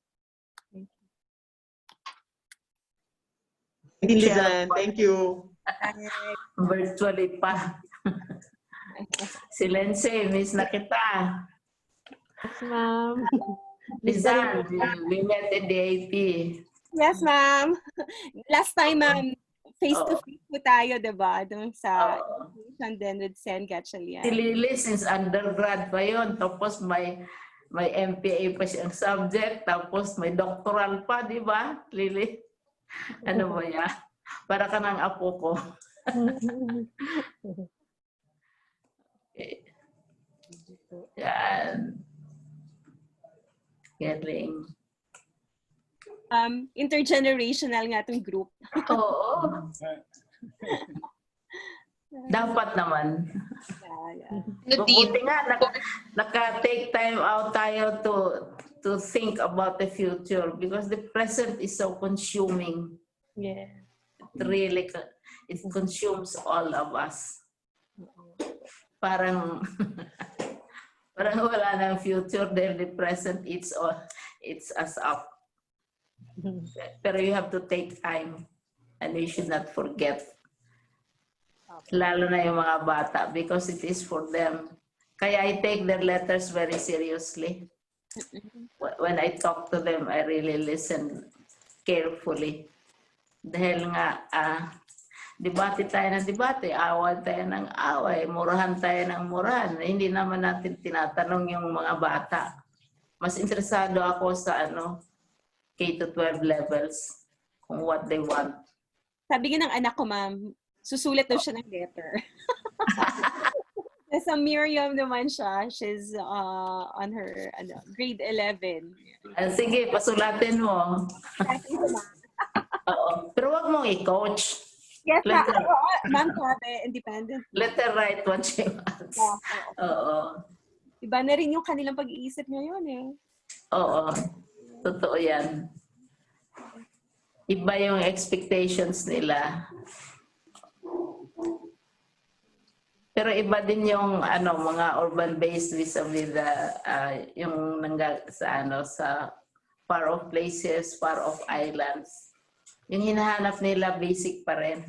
Lizanne, thank you. Bye. Virtually pa. Si Lindsay, miss na kita. Yes, ma'am. Lizanne, we met in the AP. Yes, ma'am. Last time, ma'am, face-to-face po tayo, diba? Doon sa education din with Sen Gatchalian. Si Lily, since undergrad pa yun, tapos may MPA pa siyang subject, tapos may doctoral pa, di ba, Lily? Ano ba yan? Para ka ng apo ko. Okay. Yan. Galing. Intergenerational nga itong group. Oo. Dapat naman. Mabuti nga, naka-take time out tayo to think about the future because the present is so consuming. Yeah. It consumes all of us. Parang wala nang future dahil the present it's us up. Pero you have to take time and you should not forget. Lalo na yung mga bata because it is for them. Kaya I take their letters very seriously. When I talk to them, I really listen carefully. Dahil nga, debate tayo ng debate, away tayo ng away, murahan tayo ng murahan. Hindi naman natin tinatanong yung mga bata. Mas interesado ako sa K-12 levels, kung what they want. Sabi nga ng anak ko, ma'am, susulit daw siya ng letter. Sa Miriam naman siya. She's on her grade 11. Sige, pasulatin mo. Oo. Pero wag mong i-coach. Yes, ma'am, sabi, independent. Let her write what she wants. Oo. Iba na rin yung kanilang pag-iisip ngayon eh. Oo. Totoo yan. Iba yung expectations nila. Pero iba din yung mga urban-based vis-a-vis yung sa far off places, far off islands. Yung hinahanap nila basic pa rin.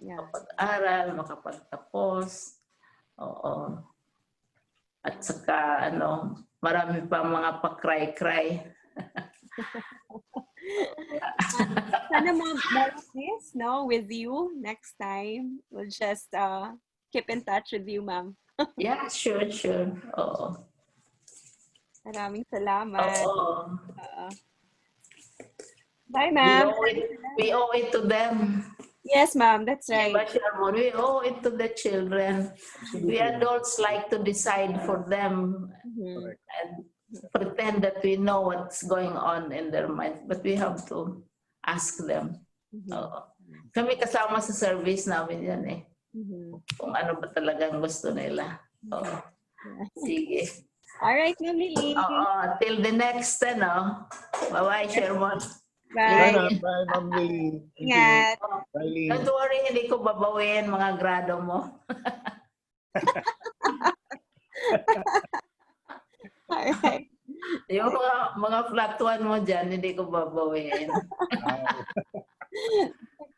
Yeah. Makapag-aral, makapagtapos. Oo. At saka marami pa mga pa-cry-cry. Sana more of this, with you next time. We'll just keep in touch with you, ma'am. Yeah, sure. Oo. Maraming salamat. Oo. Bye, ma'am. We owe it to them. Yes, ma'am. That's right. We owe it to the children. We adults like to decide for them and pretend that we know what's going on in their minds, but we have to ask them. Kami kasama sa service namin yan eh. Kung ano ba talagang gusto nila. Sige. All right, Ma'am Lily. Till the next, Bye-bye, Sherman. Bye. Bye, Ma'am Lily. Ingat. Bye, Don't worry, hindi ko babawin mga grado mo. Alright. Yung mga flat one mo dyan, hindi ko babawin.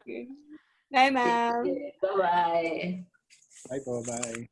Okay. Bye, ma'am. Bye-bye. Bye po, bye.